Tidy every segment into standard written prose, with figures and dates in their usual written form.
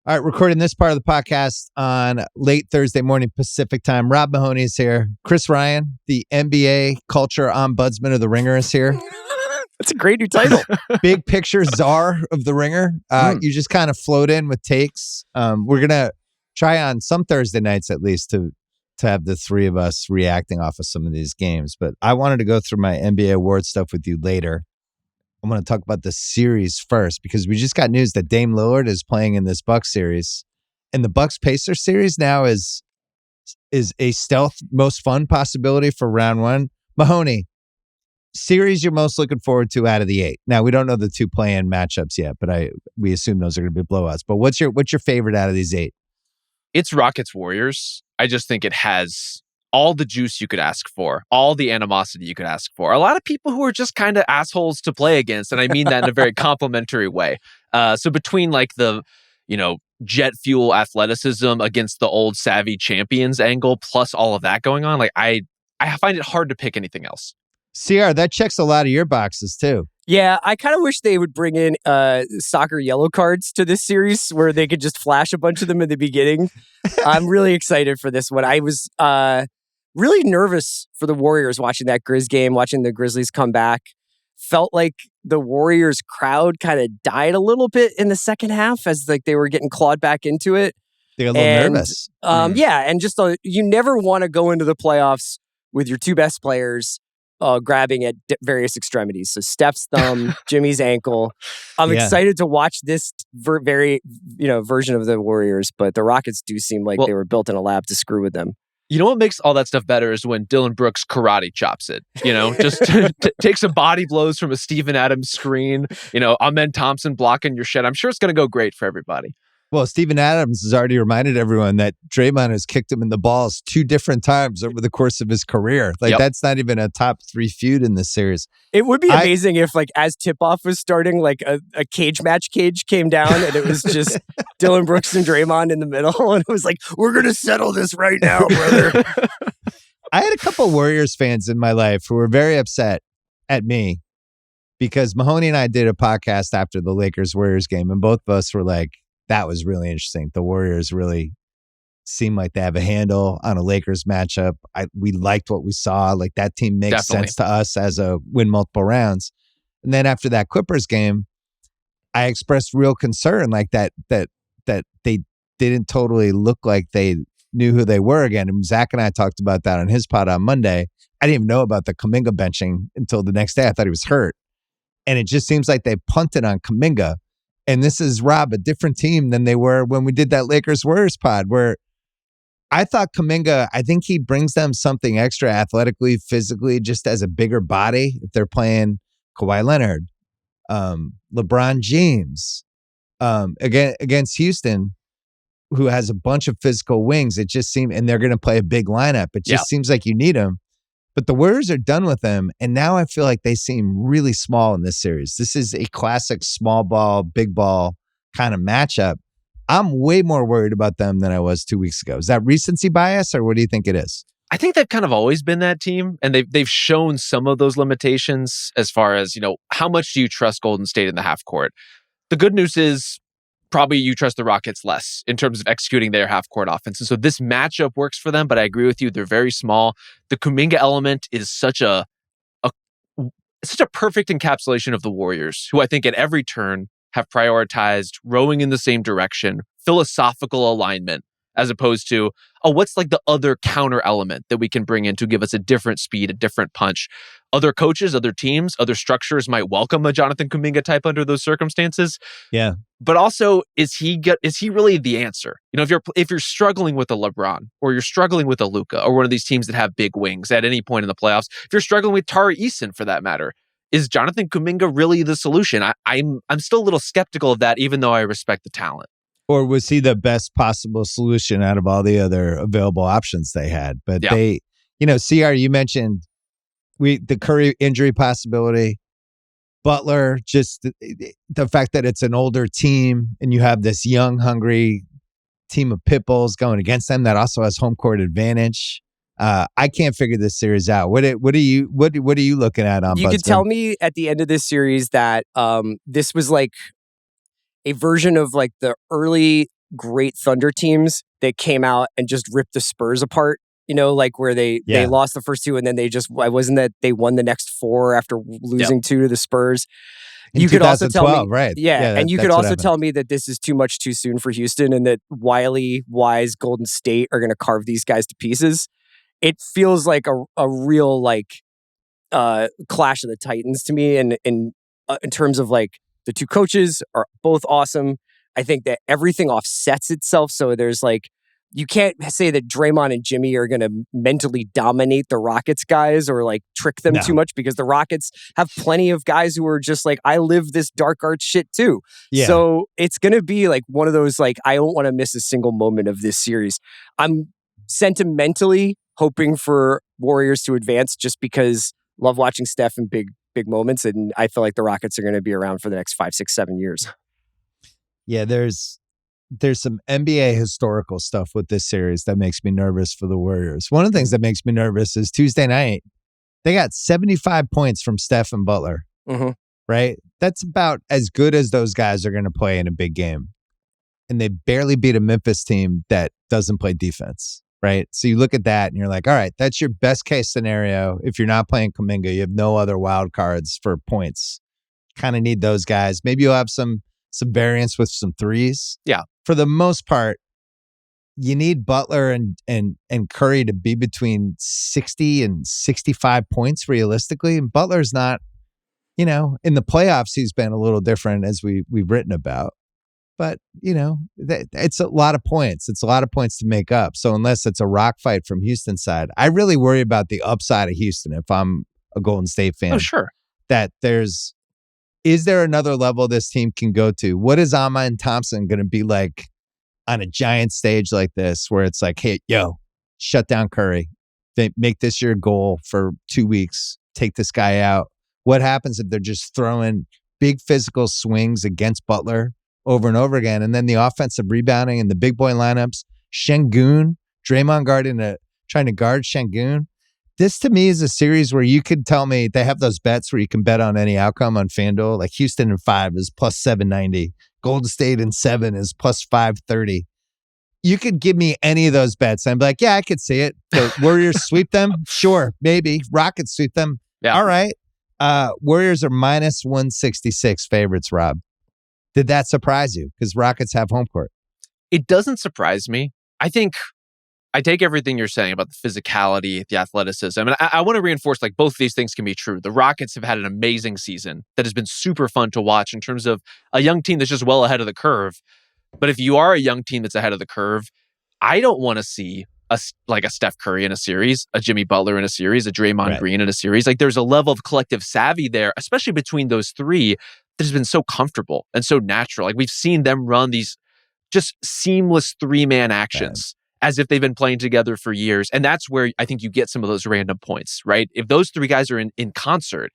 All right, recording this part of the podcast on late Thursday morning Pacific time. Rob Mahoney is here. Chris Ryan, the NBA culture ombudsman of The Ringer, is here. That's a great new title. Big picture czar of The Ringer. You just kind of float in with takes. We're going to try on some Thursday nights at least to have the three of us reacting off of some of these games. But I wanted to go through my NBA award stuff with you later. I'm going to talk about the series first because we just got news that Dame Lillard is playing in this Bucks series. And the Bucks-Pacers series now is a stealth most fun possibility for round one. Mahoney, series you're most looking forward to out of the 8. Now, we don't know the 2 play-in matchups yet, but we assume those are going to be blowouts. But what's your favorite out of these 8? It's Rockets-Warriors. I just think it has all the juice you could ask for, all the animosity you could ask for. A lot of people who are just kind of assholes to play against, and I mean that in a very complimentary way. So between like the, jet fuel athleticism against the old savvy champions angle, plus all of that going on, like I find it hard to pick anything else. CR, that checks a lot of your boxes too. Yeah, I kind of wish they would bring in soccer yellow cards to this series where they could just flash a bunch of them in the beginning. I'm really excited for this one. I was really nervous for the Warriors watching that Grizz game, watching the Grizzlies come back. Felt like the Warriors crowd kind of died a little bit in the second half as like they were getting clawed back into it. They're a little nervous. Yeah, and just you never want to go into the playoffs with your 2 best players grabbing at various extremities. So Steph's thumb, Jimmy's ankle. I'm excited to watch this version of the Warriors, but the Rockets do seem like they were built in a lab to screw with them. You know what makes all that stuff better is when Dylan Brooks karate chops it, just take some body blows from a Steven Adams screen, Amen Thompson blocking your shit. I'm sure it's going to go great for everybody. Well, Steven Adams has already reminded everyone that Draymond has kicked him in the balls 2 different times over the course of his career. That's not even a top 3 feud in this series. It would be amazing if, as tip-off was starting, a cage came down and it was just Dylan Brooks and Draymond in the middle. And it was like, we're going to settle this right now, brother. I had a couple Warriors fans in my life who were very upset at me because Mahoney and I did a podcast after the Lakers-Warriors game, and both of us were like, that was really interesting. The Warriors really seem like they have a handle on a Lakers matchup. We liked what we saw. Like that team makes sense to us as a win multiple rounds. And then after that Clippers game, I expressed real concern like that they didn't totally look like they knew who they were again. And Zach and I talked about that on his pod on Monday. I didn't even know about the Kuminga benching until the next day. I thought he was hurt. And it just seems like they punted on Kuminga. And this is, Rob, a different team than they were when we did that Lakers-Warriors pod, where I thought Kuminga, I think he brings them something extra athletically, physically, just as a bigger body. If they're playing Kawhi Leonard, LeBron James, against Houston, who has a bunch of physical wings, it just seems, and they're going to play a big lineup. It just seems like you need them. But the Warriors are done with them, and now I feel like they seem really small in this series. This is a classic small ball, big ball kind of matchup. I'm way more worried about them than I was 2 weeks ago. Is that recency bias, or what do you think it is? I think they've kind of always been that team, and they've shown some of those limitations as far as, how much do you trust Golden State in the half court? The good news is probably you trust the Rockets less in terms of executing their half-court offense. And so this matchup works for them, but I agree with you. They're very small. The Kuminga element is such a perfect encapsulation of the Warriors, who I think at every turn have prioritized rowing in the same direction, philosophical alignment, as opposed to, what's like the other counter element that we can bring in to give us a different speed, a different punch. Other coaches, other teams, other structures might welcome a Jonathan Kuminga type under those circumstances. Yeah. But also, is he really the answer? If you're struggling with a LeBron, or you're struggling with a Luka, or one of these teams that have big wings at any point in the playoffs, if you're struggling with Tari Eason for that matter, is Jonathan Kuminga really the solution? I'm still a little skeptical of that, even though I respect the talent. Or was he the best possible solution out of all the other available options they had? But they, CR, you mentioned the Curry injury possibility, Butler, just the fact that it's an older team and you have this young, hungry team of pit bulls going against them that also has home court advantage. I can't figure this series out. What are you looking at on? You could tell me at the end of this series that this was like a version of like the early great Thunder teams that came out and just ripped the Spurs apart. Like where they lost the first two and then wasn't that they won the next four after losing two to the Spurs. You could also tell me, right? And you could also tell me that this is too much too soon for Houston and that Wiley, Wise, Golden State are going to carve these guys to pieces. It feels like a real clash of the Titans to me, and in terms of like the two coaches are both awesome. I think that everything offsets itself. So there's like, you can't say that Draymond and Jimmy are going to mentally dominate the Rockets guys or like trick them too much, because the Rockets have plenty of guys who are just like, I live this dark arts shit too. Yeah. So it's going to be like one of those, like, I don't want to miss a single moment of this series. I'm sentimentally hoping for Warriors to advance just because love watching Steph in big moments. And I feel like the Rockets are going to be around for the next 5, 6, 7 years. Yeah, there's some NBA historical stuff with this series that makes me nervous for the Warriors. One of the things that makes me nervous is Tuesday night, they got 75 points from Steph and Butler, right? That's about as good as those guys are going to play in a big game. And they barely beat a Memphis team that doesn't play defense, right? So you look at that and you're like, all right, that's your best case scenario. If you're not playing Kuminga, you have no other wild cards for points. Kind of need those guys. Maybe you'll have some variance with some threes. Yeah. For the most part, you need Butler and Curry to be between 60 and 65 points realistically. And Butler's not, in the playoffs, he's been a little different as we've written about. But, it's a lot of points. It's a lot of points to make up. So unless it's a rock fight from Houston's side, I really worry about the upside of Houston if I'm a Golden State fan. Oh, sure. That is there another level this team can go to? What is Amen Thompson going to be like on a giant stage like this where it's like, hey, shut down Curry. Make this your goal for 2 weeks. Take this guy out. What happens if they're just throwing big physical swings against Butler over and over again? And then the offensive rebounding and the big boy lineups, Şengün, Draymond trying to guard Şengün. This to me is a series where you could tell me they have those bets where you can bet on any outcome on FanDuel. Like Houston in 5 is plus 790. Golden State in 7 is plus 530. You could give me any of those bets. And I'd be like, yeah, I could see it. The Warriors sweep them? Sure, maybe. Rockets sweep them? Yeah. All right. Warriors are minus 166 favorites, Rob. Did that surprise you? Because Rockets have home court. It doesn't surprise me. I think I take everything you're saying about the physicality, the athleticism, and I want to reinforce like both of these things can be true. The Rockets have had an amazing season that has been super fun to watch in terms of a young team that's just well ahead of the curve. But if you are a young team that's ahead of the curve, I don't want to see a Steph Curry in a series, a Jimmy Butler in a series, a Draymond Green in a series. Like there's a level of collective savvy there, especially between those three, that has been so comfortable and so natural. Like we've seen them run these just seamless 3-man actions. As if they've been playing together for years. And that's where I think you get some of those random points, right? If those three guys are in concert,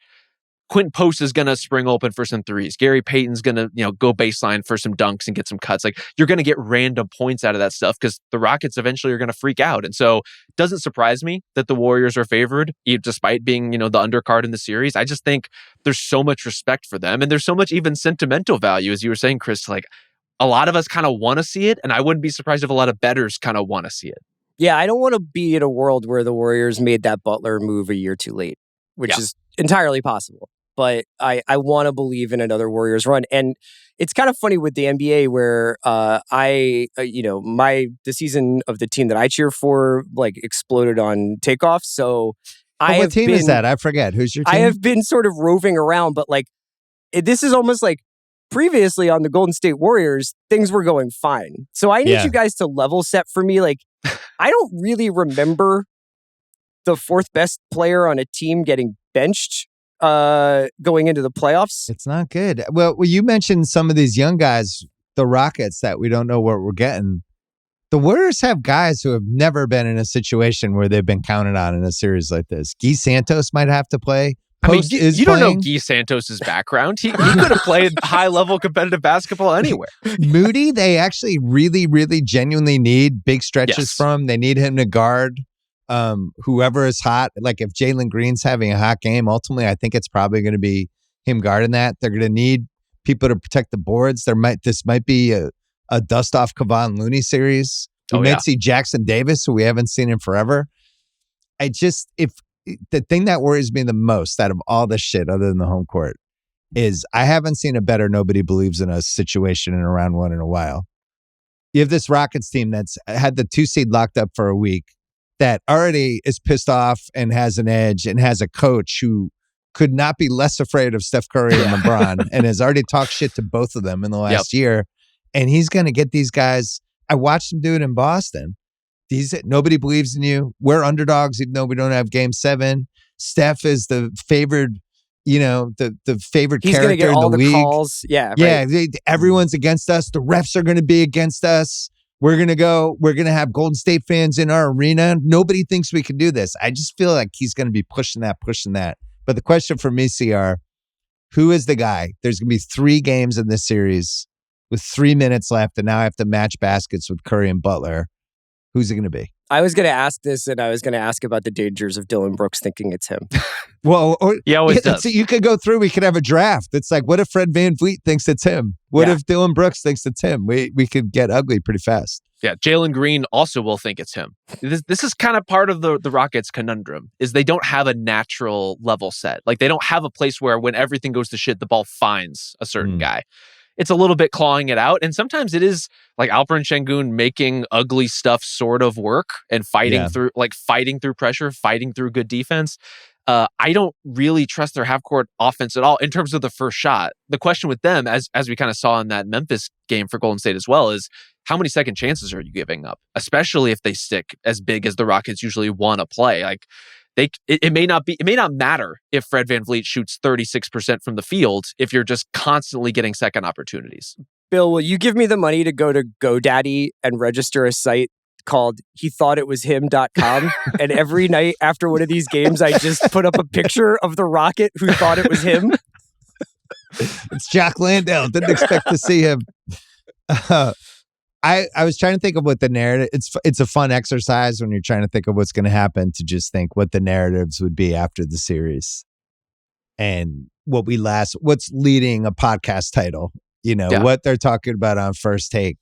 Quentin Post is going to spring open for some threes. Gary Payton's going to, go baseline for some dunks and get some cuts. Like you're going to get random points out of that stuff because the Rockets eventually are going to freak out. And so it doesn't surprise me that the Warriors are favored, despite being, the undercard in the series. I just think there's so much respect for them. And there's so much even sentimental value, as you were saying, Chris, like, a lot of us kind of want to see it, and I wouldn't be surprised if a lot of bettors kind of want to see it. Yeah, I don't want to be in a world where the Warriors made that Butler move a year too late, which is entirely possible. But I want to believe in another Warriors run. And it's kind of funny with the NBA where the season of the team that I cheer for like exploded on takeoff. So what team is that? I forget. Who's your team? I have been sort of roving around, but like this is almost like previously on the Golden State Warriors, things were going fine. So I need you guys to level set for me. Like, I don't really remember the fourth best player on a team getting benched going into the playoffs. It's not good. Well, you mentioned some of these young guys, the Rockets, that we don't know what we're getting. The Warriors have guys who have never been in a situation where they've been counted on in a series like this. Guy Santos might have to play. You don't know Guy Santos' background. He could have played high-level competitive basketball anywhere. Moody, they actually really, really genuinely need big stretches from. They need him to guard whoever is hot. Like if Jalen Green's having a hot game, ultimately, I think it's probably going to be him guarding that. They're going to need people to protect the boards. This might be a dust-off Kevon Looney series. We might see Jackson Davis, who we haven't seen in forever. If the thing that worries me the most out of all this shit, other than the home court, is I haven't seen a better nobody believes in us situation in a round one in a while. You have this Rockets team that's had the 2 seed locked up for a week that already is pissed off and has an edge and has a coach who could not be less afraid of Steph Curry and LeBron and has already talked shit to both of them in the last year. And he's going to get these guys. I watched him do it in Boston. Nobody believes in you. We're underdogs, even though we don't have game 7. Steph is the favored, the favorite He's character get in all the the league. Calls. Yeah. Yeah. Everyone's against us. The refs are going to be against us. We're going to have Golden State fans in our arena. Nobody thinks we can do this. I just feel like he's going to be pushing that. But the question for me, CR, who is the guy? There's going to be 3 games in this series with 3 minutes left, and now I have to match baskets with Curry and Butler. Who's it going to be? I was going to ask this, and I was going to ask about the dangers of Dylan Brooks thinking it's him. Well, he always does. So you could go through. We could have a draft. It's like, what if Fred VanVleet thinks it's him? What if Dylan Brooks thinks it's him? We could get ugly pretty fast. Yeah, Jalen Green also will think it's him. This is kind of part of the Rockets' conundrum, is they don't have a natural level set. Like, they don't have a place where when everything goes to shit, the ball finds a certain guy. It's a little bit clawing it out. And sometimes it is like Alperen Şengün making ugly stuff sort of work and fighting through pressure, fighting through good defense. I don't really trust their half-court offense at all in terms of the first shot. The question with them, as we kind of saw in that Memphis game for Golden State as well, is how many second chances are you giving up? Especially if they stick as big as the Rockets usually want to play. Like, it may not matter if Fred VanVleet shoots 36% from the field if you're just constantly getting second opportunities. Bill, will you give me the money to go to GoDaddy and register a site called HeThoughtItWasHim.com? And every night after one of these games, I just put up a picture of the Rocket who thought it was him. It's Jack Landale. Didn't expect to see him. I was trying to think of what the narrative. It's a fun exercise when you're trying to think of what's going to happen to just think what the narratives would be after the series, and what's leading a podcast title. What they're talking about on First Take.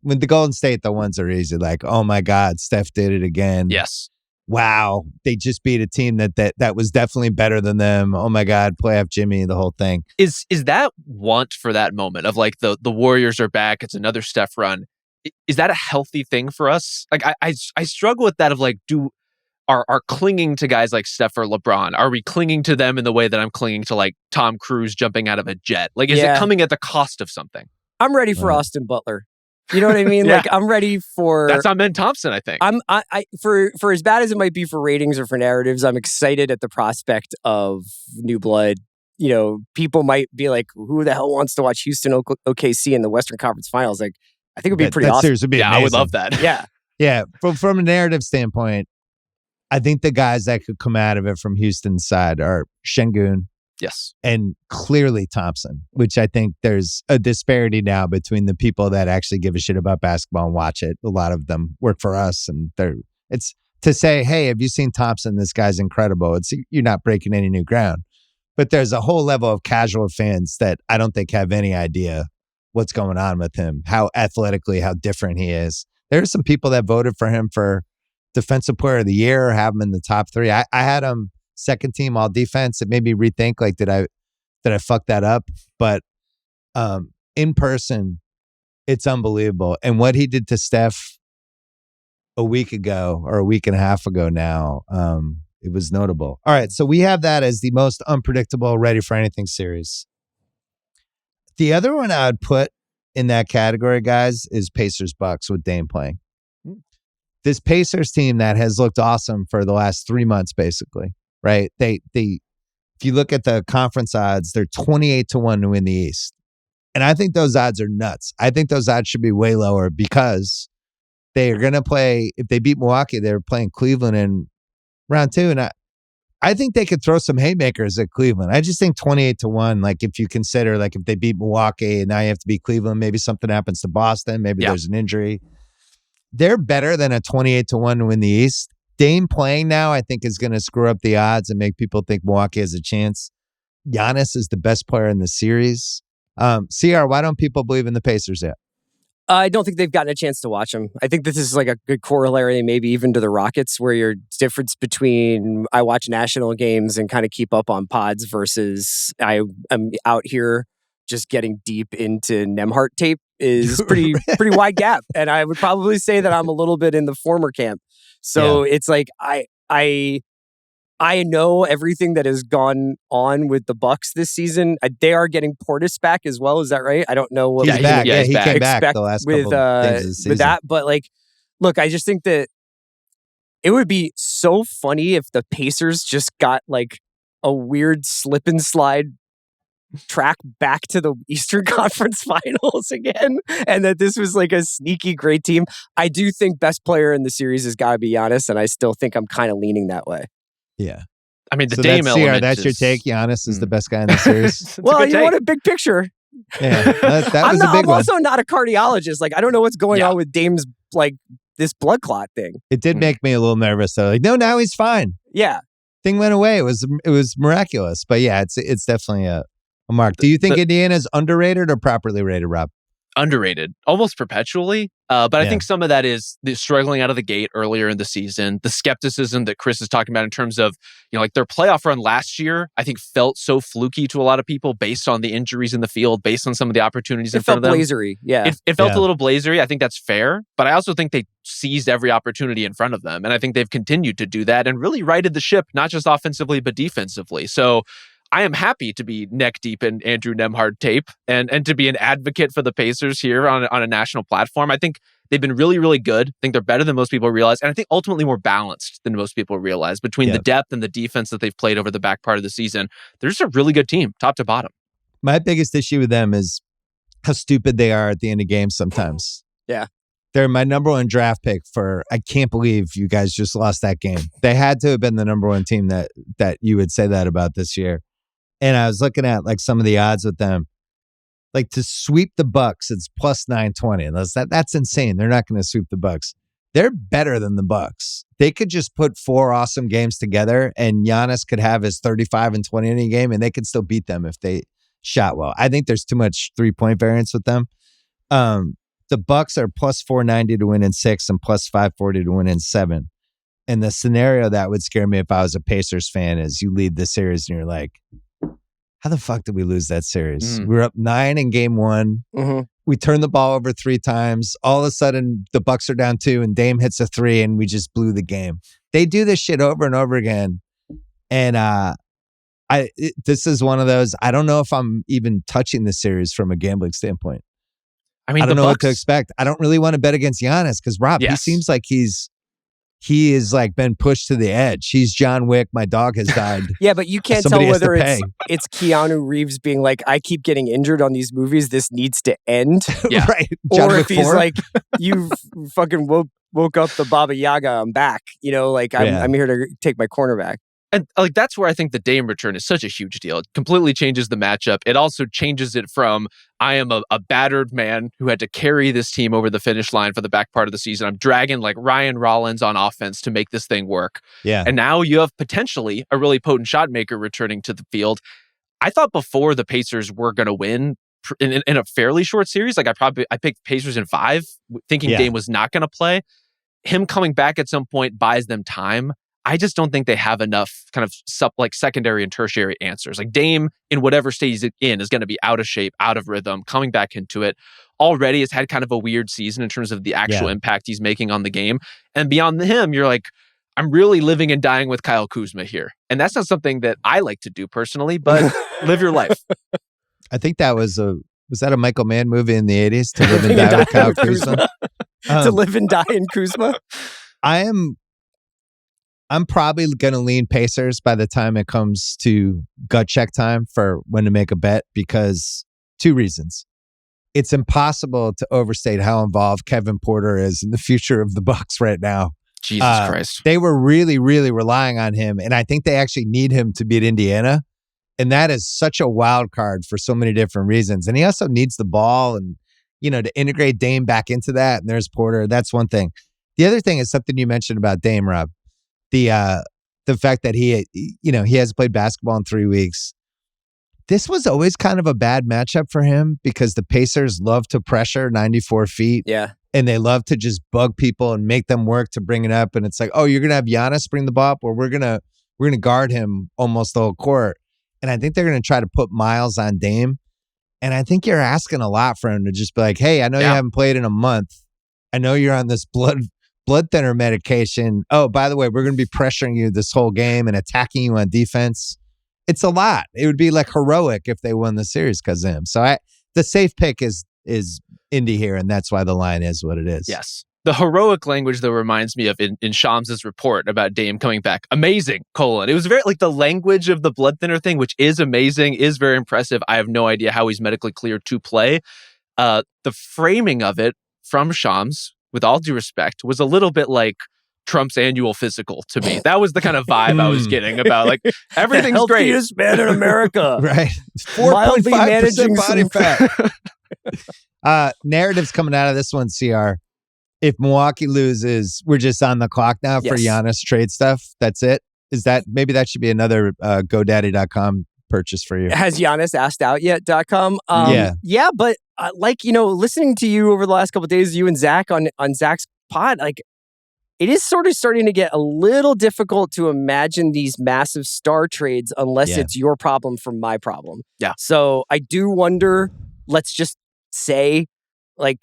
With the Golden State, the ones are easy. Like, oh my God, Steph did it again. Yes. Wow, they just beat a team that was definitely better than them. Oh my God, playoff Jimmy, the whole thing. Is that want for that moment of like the Warriors are back? It's another Steph run. Is that a healthy thing for us? Like, I struggle with that of like, are clinging to guys like Steph or LeBron, are we clinging to them in the way that I'm clinging to like Tom Cruise jumping out of a jet? Like, is it coming at the cost of something? I'm ready for Austin Butler. You know what I mean? Like, I'm ready for... That's on Ben Thompson, I think. For as bad as it might be for ratings or for narratives, I'm excited at the prospect of new blood. People might be like, who the hell wants to watch Houston OKC in the Western Conference Finals? Like, I think it would be pretty awesome. Would be amazing. I would love that. Yeah. Yeah. From a narrative standpoint, I think the guys that could come out of it from Houston's side are Şengün. Yes. And clearly Thompson, which I think there's a disparity now between the people that actually give a shit about basketball and watch it. A lot of them work for us, and it's to say, hey, have you seen Thompson? This guy's incredible. You're not breaking any new ground. But there's a whole level of casual fans that I don't think have any idea what's going on with him, how different he is. There are some people that voted for him for Defensive Player of the Year or have him in the top 3. I had him second team all defense. It made me rethink, like, did I fuck that up? But in person, it's unbelievable. And what he did to Steph a week ago or a week and a half ago now, it was notable. All right, so we have that as the most unpredictable ready for anything series. The other one I would put in that category, guys, is Pacers Bucks with Dame playing. This Pacers team that has looked awesome for the last 3 months, basically. Right? They if you look at the conference odds, they're 28-1 to win the East. And I think those odds are nuts. I think those odds should be way lower because they are going to play, if they beat Milwaukee, they're playing Cleveland in round 2. And I think they could throw some haymakers at Cleveland. I just think 28-1, like if you consider, like if they beat Milwaukee and now you have to beat Cleveland, maybe something happens to Boston, maybe there's an injury. They're better than a 28-1 to win the East. Dame playing now, I think, is going to screw up the odds and make people think Milwaukee has a chance. Giannis is the best player in the series. CR, why don't people believe in the Pacers yet? I don't think they've gotten a chance to watch them. I think this is like a good corollary, maybe even to the Rockets, where your difference between I watch national games and kind of keep up on pods versus I am out here just getting deep into Nembhard tape is pretty wide gap. And I would probably say that I'm a little bit in the former camp. So it's like I know everything that has gone on with the Bucks this season. They are getting Portis back as well. Is that right? I don't know what he's back. Yeah, he came back expect the last with couple of days of the season. with that. But like, look, I just think that it would be so funny if the Pacers just got like a weird slip and slide track back to the Eastern Conference Finals again, and that this was like a sneaky great team. I do think best player in the series has got to be Giannis, and I still think I'm kind of leaning that way. Yeah. I mean, the So Dame element. that's your take. Giannis is the best guy in the series. Well, you want a big picture. Yeah, that was a big I'm one. also not a cardiologist. Like, I don't know what's going on with Dame's like this blood clot thing. It did make me a little nervous though. Like, no, now he's fine. Yeah, Thing went away. It was miraculous. But yeah, it's definitely a mark. Do you think Indiana is underrated or properly rated, Rob? Underrated, almost perpetually. But I think some of that is the struggling out of the gate earlier in the season, the skepticism that Chris is talking about in terms of, like their playoff run last year, I think felt so fluky to a lot of people based on the injuries in the field, based on some of the opportunities in front of them. It felt blazery. Yeah. It felt a little blazery. I think that's fair. But I also think they seized every opportunity in front of them. And I think they've continued to do that and really righted the ship, not just offensively, but defensively. So I am happy to be neck deep in Andrew Nembhard tape and to be an advocate for the Pacers here on a national platform. I think they've been really, really good. I think they're better than most people realize. And I think ultimately more balanced than most people realize between the depth and the defense that they've played over the back part of the season. They're just a really good team, top to bottom. My biggest issue with them is how stupid they are at the end of games sometimes. Yeah. They're my number one draft pick for, I can't believe you guys just lost that game. They had to have been the number one team that you would say that about this year. And I was looking at like some of the odds with them, like to sweep the Bucks, it's plus 920. And that's insane. They're not going to sweep the Bucks. They're better than the Bucks. They could just put 4 awesome games together, and Giannis could have his 35 and 20 in a game, and they could still beat them if they shot well. I think there's too much 3-point variance with them. The Bucks are plus 490 to win in 6 and plus 540 to win in 7. And the scenario that would scare me if I was a Pacers fan is you lead the series and you're like, how the fuck did we lose that series? We were up 9 in game 1. Mm-hmm. We turned the ball over 3 times. All of a sudden, the Bucks are down 2 and Dame hits a 3 and we just blew the game. They do this shit over and over again. And this is one of those, I don't know if I'm even touching the series from a gambling standpoint. I mean, I don't know what to expect. I don't really want to bet against Giannis because Rob, he seems like he is like been pushed to the edge. He's John Wick. My dog has died. Yeah, but you can't tell whether it's Keanu Reeves being like, I keep getting injured on these movies. This needs to end. Yeah. Right. Or if he's like, you fucking woke up the Baba Yaga. I'm back. I'm here to take my cornerback. And like that's where I think the Dame return is such a huge deal. It completely changes the matchup. It also changes it from I am a battered man who had to carry this team over the finish line for the back part of the season. I'm dragging like Ryan Rollins on offense to make this thing work. Yeah. And now you have potentially a really potent shot maker returning to the field. I thought before the Pacers were going to win in a fairly short series. Like I picked Pacers in 5, thinking Dame was not going to play. Him coming back at some point buys them time. I just don't think they have enough kind of secondary and tertiary answers. Like Dame, in whatever state he's in, is going to be out of shape, out of rhythm, coming back into it. Already has had kind of a weird season in terms of the actual impact he's making on the game. And beyond him, you're like, I'm really living and dying with Kyle Kuzma here. And that's not something that I like to do personally, but live your life. I think that was that a Michael Mann movie in the 80s? To live and die with Kyle Kuzma? To live and die in Kuzma? I'm probably going to lean Pacers by the time it comes to gut check time for when to make a bet because 2 reasons. It's impossible to overstate how involved Kevin Porter is in the future of the Bucks right now. Jesus Christ. They were really, really relying on him, and I think they actually need him to beat Indiana. And that is such a wild card for so many different reasons. And he also needs the ball and, to integrate Dame back into that. And there's Porter. That's one thing. The other thing is something you mentioned about Dame, Rob. The fact that he hasn't played basketball in 3 weeks. This was always kind of a bad matchup for him because the Pacers love to pressure 94 feet. Yeah. And they love to just bug people and make them work to bring it up. And it's like, oh, you're going to have Giannis bring the ball up, or we're going to guard him almost the whole court. And I think they're going to try to put Miles on Dame. And I think you're asking a lot for him to just be like, hey, I know you haven't played in a month. I know you're on this blood thinner medication. Oh, by the way, we're going to be pressuring you this whole game and attacking you on defense. It's a lot. It would be like heroic if they won the series because of him. So the safe pick is Indy here, and that's why the line is what it is. Yes. The heroic language, though, reminds me of in Shams' report about Dame coming back. Amazing, : It was very like the language of the blood thinner thing, which is amazing, is very impressive. I have no idea how he's medically cleared to play. The framing of it from Shams, with all due respect, was a little bit like Trump's annual physical to me. That was the kind of vibe I was getting about like everything's great. The healthiest man in America. Right. Mildly 4.5% managing body fat. Narratives coming out of this one, CR. If Milwaukee loses, we're just on the clock now for Giannis trade stuff. That's it. Maybe that should be another GoDaddy.com purchase for you. Has Giannis asked out yet.com? Yeah, but listening to you over the last couple of days, you and Zach on Zach's pod, like it is sort of starting to get a little difficult to imagine these massive star trades unless it's your problem from my problem. Yeah. So I do wonder, let's just say, like,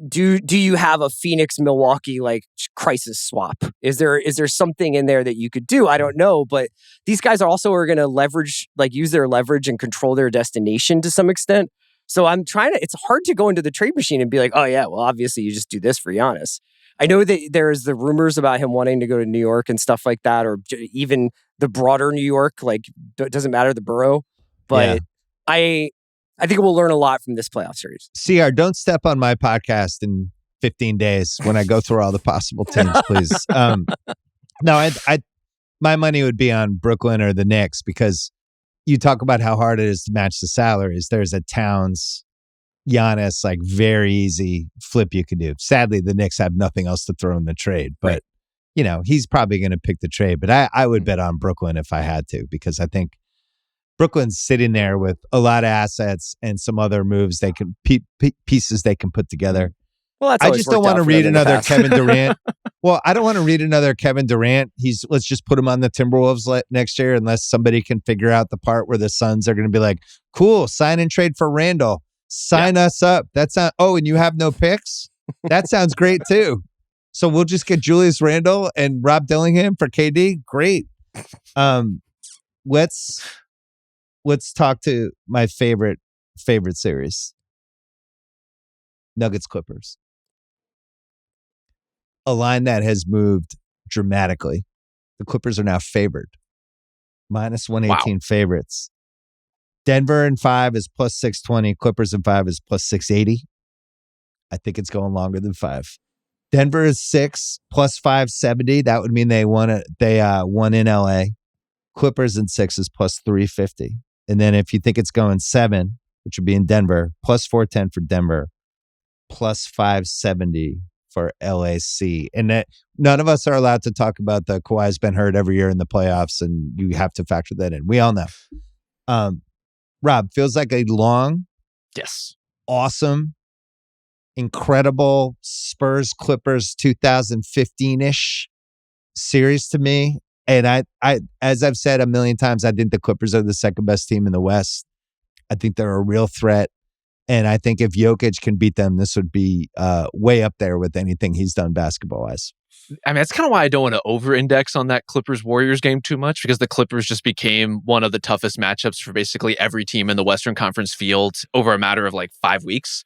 do you have a Phoenix Milwaukee like crisis swap? Is there something in there that you could do? I don't know, but these guys are going to use their leverage and control their destination to some extent. So it's hard to go into the trade machine and be like, oh yeah, well obviously you just do this for Giannis. I know that there's the rumors about him wanting to go to New York and stuff like that, or even the broader New York, like it doesn't matter the borough, but I think we'll learn a lot from this playoff series. CR, don't step on my podcast in 15 days when I go through all the possible teams, please. No, my money would be on Brooklyn or the Knicks because you talk about how hard it is to match the salaries. There's a Towns, Giannis, like very easy flip you could do. Sadly, the Knicks have nothing else to throw in the trade, but he's probably going to pick the trade. But I would bet on Brooklyn if I had to, because I think Brooklyn's sitting there with a lot of assets and some other moves they can pieces they can put together. Well, I just don't want to read another Kevin Durant. Well, I don't want to read another Kevin Durant. Let's just put him on the Timberwolves next year, unless somebody can figure out the part where the Suns are going to be like, cool, sign and trade for Randall. Sign us up. That's not. Oh, and you have no picks? That sounds great too. So we'll just get Julius Randle and Rob Dillingham for KD. Great. Let's talk to my favorite series. Nuggets Clippers. A line that has moved dramatically. The Clippers are now favored. Minus 118 favorites. Denver in 5 is plus 620. Clippers in 5 is plus 680. I think it's going longer than 5. Denver is 6 plus 570. That would mean they won in LA. Clippers in 6 is plus 350. And then if you think it's going 7, which would be in Denver, plus 410 for Denver, plus 570 for LAC. And that none of us are allowed to talk about the Kawhi's been hurt every year in the playoffs, and you have to factor that in. We all know. Rob, feels like a long, awesome, incredible Spurs Clippers 2015-ish series to me. And I, as I've said a million times, I think the Clippers are the second best team in the West. I think they're a real threat. And I think if Jokic can beat them, this would be way up there with anything he's done basketball-wise. I mean, that's kind of why I don't want to over-index on that Clippers-Warriors game too much, because the Clippers just became one of the toughest matchups for basically every team in the Western Conference field over a matter of like 5 weeks.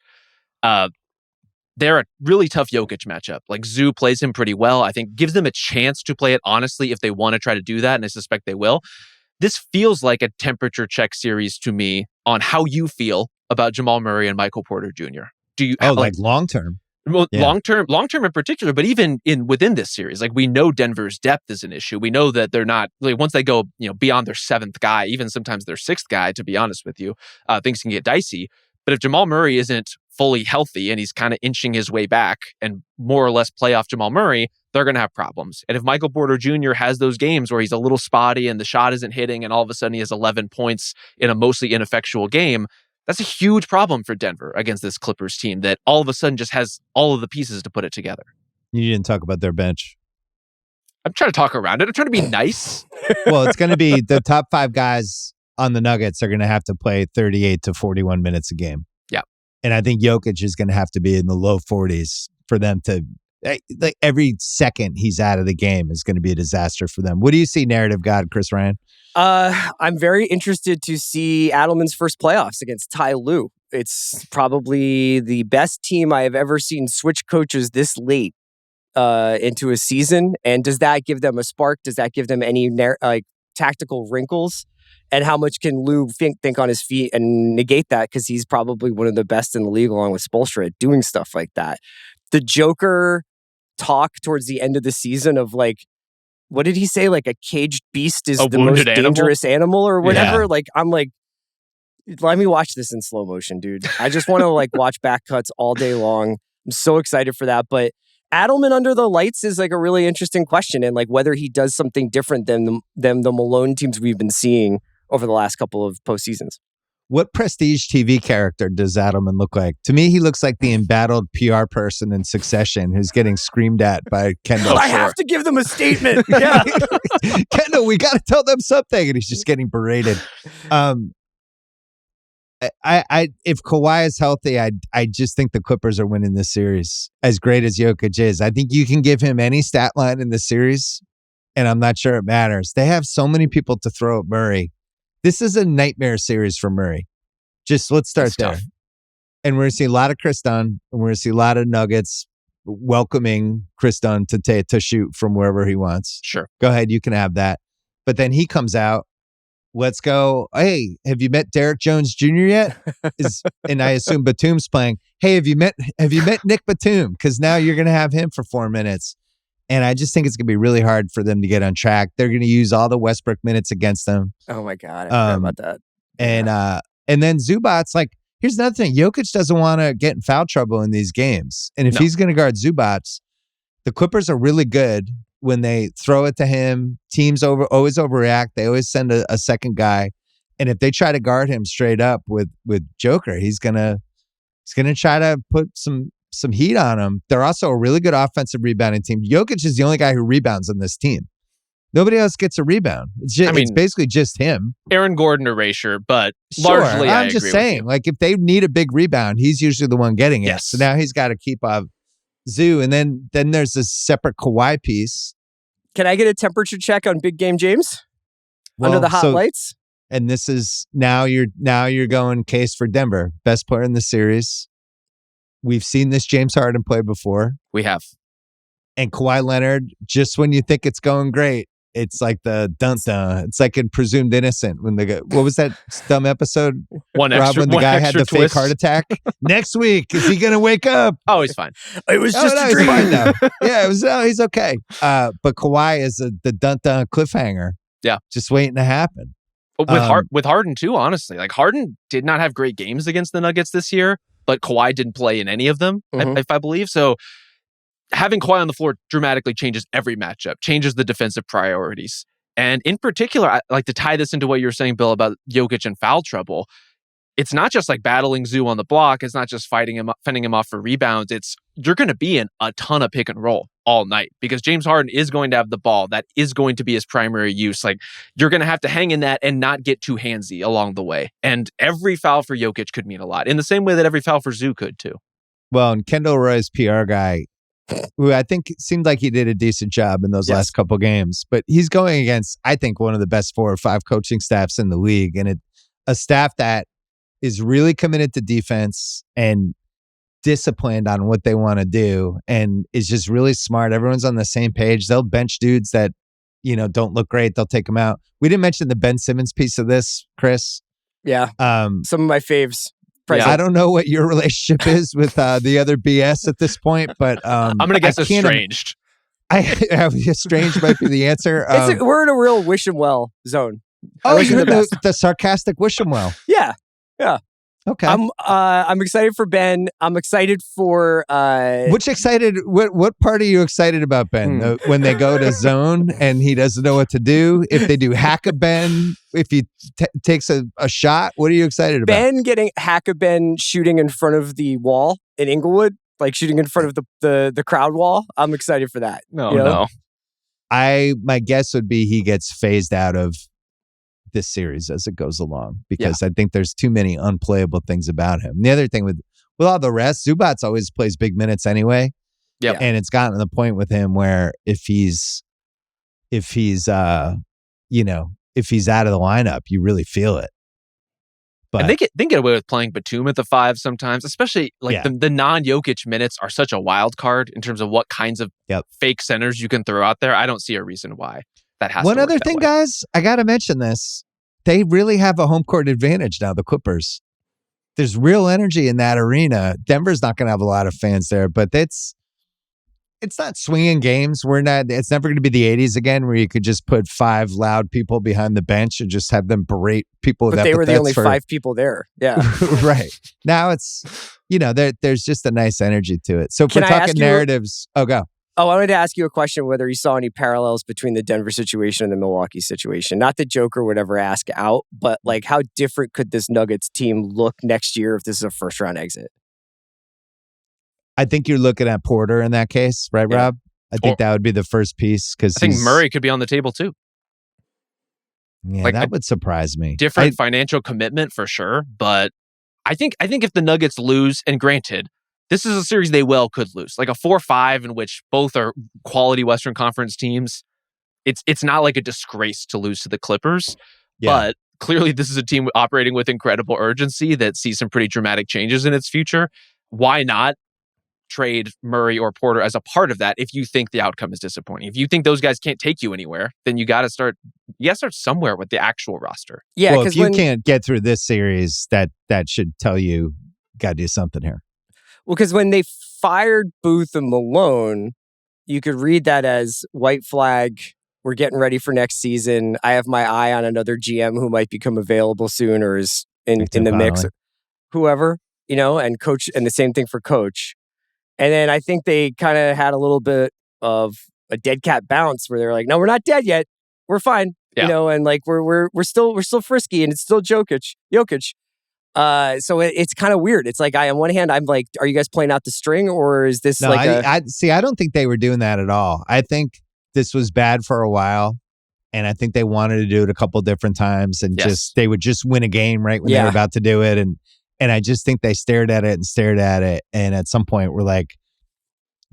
They're a really tough Jokic matchup. Like, Zoo plays him pretty well. I think gives them a chance to play it honestly if they want to try to do that, and I suspect they will. This feels like a temperature check series to me on how you feel about Jamal Murray and Michael Porter Jr. Do you like long term? Well, yeah. long term in particular, but even within this series, like we know Denver's depth is an issue. We know that they're not like once they go beyond their 7th guy, even sometimes their 6th guy. To be honest with you, things can get dicey. But if Jamal Murray isn't fully healthy and he's kind of inching his way back and more or less playoff Jamal Murray, they're going to have problems. And if Michael Porter Jr. has those games where he's a little spotty and the shot isn't hitting and all of a sudden he has 11 points in a mostly ineffectual game, that's a huge problem for Denver against this Clippers team that all of a sudden just has all of the pieces to put it together. You didn't talk about their bench. I'm trying to talk around it. I'm trying to be nice. Well, it's going to be the top 5 guys on the Nuggets are going to have to play 38 to 41 minutes a game. Yeah. And I think Jokic is going to have to be in the low 40s for them to, like every second he's out of the game is going to be a disaster for them. What do you see, narrative god Chris Ryan? I'm very interested to see Adelman's first playoffs against Ty Lue. It's probably the best team I have ever seen switch coaches this late into a season. And does that give them a spark? Does that give them any tactical wrinkles? And how much can Lue think on his feet and negate that? Because he's probably one of the best in the league, along with Spoelstra, at doing stuff like that. The Joker talk towards the end of the season of like, what did he say? Like a caged beast is the most dangerous animal or whatever. Yeah. Like, I'm like, let me watch this in slow motion, dude. I just want to like watch back cuts all day long. I'm so excited for that. But Adelman under the lights is like a really interesting question, and like whether he does something different than the Malone teams we've been seeing over the last couple of postseasons. What prestige TV character does Adelman look like? To me, he looks like the embattled PR person in Succession who's getting screamed at by Kendall. I have to give them a statement. Yeah. Kendall, we got to tell them something. And he's just getting berated. If Kawhi is healthy, I just think the Clippers are winning this series. As great as Jokic is, I think you can give him any stat line in the series, and I'm not sure it matters. They have so many people to throw at Murray. This is a nightmare series for Murray. Just let's start there. Tough. And we're going to see a lot of Chris Dunn, and we're going to see a lot of Nuggets welcoming Chris Dunn to shoot from wherever he wants. Sure. Go ahead, you can have that. But then he comes out. Let's go. Hey, have you met Derek Jones Jr. yet? And I assume Batum's playing. Hey, have you met Nick Batum? Because now you're going to have him for 4 minutes. And I just think it's going to be really hard for them to get on track. They're going to use all the Westbrook minutes against them. Oh my God, I forgot about that. And then Zubac's like, here's another thing. Jokic doesn't want to get in foul trouble in these games. And if he's going to guard Zubac, the Clippers are really good when they throw it to him. Teams always overreact. They always send a second guy. And if they try to guard him straight up with Joker, he's gonna try to put some heat on him. They're also a really good offensive rebounding team. Jokic is the only guy who rebounds on this team. Nobody else gets a rebound. It's basically just him. Aaron Gordon erasure, but sure, largely I'm just saying, like if they need a big rebound, he's usually the one getting it. Yes. So now he's got to keep up Zoo, and then there's this separate Kawhi piece. Can I get a temperature check on Big Game James under the hot lights? And this is now you're going case for Denver, best player in the series. We've seen this James Harden play before. We have. And Kawhi Leonard, just when you think it's going great, it's like the dun-dun. It's like in Presumed Innocent when what was that dumb episode? When the guy had the fake heart attack. Next week, is he going to wake up? Oh, he's fine. It was just a dream. He's fine now. Yeah, he's okay. But Kawhi is the dun-dun cliffhanger. Yeah. Just waiting to happen. With Harden too, honestly. Like Harden did not have great games against the Nuggets this year, but Kawhi didn't play in any of them, if I believe. So having Kawhi on the floor dramatically changes every matchup, changes the defensive priorities. And in particular, I like to tie this into what you were saying, Bill, about Jokic and foul trouble. It's not just like battling Zoo on the block. It's not just fending him off for rebounds. You're going to be in a ton of pick and roll all night because James Harden is going to have the ball. That is going to be his primary use. Like you're going to have to hang in that and not get too handsy along the way. And every foul for Jokic could mean a lot in the same way that every foul for Zoo could too. Well, and Kendall Roy's PR guy, who I think seemed like he did a decent job in those last couple games, but he's going against, I think, one of the best 4 or 5 coaching staffs in the league. And a staff that is really committed to defense and disciplined on what they want to do and is just really smart. Everyone's on the same page. They'll bench dudes that, don't look great. They'll take them out. We didn't mention the Ben Simmons piece of this, Chris. Yeah. Some of my faves. Yeah, I don't know what your relationship is with the other BS at this point, but I'm going to guess estranged. Estranged might be the answer. We're in a real wish him well zone. Oh, you're the sarcastic wish him well. Yeah. Okay. I'm excited for Ben. I'm excited for What part are you excited about, Ben? When they go to zone and he doesn't know what to do? If they do hack a Ben, if he takes a shot, what are you excited about? Ben getting hack a Ben shooting in front of the wall in Inglewood, like shooting in front of the crowd wall. I'm excited for that. No. My guess would be he gets phased out of this series as it goes along because I think there's too many unplayable things about him. The other thing with all the rest, Zubats always plays big minutes anyway. Yep. And it's gotten to the point with him where if he's out of the lineup, you really feel it. But and they get away with playing Batum at the 5 sometimes, especially the non-Jokic minutes are such a wild card in terms of what kinds of fake centers you can throw out there. I don't see a reason why that has One to work other that thing, way. guys, I got to mention this. They really have a home court advantage now, the Clippers. There's real energy in that arena. Denver's not going to have a lot of fans there, but it's not swinging games. It's never going to be the 80s again where you could just put 5 loud people behind the bench and just have them berate people with But they were the only for 5 people there. Yeah. Right. Now it's, there's just a nice energy to it. So if Can we're I ask talking you- narratives, go. Oh, I wanted to ask you a question whether you saw any parallels between the Denver situation and the Milwaukee situation. Not that Joker would ever ask out, but like how different could this Nuggets team look next year if this is a first round exit? I think you're looking at Porter in that case, right, Yeah. Rob? I think that would be the first piece because I think Murray could be on the table too. Yeah, that would surprise me. Different financial commitment for sure, but I think if the Nuggets lose, and granted, this is a series they well could lose, like a 4-5 in which both are quality Western Conference teams. It's not like a disgrace to lose to the Clippers, but clearly this is a team operating with incredible urgency that sees some pretty dramatic changes in its future. Why not trade Murray or Porter as a part of that if you think the outcome is disappointing? If you think those guys can't take you anywhere, then you got to start somewhere with the actual roster. Yeah, well, if you can't get through this series, that should tell you got to do something here. Well, because when they fired Booth and Malone, you could read that as white flag. We're getting ready for next season. I have my eye on another GM who might become available soon or is in the mix. Whoever, and coach, and the same thing for coach. And then I think they kind of had a little bit of a dead cat bounce where they're like, "No, we're not dead yet. We're fine." And like we're still frisky, and it's still Jokic. So it's kind of weird. It's like on one hand, I'm like, are you guys playing out the string, or is this I don't think they were doing that at all. I think this was bad for a while, and I think they wanted to do it a couple different times, and they would just win a game right when they were about to do it, and I just think they stared at it, and at some point we're like,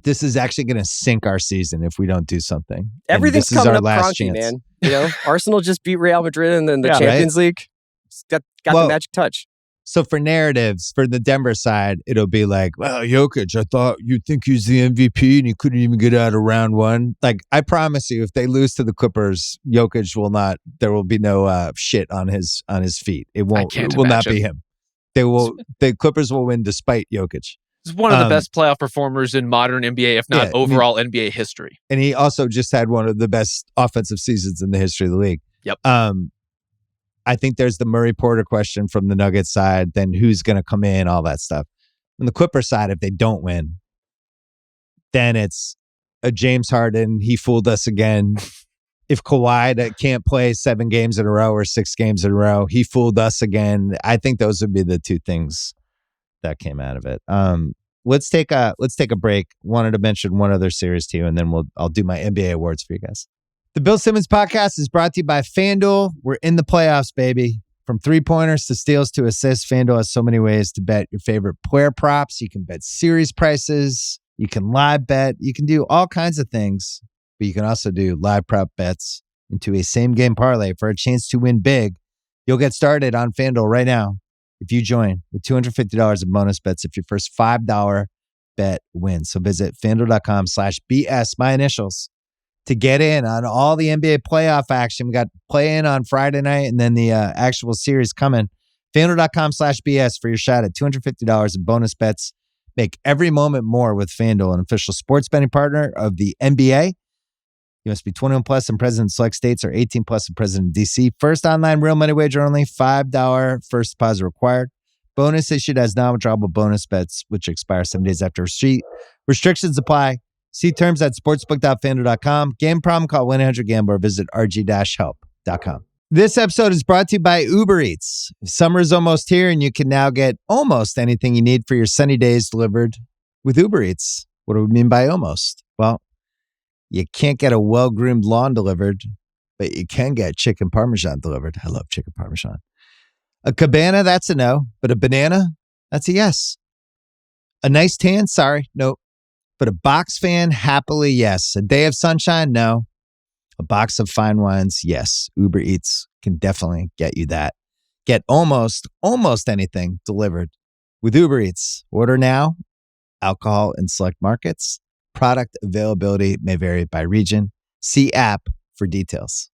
this is actually going to sink our season if we don't do something. Everything's this is coming our up last cronky, chance. man. Arsenal just beat Real Madrid in the Champions League. It's got the magic touch. So for narratives, for the Denver side, it'll be like, well, Jokic, I thought you'd think he's the MVP and he couldn't even get out of round 1. Like, I promise you, if they lose to the Clippers, Jokic there will be no shit on his feet. It will not be him. The Clippers will win despite Jokic. He's one of the best playoff performers in modern NBA, if not overall NBA history. And he also just had one of the best offensive seasons in the history of the league. Yep. I think there's the Murray Porter question from the Nuggets side, then who's going to come in, all that stuff. On the Clippers side, if they don't win, then it's a James Harden, he fooled us again. If Kawhi can't play 7 games in a row or 6 games in a row, he fooled us again. I think those would be the 2 things that came out of it. Let's take a break. Wanted to mention one other series to you, and then I'll do my NBA awards for you guys. The Bill Simmons podcast is brought to you by FanDuel. We're in the playoffs, baby. From 3-pointers to steals to assists, FanDuel has so many ways to bet your favorite player props. You can bet series prices. You can live bet. You can do all kinds of things, but you can also do live prop bets into a same-game parlay for a chance to win big. You'll get started on FanDuel right now if you join with $250 in bonus bets if your first $5 bet wins. So visit FanDuel.com/BS, my initials, to get in on all the NBA playoff action. We got play-in on Friday night and then the actual series coming. FanDuel.com/BS for your shot at $250 in bonus bets. Make every moment more with FanDuel, an official sports betting partner of the NBA. You must be 21 plus and present in select states or 18 plus and present in DC. First online real money wager only. $5 first deposit required. Bonus issued as non-withdrawable bonus bets, which expire 7 days after receipt. Restrictions apply. See terms at sportsbook.fanduel.com. Game problem, call 1-800-GAMBLER. Visit rg-help.com. This episode is brought to you by Uber Eats. Summer is almost here, and you can now get almost anything you need for your sunny days delivered with Uber Eats. What do we mean by almost? Well, you can't get a well-groomed lawn delivered, but you can get chicken parmesan delivered. I love chicken parmesan. A cabana, that's a no, but a banana, that's a yes. A nice tan, sorry, nope. But a box fan, happily, yes. A day of sunshine, no. A box of fine wines, yes. Uber Eats can definitely get you that. Get almost anything delivered with Uber Eats. Order now. Alcohol in select markets. Product availability may vary by region. See app for details.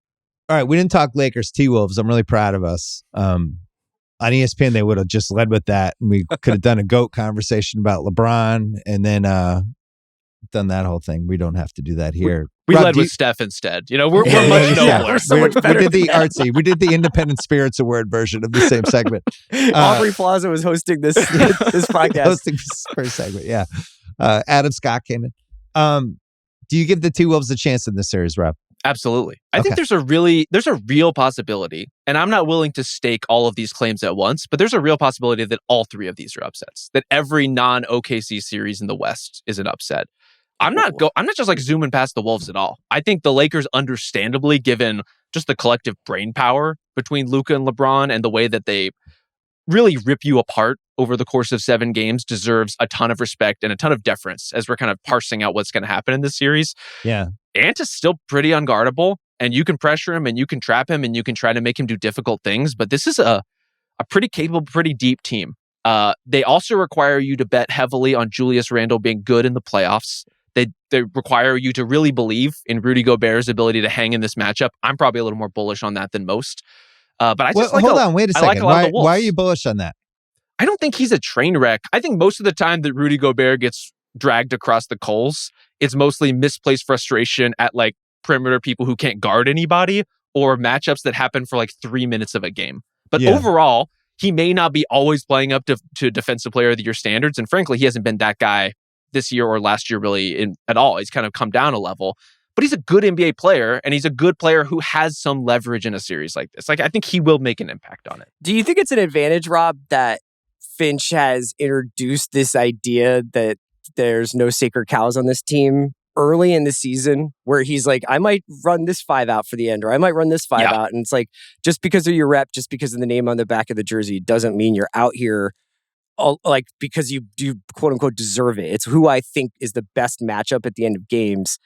All right, we didn't talk Lakers T-Wolves. I'm really proud of us. On ESPN, they would have just led with that. And we could have done a GOAT conversation about LeBron and then done that whole thing. We don't have to do that here. We led with Steph instead. You know, we're much nobler. We're so much better. We did the artsy. We did the Independent Spirits Award version of the same segment. Aubrey Plaza was hosting this podcast. Hosting this first segment, yeah. Adam Scott came in. Do you give the T-Wolves a chance in this series, Rob? Absolutely. I think there's a real possibility, and I'm not willing to stake all of these claims at once, but there's a real possibility that all three of these are upsets, that every non-OKC series in the West is an upset. I'm not just like zooming past the Wolves at all. I think the Lakers, understandably, given just the collective brain power between Luka and LeBron and the way that they really rip you apart over the course of 7 games, deserves a ton of respect and a ton of deference as we're kind of parsing out what's going to happen in this series. Yeah. Ant is still pretty unguardable, and you can pressure him and you can trap him and you can try to make him do difficult things, but this is a pretty capable, pretty deep team. They also require you to bet heavily on Julius Randle being good in the playoffs. They require you to really believe in Rudy Gobert's ability to hang in this matchup. I'm probably a little more bullish on that than most. But I just hold on, wait a second. Why are you bullish on that? I don't think he's a train wreck. I think most of the time that Rudy Gobert gets dragged across the coals, it's mostly misplaced frustration at like perimeter people who can't guard anybody or matchups that happen for like 3 minutes of a game. But overall, he may not be always playing up to Defensive Player of the Year standards. And frankly, he hasn't been that guy this year or last year really at all. He's kind of come down a level. But he's a good NBA player, and he's a good player who has some leverage in a series like this. Like, I think he will make an impact on it. Do you think it's an advantage, Rob, that Finch has introduced this idea that there's no sacred cows on this team early in the season, where he's like, I might run this 5 out for the end, or I might run this 5 out. And it's like, just because of your rep, just because of the name on the back of the jersey, doesn't mean you're out here like because you quote unquote deserve it. It's who I think is the best matchup at the end of games.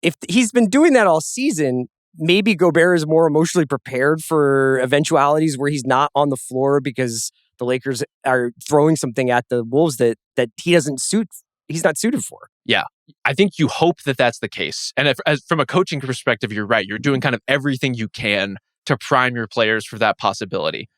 If he's been doing that all season, maybe Gobert is more emotionally prepared for eventualities where he's not on the floor because the Lakers are throwing something at the Wolves that he's not suited for. Yeah, I think you hope that that's the case. And from a coaching perspective, you're right. You're doing kind of everything you can to prime your players for that possibility.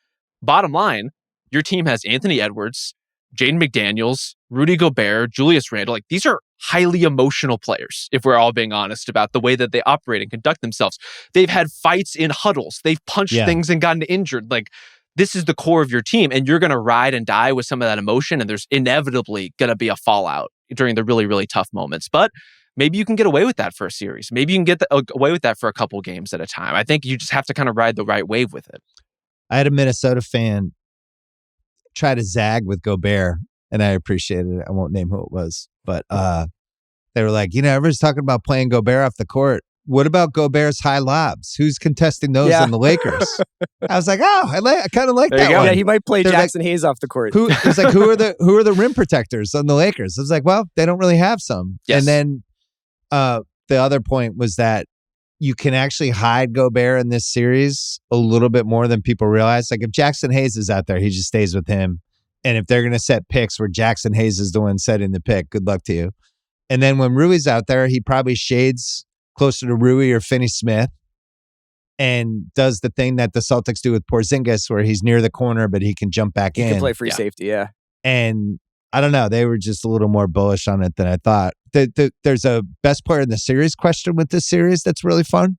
Bottom line, your team has Anthony Edwards, Jaden McDaniels, Rudy Gobert, Julius Randle. Like, these are highly emotional players, if we're all being honest about the way that they operate and conduct themselves. They've had fights in huddles. They've punched things and gotten injured. Like, this is the core of your team, and you're going to ride and die with some of that emotion, and there's inevitably going to be a fallout during the really, really tough moments. But maybe you can get away with that for a series. Maybe you can get away with that for a couple games at a time. I think you just have to kind of ride the right wave with it. I had a Minnesota fan try to zag with Gobert, and I appreciated it. I won't name who it was, but they were like, everyone's talking about playing Gobert off the court. What about Gobert's high lobs? Who's contesting those on the Lakers? I was like, I kind of like that one. Yeah, he might play Jackson Hayes off the court. It's like, who are the rim protectors on the Lakers? I was like, well, they don't really have some. Yes. And then the other point was that you can actually hide Gobert in this series a little bit more than people realize. Like, if Jackson Hayes is out there, he just stays with him. And if they're going to set picks where Jackson Hayes is the one setting the pick, good luck to you. And then when Rui's out there, he probably shades closer to Rui or Finney-Smith and does the thing that the Celtics do with Porzingis, where he's near the corner, but he can jump back in. He can play free safety, yeah. And I don't know, they were just a little more bullish on it than I thought. There's a best player in the series question with this series that's really fun.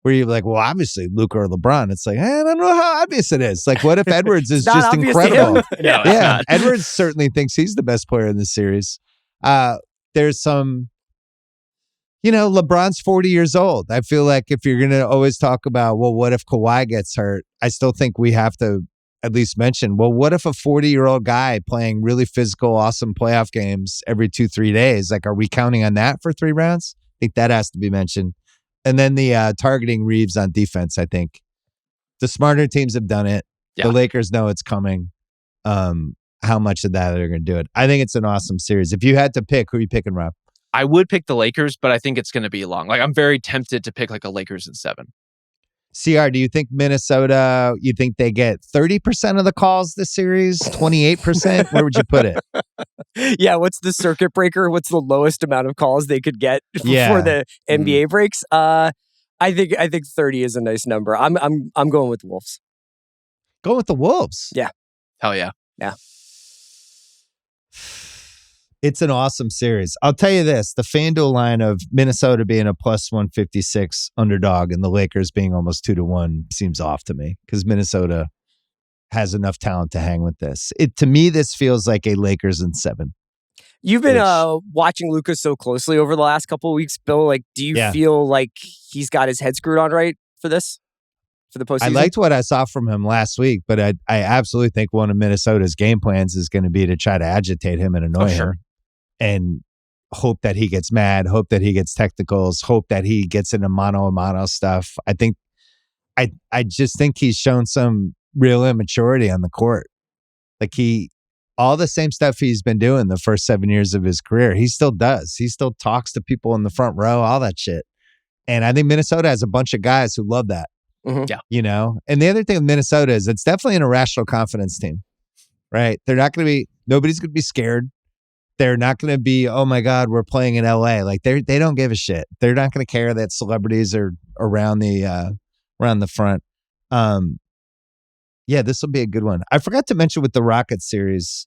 where you're like, well, obviously Luka or LeBron. It's like, I don't know how obvious it is. Like, what if Edwards is not just obvious to incredible? him. No, it's Yeah, not. Edwards certainly thinks he's the best player in the series. There's some, LeBron's 40 years old. I feel like if you're going to always talk about, well, what if Kawhi gets hurt? I still think we have to at least mention, well, what if a 40-year-old guy playing really physical, awesome playoff games every 2-3 days? Like, are we counting on that for 3 rounds? I think that has to be mentioned. And then the targeting Reeves on defense, I think. The smarter teams have done it. Yeah. The Lakers know it's coming. How much of that they're going to do it. I think it's an awesome series. If you had to pick, who are you picking, Rob? I would pick the Lakers, but I think it's going to be long. Like, I'm very tempted to pick like a Lakers in 7. CR, do you think Minnesota, you think they get 30% of the calls this series? 28%? Where would you put it? Yeah, what's the circuit breaker? What's the lowest amount of calls they could get before Yeah. the NBA breaks? I think 30 is a nice number. I'm going with the Wolves. Go with the Wolves. Yeah. Hell yeah. Yeah. It's an awesome series. I'll tell you this, the FanDuel line of Minnesota being a plus 156 underdog and the Lakers being almost 2-1 seems off to me because Minnesota has enough talent to hang with this. To me, this feels like a Lakers in 7. You've been watching Luka so closely over the last couple of weeks, Bill. Like, do you feel like he's got his head screwed on right for this? For the postseason? I liked what I saw from him last week, but I absolutely think one of Minnesota's game plans is going to be to try to agitate him and annoy him. And hope that he gets mad, hope that he gets technicals, hope that he gets into mano-a-mano stuff. I just think he's shown some real immaturity on the court. Like all the same stuff he's been doing the first 7 years of his career, he still does. He still talks to people in the front row, all that shit. And I think Minnesota has a bunch of guys who love that. Mm-hmm. Yeah. And the other thing with Minnesota is it's definitely an irrational confidence team, right? Nobody's going to be scared. They're not going to be, oh my God, we're playing in LA. Like they don't give a shit. They're not going to care that celebrities are around the front. Yeah, this will be a good one. I forgot to mention with the Rockets series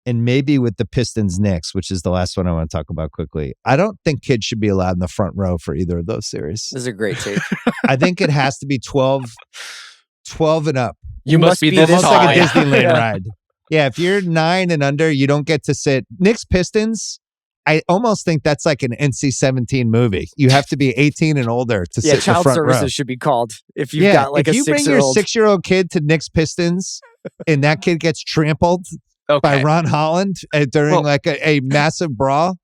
and maybe with the Pistons Knicks, which is the last one I want to talk about quickly. I don't think kids should be allowed in the front row for either of those series. This is a great take. I think it has to be 12 and up. You must be this almost tall. like a Yeah. Disneyland ride. Yeah, if you're 9 and under, you don't get to sit. Knicks Pistons, I almost think that's like an NC-17 movie. You have to be 18 and older to sit in the child front services row. should be called if you've got like if a you bring 6-year-old. your 6-year-old kid to Knicks Pistons and that kid gets trampled by Ron Holland during like a massive brawl,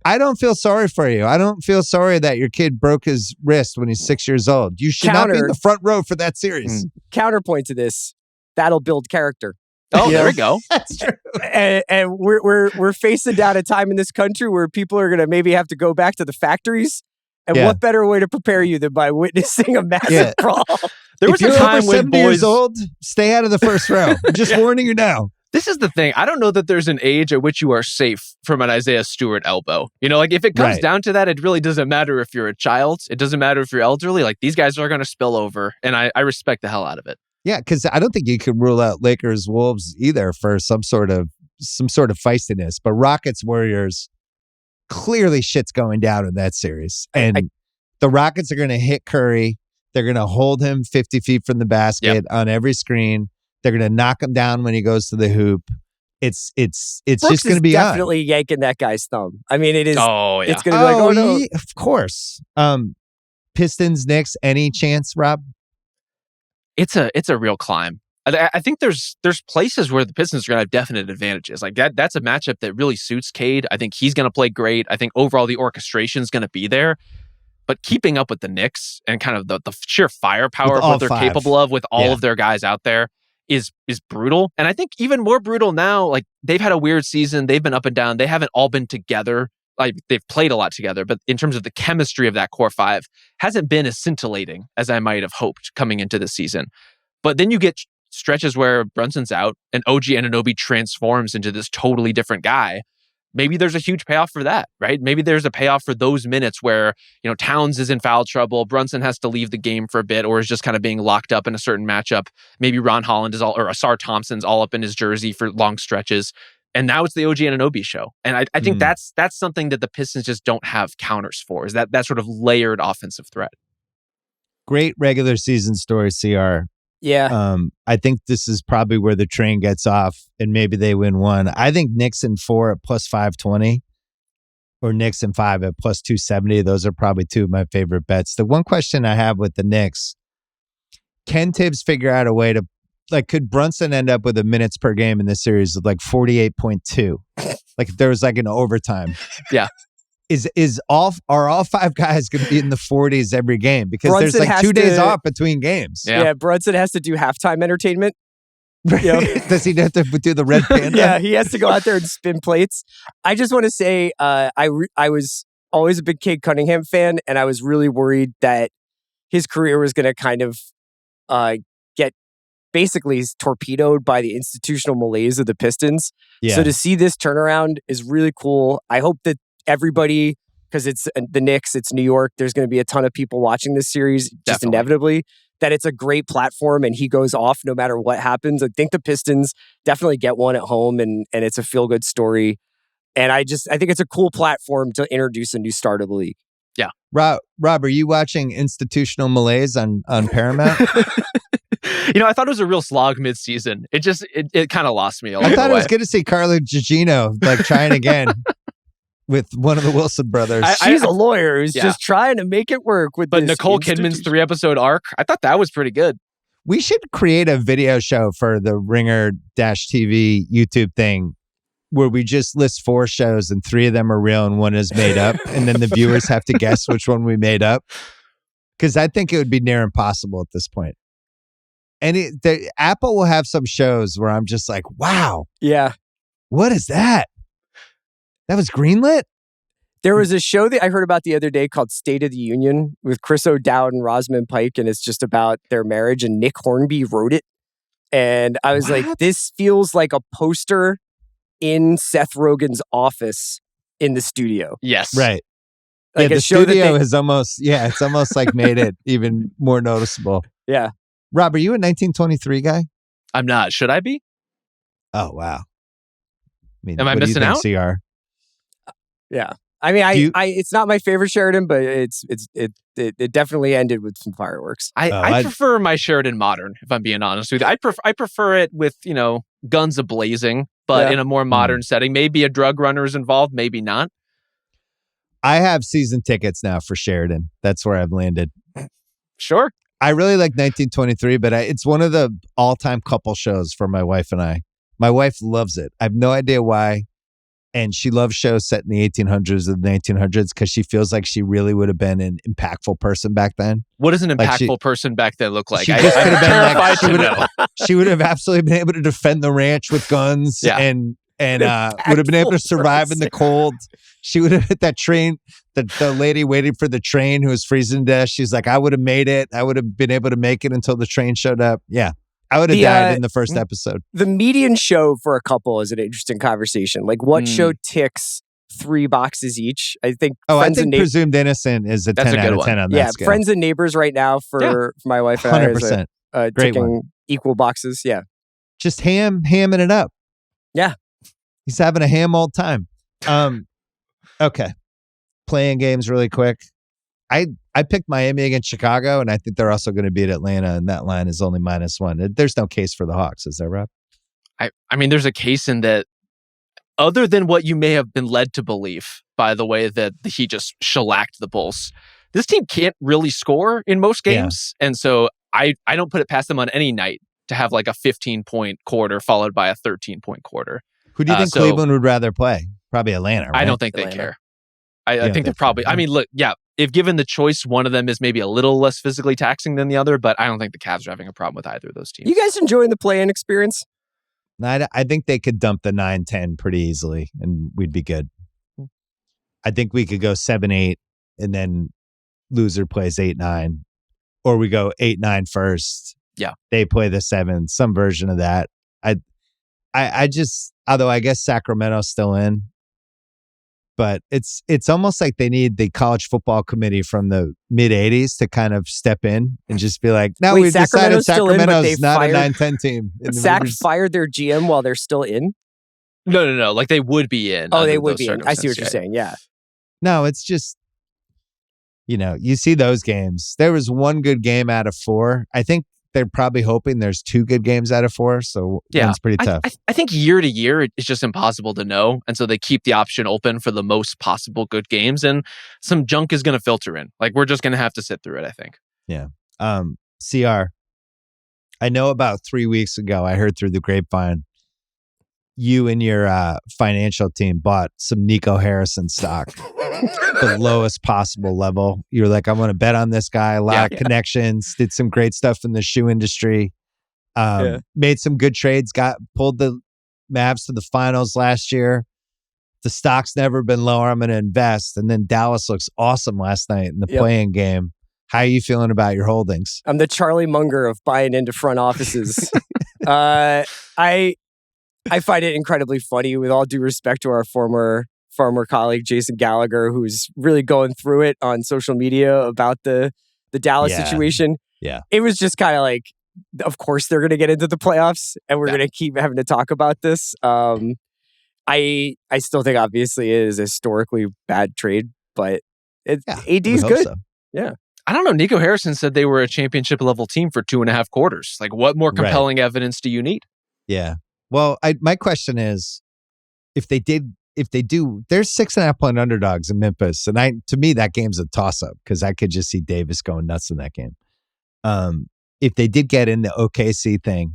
I don't feel sorry for you. I don't feel sorry that your kid broke his wrist when he's 6 years old. You should not be in the front row for that series. Counterpoint to this, that'll build character. Oh, there we go. That's true. And we're facing down a time in this country where people are going to maybe have to go back to the factories. And what better way to prepare you than by witnessing a massive brawl? There was if you're a time over when 70 years old, stay out of the first row. I'm just warning you now. This is the thing. I don't know that there's an age at which you are safe from an Isaiah Stewart elbow. Like if it comes down to that, it really doesn't matter if you're a child. It doesn't matter if you're elderly. Like these guys are going to spill over. And I respect the hell out of it. Yeah, because I don't think you could rule out Lakers Wolves either for some sort of feistiness. But Rockets Warriors, clearly shit's going down in that series. And the Rockets are going to hit Curry. They're going to hold him 50 feet from the basket on every screen. They're going to knock him down when he goes to the hoop. It's Brooks just going to be definitely yanking that guy's thumb. I mean, it is. Oh yeah, it's going to be like, oh no, yeah, of course. Pistons Knicks, any chance, Rob? It's a real climb. I think there's places where the Pistons are going to have definite advantages. Like that's a matchup that really suits Cade. I think he's going to play great. I think overall the orchestration is going to be there. But keeping up with the Knicks and kind of the sheer firepower of what they're capable of with all of their guys out there is brutal. And I think even more brutal now, like they've had a weird season. They've been up and down. They haven't all been together. Like they've played a lot together, but in terms of the chemistry of that core five, hasn't been as scintillating as I might have hoped coming into the season. But then you get stretches where Brunson's out and OG Anunoby transforms into this totally different guy. Maybe there's a huge payoff for that, right? Maybe there's a payoff for those minutes where, Towns is in foul trouble, Brunson has to leave the game for a bit, or is just kind of being locked up in a certain matchup. Maybe Ron Holland or Asar Thompson's all up in his jersey for long stretches. And now it's the OG Anunoby show. And I think that's something that the Pistons just don't have counters for, is that sort of layered offensive threat. Great regular season story, CR. Yeah. I think this is probably where the train gets off and maybe they win one. I think Knicks in 4 at plus 520 or Knicks in 5 at plus 270. Those are probably two of my favorite bets. The one question I have with the Knicks, can Tibbs figure out a way to, like, could Brunson end up with a minutes per game in this series of like 48.2? Like if there was like an overtime. Yeah. Are all 5 guys going to be in the 40s every game? Because Brunson there's like 2 days off between games. Yeah. Brunson has to do halftime entertainment. Does he have to do the red panda? Yeah, he has to go out there and spin plates. I just want to say I was always a big Cade Cunningham fan, and I was really worried that his career was going to kind of get basically torpedoed by the institutional malaise of the Pistons. Yeah. So to see this turnaround is really cool. I hope that everybody, because it's the Knicks, it's New York, there's going to be a ton of people watching this series, just inevitably, that it's a great platform and he goes off no matter what happens. I think the Pistons definitely get one at home and it's a feel-good story. And I think it's a cool platform to introduce a new star to the league. Yeah. Rob, are you watching Institutional Malaise on Paramount? I thought it was a real slog mid-season. It kind of lost me a little I thought bit. it was good to see Carlo Gugino like trying again with one of the Wilson brothers. She's a lawyer who's just trying to make it work with But this Nicole Kidman's 3-episode arc, I thought that was pretty good. We should create a video show for the Ringer-TV YouTube thing where we just list 4 shows and 3 of them are real and 1 is made up. And then the viewers have to guess which one we made up. Because I think it would be near impossible at this point. And Apple will have some shows where I'm just like, wow. Yeah. What is that? That was greenlit? There was a show that I heard about the other day called State of the Union with Chris O'Dowd and Rosamund Pike, and it's just about their marriage, and Nick Hornby wrote it. And I was like, this feels like a poster in Seth Rogen's office in the studio. Yes. Right. Like the a show studio is almost, it's almost like made it even more noticeable. Yeah. Rob, are you a 1923 guy? I'm not. Should I be? Oh, wow. I mean, am I missing out? CR? Yeah. I mean, it's not my favorite Sheridan, but it definitely ended with some fireworks. I prefer my Sheridan modern, if I'm being honest with you. I prefer it with, guns a-blazing, but in a more modern setting. Maybe a drug runner is involved, maybe not. I have season tickets now for Sheridan. That's where I've landed. Sure. I really like 1923, but it's one of the all-time couple shows for my wife and I. My wife loves it. I have no idea why. And she loves shows set in the 1800s and the 1900s because she feels like she really would have been an impactful person back then. What does an impactful person back then look like? She just could have been like, she would have absolutely been able to defend the ranch with guns and would have been able to survive in the cold. She would have hit that train, the lady waiting for the train who was freezing to death. She's like, I would have made it. I would have been able to make it until the train showed up. Yeah. I would have died in the first episode. The median show for a couple is an interesting conversation. Like what show ticks 3 boxes each? I think Presumed Innocent is a 10 out of 10 on that scale. Friends and Neighbors right now for my wife and 100%. I is ticking equal boxes. Yeah. Just hamming it up. Yeah. He's having a ham old time. Okay. Playing games really quick. I picked Miami against Chicago, and I think they're also going to beat Atlanta, and that line is only -1. There's no case for the Hawks, is there, Rob? I mean, there's a case in that, other than what you may have been led to believe by the way that he just shellacked the Bulls. This team can't really score in most games, and so I don't put it past them on any night to have like a 15-point quarter followed by a 13-point quarter. Who do you think Cleveland would rather play? Probably Atlanta, right? I don't think they care. I think they're probably... I mean, look, if given the choice, one of them is maybe a little less physically taxing than the other, but I don't think the Cavs are having a problem with either of those teams. You guys enjoying the play-in experience? I think they could dump the 9-10 pretty easily, and we'd be good. I think we could go 7-8, and then loser plays 8-9, or we go 8-9 first. Yeah, they play the 7, some version of that. I just, although I guess Sacramento's still in. But it's almost like they need the college football committee from the mid 80s to kind of step in and just be like, no, we've decided Sacramento's not a 9-10 team. Sac fired their GM while they're still in? No. Like, they would be in. Oh, they would be in. I see what you're saying. Yeah. No, it's just, You see those games. There was one good game out of 4. I think they're probably hoping there's 2 good games out of 4. So one's pretty tough. I think year to year, it's just impossible to know. And so they keep the option open for the most possible good games. And some junk is going to filter in. Like, we're just going to have to sit through it, I think. Yeah. CR, I know about 3 weeks ago, I heard through the grapevine, you and your financial team bought some Nico Harrison stock, the lowest possible level. You're like, I'm going to bet on this guy. A lot of connections, did some great stuff in the shoe industry, made some good trades, pulled the Mavs to the finals last year. The stock's never been lower. I'm going to invest. And then Dallas looks awesome last night in the play-in game. How are you feeling about your holdings? I'm the Charlie Munger of buying into front offices. I find it incredibly funny, with all due respect to our former colleague, Jason Gallagher, who's really going through it on social media about the Dallas situation. Yeah. It was just kind of like, of course they're going to get into the playoffs, and we're going to keep having to talk about this. I still think obviously it is a historically bad trade, but AD's good. So. Yeah. I don't know. Nico Harrison said they were a championship level team for 2.5 quarters. Like, what more compelling evidence do you need? Yeah. Well, my question is, if they do, there's 6.5 point underdogs in Memphis, and to me that game's a toss up because I could just see Davis going nuts in that game. If they did get in the OKC thing,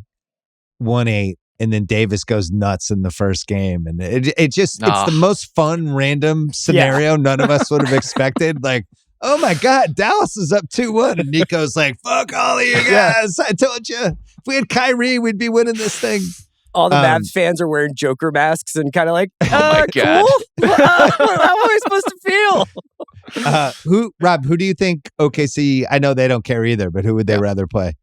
1-8, and then Davis goes nuts in the first game, and it's the most fun random scenario none of us would have expected. Like, oh my God, Dallas is up 2-1, and Nico's like, "Fuck all of you guys! I told you, if we had Kyrie, we'd be winning this thing." All the Mavs fans are wearing Joker masks and kind of like, oh my God. Cool? How am I supposed to feel? Rob, who do you think OKC, I know they don't care either, but who would they rather play?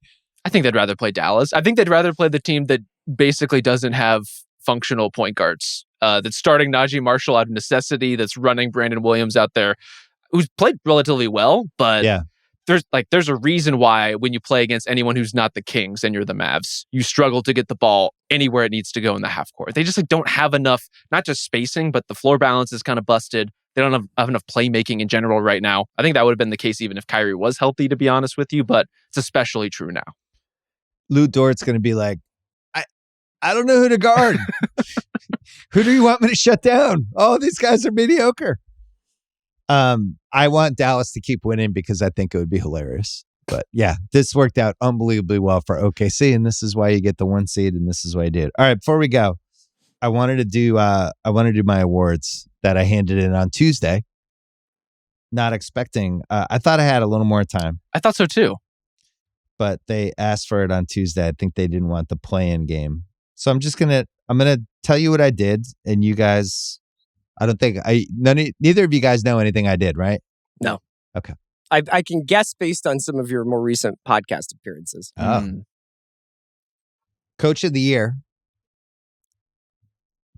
I think they'd rather play Dallas. I think they'd rather play the team that basically doesn't have functional point guards, that's starting Najee Marshall out of necessity, that's running Brandon Williams out there, who's played relatively well, but there's a reason why when you play against anyone who's not the Kings and you're the Mavs, you struggle to get the ball anywhere it needs to go in the half court. They just don't have enough, not just spacing, but the floor balance is kind of busted. They don't have enough playmaking in general right now. I think that would have been the case even if Kyrie was healthy, to be honest with you, but it's especially true now. Lou Dort's going to be like, I don't know who to guard. Who do you want me to shut down? Oh, these guys are mediocre. I want Dallas to keep winning because I think it would be hilarious. But yeah, this worked out unbelievably well for OKC, and this is why you get the 1 seed, and this is why you did. All right, before we go, I wanted to do my awards that I handed in on Tuesday. Not expecting. I thought I had a little more time. I thought so too. But they asked for it on Tuesday. I think they didn't want the play-in game. So I'm gonna tell you what I did, and you guys, I don't think neither of you guys know anything I did, right? No. Okay. I can guess based on some of your more recent podcast appearances. Coach of the Year,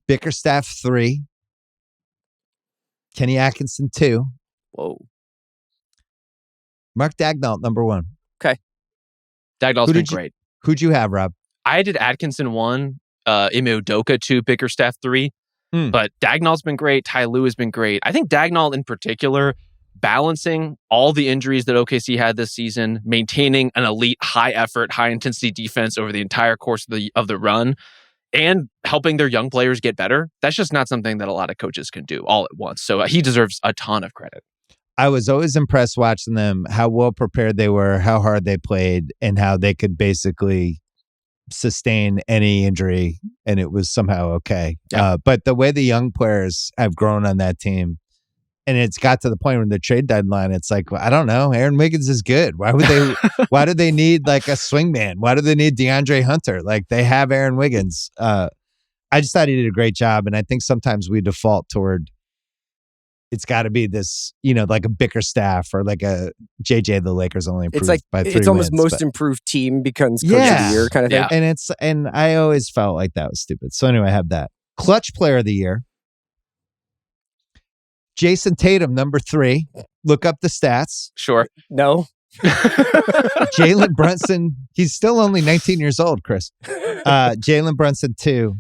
Bickerstaff 3, Kenny Atkinson 2. Whoa. Mark Daigneault number 1. Okay. Daigneault's been great. Who'd you have, Rob? I did Atkinson 1, Ime Udoka 2, Bickerstaff 3. But Daigneault's been great. Ty Lue has been great. I think Daigneault in particular, balancing all the injuries that OKC had this season, maintaining an elite, high-effort, high-intensity defense over the entire course of the run, and helping their young players get better. That's just not something that a lot of coaches can do all at once. So he deserves a ton of credit. I was always impressed watching them, how well prepared they were, how hard they played, and how they could basically sustain any injury and it was somehow okay. But the way the young players have grown on that team, and it's got to the point when the trade deadline, it's like, well, I don't know. Aaron Wiggins is good. Why would they? Why do they need like a swingman? Why do they need DeAndre Hunter? Like they have Aaron Wiggins. I just thought he did a great job, and I think sometimes we default toward it's got to be this, like a Bickerstaff or like a JJ. The Lakers only improved by 3 it's almost wins, most improved team becomes coach of the year kind of thing. And I always felt like that was stupid. So anyway, I have that. Clutch player of the year. Jason Tatum, number 3. Look up the stats. Sure. No. Jalen Brunson. He's still only 19 years old, Chris. Jalen Brunson, 2.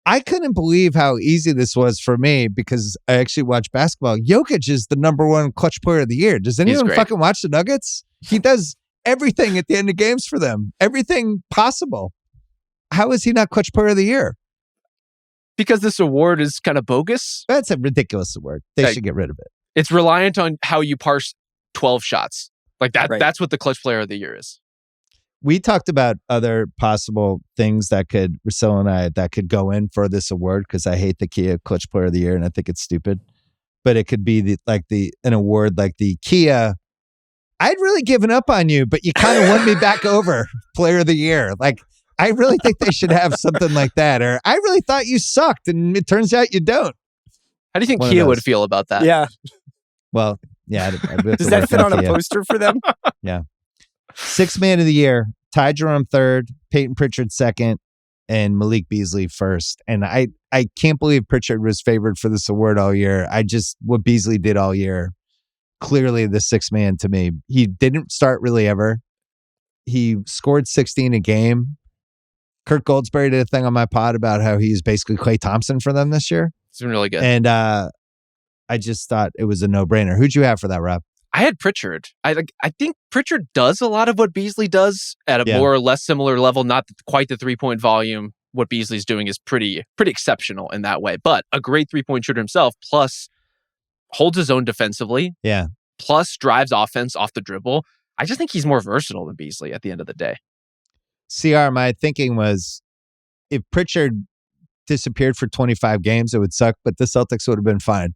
I couldn't believe how easy this was for me because I actually watch basketball. Jokic is the number one clutch player of the year. Does anyone fucking watch the Nuggets? He does everything at the end of games for them. Everything possible. How is he not clutch player of the year? Because this award is kind of bogus. That's a ridiculous award. They should get rid of it. It's reliant on how you parse 12 shots. Like that. Right. That's what the clutch player of the year is. We talked about other possible things that could, Russillo and I, that could go in for this award because I hate the Kia Clutch Player of the Year and I think it's stupid. But it could be an award like the Kia. I'd really given up on you, but you kind of won me back over, Player of the Year. Like, I really think they should have something like that. Or I really thought you sucked, and it turns out you don't. How do you think Kia would feel about that? Yeah. Well, yeah. Does that fit on a poster for them? Yeah. Sixth man of the year, Ty Jerome third, Peyton Pritchard second, and Malik Beasley first. And I can't believe Pritchard was favored for this award all year. What Beasley did all year, clearly the sixth man to me. He didn't start really ever. He scored 16 a game. Kurt Goldsberry did a thing on my pod about how he's basically Klay Thompson for them this year. It's been really good. And I just thought it was a no-brainer. Who'd you have for that, Rob? I had Pritchard. I think Pritchard does a lot of what Beasley does at a more or less similar level, not quite the 3-point volume. What Beasley's doing is pretty exceptional in that way, but a great 3-point shooter himself, plus holds his own defensively, plus drives offense off the dribble. I just think he's more versatile than Beasley at the end of the day. CR, my thinking was if Pritchard disappeared for 25 games, it would suck, but the Celtics would have been fine.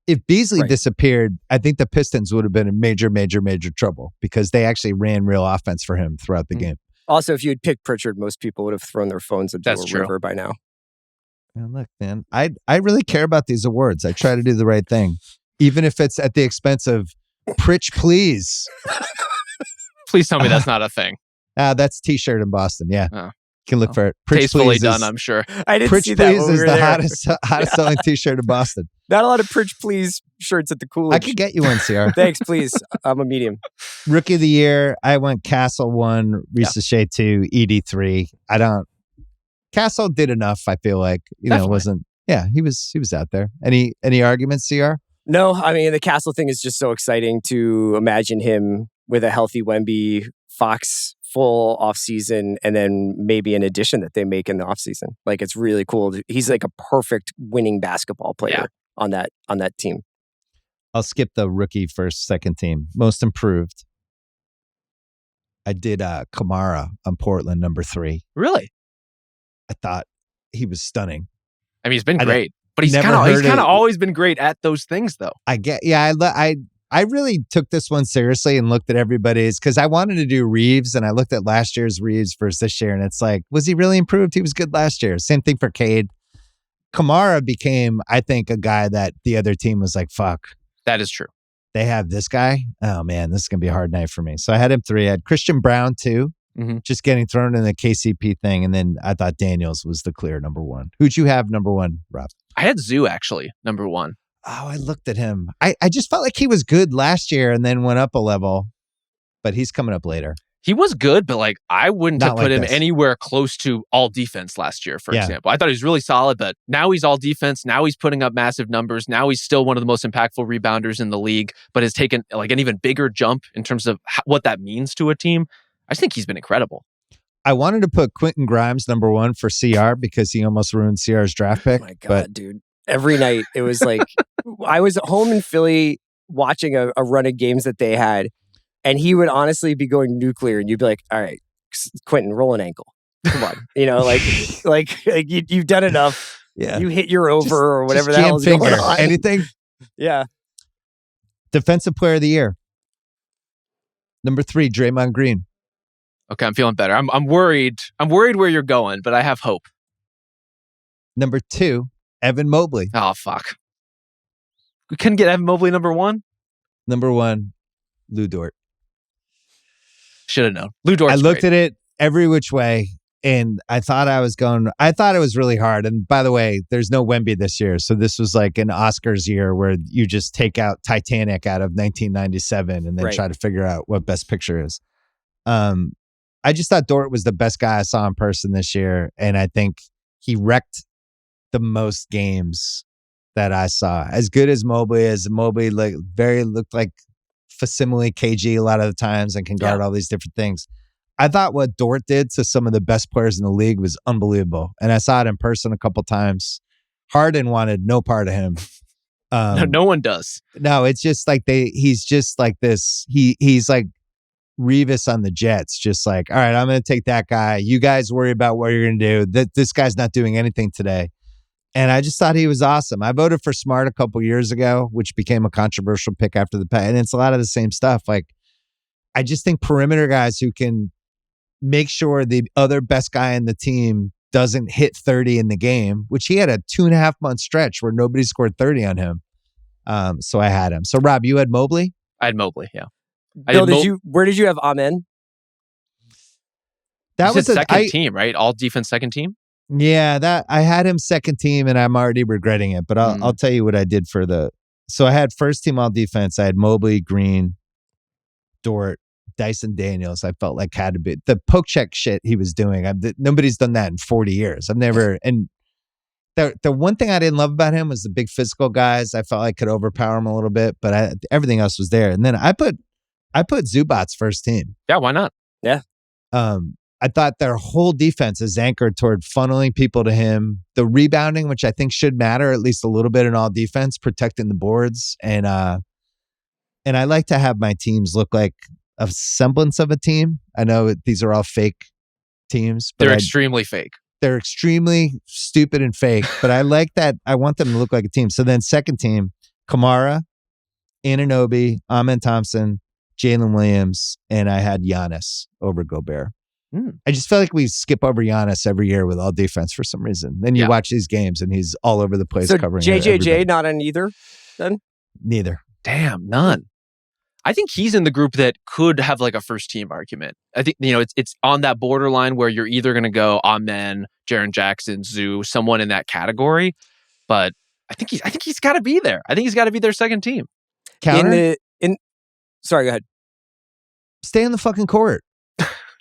If Beasley disappeared, I think the Pistons would have been in major, major, major trouble because they actually ran real offense for him throughout the game. Also, if you had picked Pritchard, most people would have thrown their phones into a river by now. Well, look, man, I really care about these awards. I try to do the right thing, even if it's at the expense of Pritch, please. Please tell me that's not a thing. That's T-shirt in Boston. Yeah. Oh. You can look for it. Pritch, tastefully done, I'm sure. I didn't Pritch, see that please when we is were the there. hottest selling T-shirt in Boston. Not a lot of Pritch, please shirts at the Coolidge. I could get you one, CR. Thanks, please. I'm a medium. Rookie of the year, I went Castle 1, Risache 2, Edie 3. Castle did enough, I feel like. He was out there. Any arguments, CR? No, I mean, the Castle thing is just so exciting to imagine him with a healthy Wemby, Fox full offseason, and then maybe an addition that they make in the offseason. Like, it's really cool. He's like a perfect winning basketball player on that team. I'll skip the rookie first, second team. Most improved. I did Kamara on Portland, number 3. Really? I thought he was stunning. I mean, he's been great, but he's kind of always been great at those things, though. I really took this one seriously and looked at everybody's because I wanted to do Reeves and I looked at last year's Reeves versus this year and it's like, was he really improved? He was good last year. Same thing for Cade. Kamara became, I think, a guy that the other team was like, fuck. That is true. They have this guy. Oh man, this is going to be a hard night for me. So I had him 3. I had Christian Brown 2, just getting thrown in the KCP thing. And then I thought Daniels was the clear number 1. Who'd you have number 1, Rob? I had Zoo actually, number 1. Oh, I looked at him. I just felt like he was good last year and then went up a level, but he's coming up later. He was good, but like I wouldn't have put him this. anywhere close to all defense last year, for example. I thought he was really solid, but now he's all defense. Now he's putting up massive numbers. Now he's still one of the most impactful rebounders in the league, but has taken like an even bigger jump in terms of what that means to a team. I just think he's been incredible. I wanted to put Quentin Grimes number 1 for CR because he almost ruined CR's draft pick. Oh my God, dude. Every night it was like, I was at home in Philly watching a run of games that they had, and he would honestly be going nuclear, and you'd be like, all right, Quentin, roll an ankle. Come on. Like you've done enough. Yeah. You hit your over or whatever the hell is going on. Anything? Yeah. Defensive player of the year. Number 3, Draymond Green. Okay, I'm feeling better. I'm worried. I'm worried where you're going, but I have hope. Number 2, Evan Mobley. Oh, fuck. We couldn't get Evan Mobley number 1? Number 1, Lou Dort. Should have known. Lou Dort's I looked great. at it every which way, and I thought it was really hard. And by the way, there's no Wemby this year. So this was like an Oscars year where you just take out Titanic out of 1997 and then try to figure out what Best Picture is. I just thought Dort was the best guy I saw in person this year. And I think he wrecked the most games that I saw. As good as Mobley looked like facsimile KG a lot of the times and can guard all these different things. I thought what Dort did to some of the best players in the league was unbelievable. And I saw it in person a couple times. Harden wanted no part of him. No one does. No, it's just like he's just like this. He's like Revis on the Jets, just like, all right, I'm going to take that guy. You guys worry about what you're going to do. This guy's not doing anything today. And I just thought he was awesome. I voted for Smart a couple years ago, which became a controversial pick after the pack. And it's a lot of the same stuff. Like, I just think perimeter guys who can make sure the other best guy in the team doesn't hit 30 in the game, which he had a 2.5 month stretch where nobody scored 30 on him. So I had him. So Rob, you had Mobley? I had Mobley, yeah. Bill, where did you have Amen? That was a second team, right? All defense second team? Yeah, that I had him second team and I'm already regretting it, but I'll tell you what I did for so I had first team all defense. I had Mobley, Green, Dort, Dyson Daniels. I felt like had to be the poke check shit he was doing. Nobody's done that in 40 years. I've never, and the one thing I didn't love about him was the big physical guys. I felt like could overpower him a little bit, but everything else was there. And then I put Zubac's first team. Yeah, why not? Yeah. I thought their whole defense is anchored toward funneling people to him. The rebounding, which I think should matter at least a little bit in all defense, protecting the boards. And I like to have my teams look like a semblance of a team. I know these are all fake teams. But they're extremely fake. They're extremely stupid and fake. But I like that. I want them to look like a team. So then second team, Kamara, Anunoby, Amen Thompson, Jalen Williams, and I had Giannis over Gobert. I just feel like we skip over Giannis every year with all defense for some reason. Then you watch these games and he's all over the place covering JJJ everybody. not on either then? Neither. Damn, none. I think he's in the group that could have like a first team argument. I think, it's on that borderline where you're either going to go Amen, Jaren Jackson, Zoo, someone in that category. But I think he's got to be there. I think he's got to be their second team. Counter? Sorry, go ahead. Stay in the fucking court.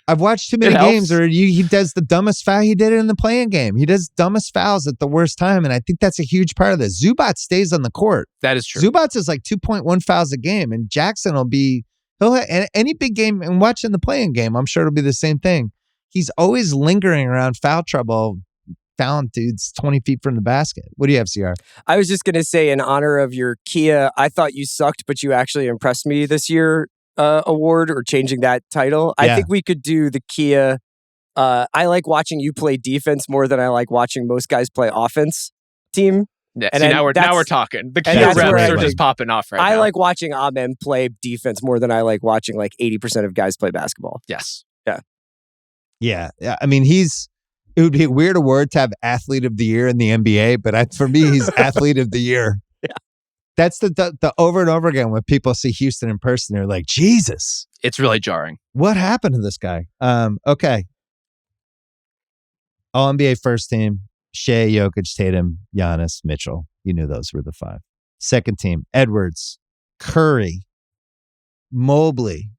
I've watched too many games where he does the dumbest foul. He did it in the playing game. He does dumbest fouls at the worst time, and I think that's a huge part of this. Zubac stays on the court. That is true. Zubac is like 2.1 fouls a game, and Jackson he'll have any big game, and watching the playing game, I'm sure it'll be the same thing. He's always lingering around foul trouble, fouling dudes 20 feet from the basket. What do you have, CR? I was just going to say, in honor of your Kia, I thought you sucked, but you actually impressed me this year. Award or changing that title. I think we could do the Kia. I like watching you play defense more than I like watching most guys play offense team. Yeah, and now we're talking. The Kia reps are just popping off right now. I like watching Amen play defense more than I like watching like 80% of guys play basketball. Yes. Yeah. I mean, it would be a weird award to have athlete of the year in the NBA, but for me, he's athlete of the year. That's the over and over again when people see Houston in person, they're like, Jesus. It's really jarring. What happened to this guy? Okay. All NBA first team, Shea, Jokic, Tatum, Giannis, Mitchell. You knew those were the five. Second team, Edwards, Curry, Mobley,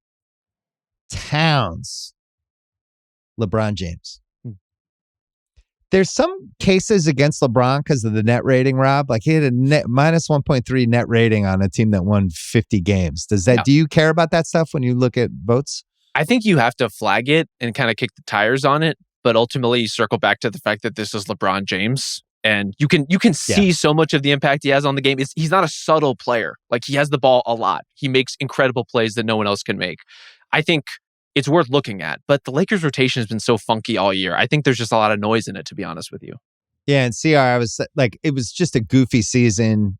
Towns, LeBron James. There's some cases against LeBron because of the net rating, Rob. Like he had a minus 1.3 net rating on a team that won 50 games. Do you care about that stuff when you look at votes? I think you have to flag it and kind of kick the tires on it. But ultimately, you circle back to the fact that this is LeBron James. And you can see so much of the impact he has on the game. He's not a subtle player. Like he has the ball a lot. He makes incredible plays that no one else can make. I think it's worth looking at, but the Lakers rotation has been so funky all year. I think there's just a lot of noise in it, to be honest with you. Yeah, and CR, I was like, it was just a goofy season.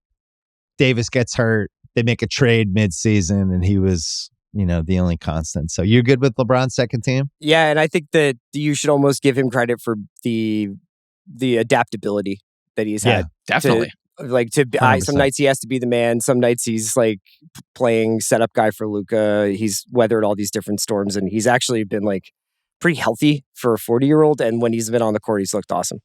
Davis gets hurt. They make a trade mid-season, and he was, the only constant. So you're good with LeBron's second team? Yeah, and I think that you should almost give him credit for the adaptability that he's had. Definitely. Some nights he has to be the man. Some nights he's like playing setup guy for Luka. He's weathered all these different storms, and he's actually been like pretty healthy for a 40-year-old. And when he's been on the court, he's looked awesome.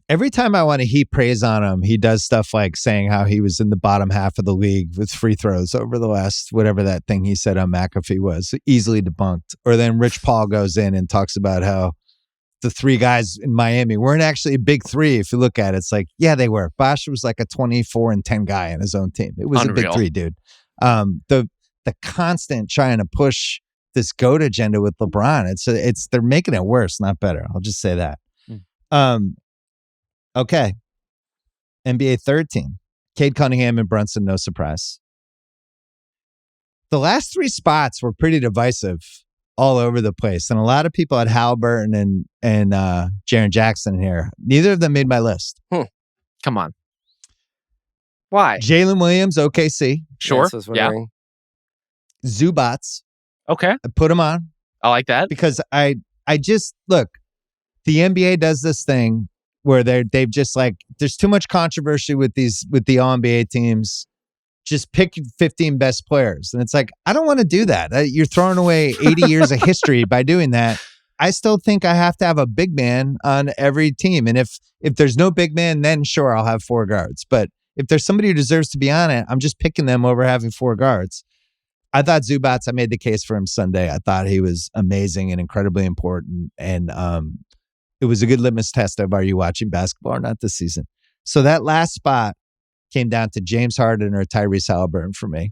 Every time I want to heap praise on him, he does stuff like saying how he was in the bottom half of the league with free throws over the last whatever that thing he said on McAfee was easily debunked. Or then Rich Paul goes in and talks about how the three guys in Miami weren't actually a big three. If you look at it, it's like, yeah, they were. Bosh was like a 24-10 guy on his own team. It was Unreal. a big three, dude. The constant trying to push this GOAT agenda with LeBron, it's they're making it worse, not better. I'll just say that. Okay. NBA third team. Cade Cunningham and Brunson, no surprise. The last three spots were pretty divisive all over the place. And a lot of people had Halliburton and Jaren Jackson here. Neither of them made my list. Come on. Why? Jalen Williams, OKC. Sure. Yeah. Zubats. Okay. I put him on. I like that. Because I just, look, the NBA does this thing where they've just like, there's too much controversy with the All-NBA teams. Just pick 15 best players. And it's like, I don't want to do that. You're throwing away 80 years of history by doing that. I still think I have to have a big man on every team. And if there's no big man, then sure, I'll have four guards. But if there's somebody who deserves to be on it, I'm just picking them over having four guards. I thought Zubats, I made the case for him Sunday. I thought he was amazing and incredibly important. And it was a good litmus test of, are you watching basketball or not this season? So that last spot came down to James Harden or Tyrese Halliburton for me.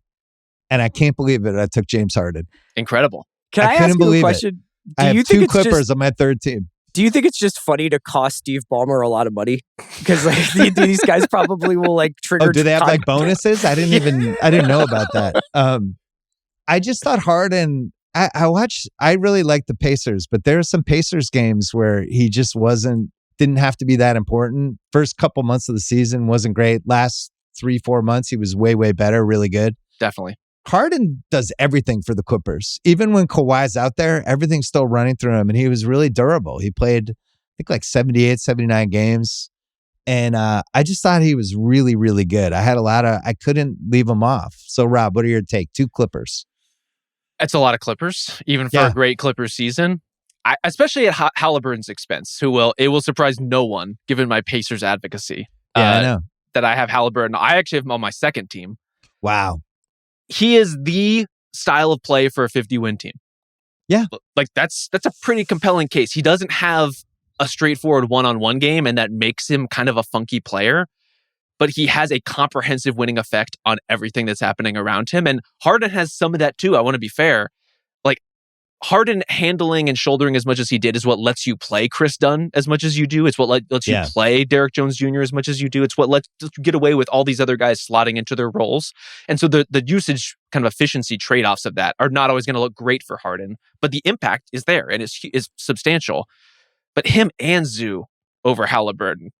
And I can't believe it. I took James Harden. Incredible. Can I ask you a question? I have two Clippers on my third team. Do you think it's just funny to cost Steve Ballmer a lot of money? Because like these guys probably will like trigger. Oh, do they have like bonuses? I didn't know about that. I just thought Harden. I really like the Pacers, but there are some Pacers games where he just didn't have to be that important. First couple months of the season wasn't great. Last 3-4 months, he was way, way better, really good. Definitely. Harden does everything for the Clippers. Even when Kawhi's out there, everything's still running through him, and he was really durable. He played, I think, like 78, 79 games, and I just thought he was really, really good. I couldn't leave him off. So, Rob, what are your take? Two Clippers. That's a lot of Clippers, even for a great Clippers season. Especially at Halliburton's expense, it will surprise no one, given my Pacers advocacy. Yeah, I know. That I have Halliburton. I actually have him on my second team. Wow. He is the style of play for a 50-win team. Yeah. Like, that's a pretty compelling case. He doesn't have a straightforward one-on-one game, and that makes him kind of a funky player. But he has a comprehensive winning effect on everything that's happening around him. And Harden has some of that too. I want to be fair. Like, Harden handling and shouldering as much as he did is what lets you play Chris Dunn as much as you do. It's what lets you play Derek Jones Jr. as much as you do. It's what lets you get away with all these other guys slotting into their roles. And so the usage kind of efficiency trade-offs of that are not always going to look great for Harden, but the impact is there and is substantial. But him and Zoo over Halliburton,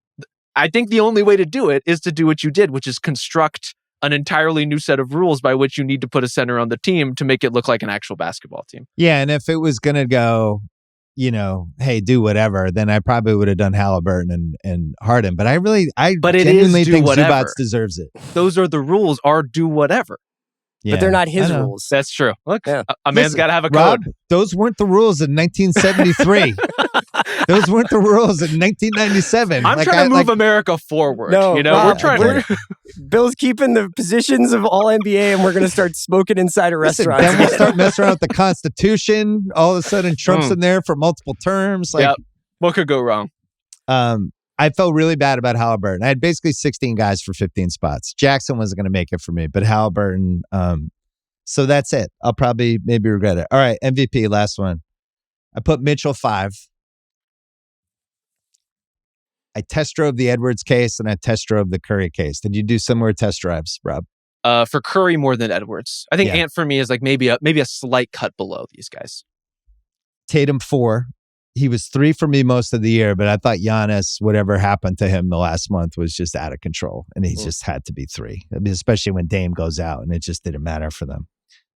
I think the only way to do it is to do what you did, which is construct an entirely new set of rules by which you need to put a center on the team to make it look like an actual basketball team. Yeah, and if it was going to go, hey, do whatever, then I probably would have done Halliburton and Harden. But I genuinely think Zubats deserves it. Those are the rules, are do whatever. Yeah, but they're not his rules. That's true. Look, a man's got to have a code. Rob, those weren't the rules in 1973. Those weren't the rules in 1997. I'm trying to move America forward. No, we're trying. Bill's keeping the positions of all NBA, and we're going to start smoking inside a restaurant. Then we'll start messing around with the Constitution. All of a sudden, Trump's in there for multiple terms. What could go wrong? I felt really bad about Halliburton. I had basically 16 guys for 15 spots. Jackson wasn't going to make it for me, but Halliburton. So that's it. I'll probably maybe regret it. All right, MVP, last one. I put Mitchell 5. I test drove the Edwards case and I test drove the Curry case. Did you do similar test drives, Rob? For Curry more than Edwards. I think Ant for me is like maybe a slight cut below these guys. Tatum 4. He was 3 for me most of the year, but I thought Giannis, whatever happened to him the last month, was just out of control. And he just had to be 3, I mean, especially when Dame goes out and it just didn't matter for them.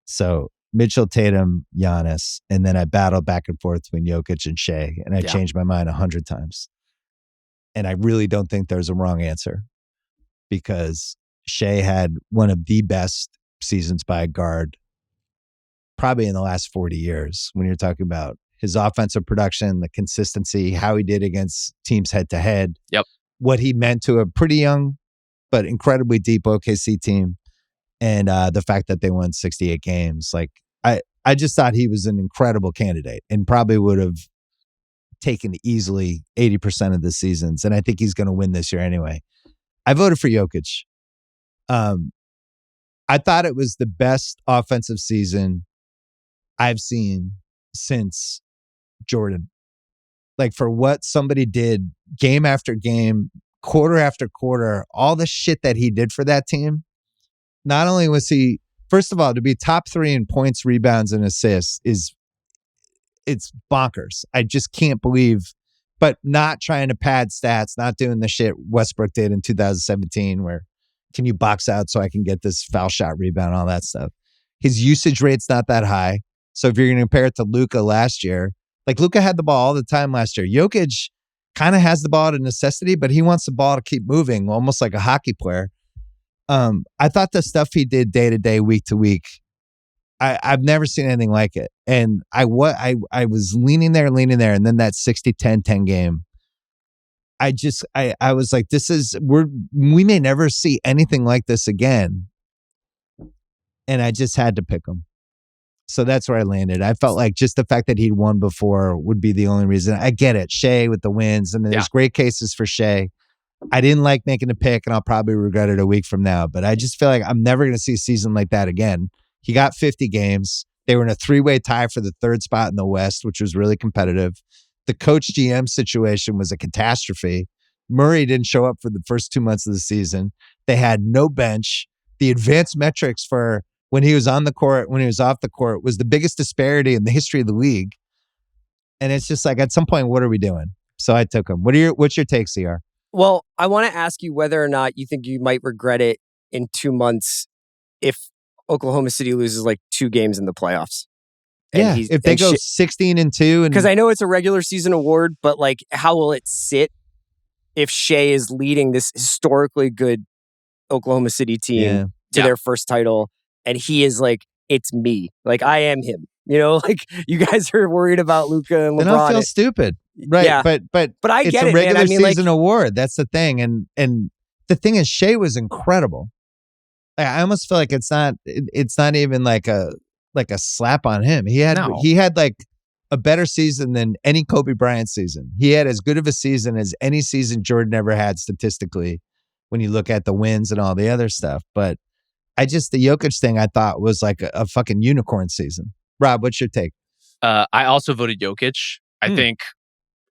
So Mitchell, Tatum, Giannis, and then I battled back and forth between Jokic and Shea, and I changed my mind 100 times. And I really don't think there's a wrong answer because Shea had one of the best seasons by a guard probably in the last 40 years when you're talking about his offensive production, the consistency, how he did against teams head to head, what he meant to a pretty young but incredibly deep OKC team, and the fact that they won 68 games. Like I just thought he was an incredible candidate and probably would have taken easily 80% of the seasons, and I think he's going to win this year anyway. I voted for Jokic. I thought it was the best offensive season I've seen since Jordan. Like, for what somebody did game after game, quarter after quarter, all the shit that he did for that team. Not only was he, first of all, to be top 3 in points, rebounds, and assists it's bonkers. I just can't believe, but not trying to pad stats, not doing the shit Westbrook did in 2017 where can you box out so I can get this foul shot rebound, all that stuff. His usage rate's not that high. So if you're going to compare it to Luka last year, like Luka had the ball all the time last year. Jokic kind of has the ball to necessity, but he wants the ball to keep moving, almost like a hockey player. I thought the stuff he did day to day, week to week, I've never seen anything like it. And I was leaning there, and then that 60-10-10 game, I was like, we may never see anything like this again. And I just had to pick him. So that's where I landed. I felt like just the fact that he'd won before would be the only reason. I get it. Shea with the wins, and there's great cases for Shea. I didn't like making a pick, and I'll probably regret it a week from now. But I just feel like I'm never going to see a season like that again. He got 50 games. They were in a 3-way tie for the 3rd spot in the West, which was really competitive. The coach GM situation was a catastrophe. Murray didn't show up for the first 2 months of the season. They had no bench. The advanced metrics for when he was on the court, when he was off the court, was the biggest disparity in the history of the league. And it's just like, at some point, what are we doing? So I took him. What's your take, CR? Well, I want to ask you whether or not you think you might regret it in 2 months if Oklahoma City loses like 2 games in the playoffs. Yeah, if they go 16-2, and because I know it's a regular season award, but like, how will it sit if Shea is leading this historically good Oklahoma City team to their first title, and he is like, it's me, like I am him. You know, like you guys are worried about Luka and LeBron. Then I'll feel stupid, right? Yeah. But I it's get a it, regular man. I mean, season award. That's the thing, and the thing is, Shea was incredible. I almost feel like it's not even like a slap on him. He had like a better season than any Kobe Bryant season. He had as good of a season as any season Jordan ever had statistically when you look at the wins and all the other stuff. But the Jokic thing I thought was like a fucking unicorn season. Rob, what's your take? I also voted Jokic. I think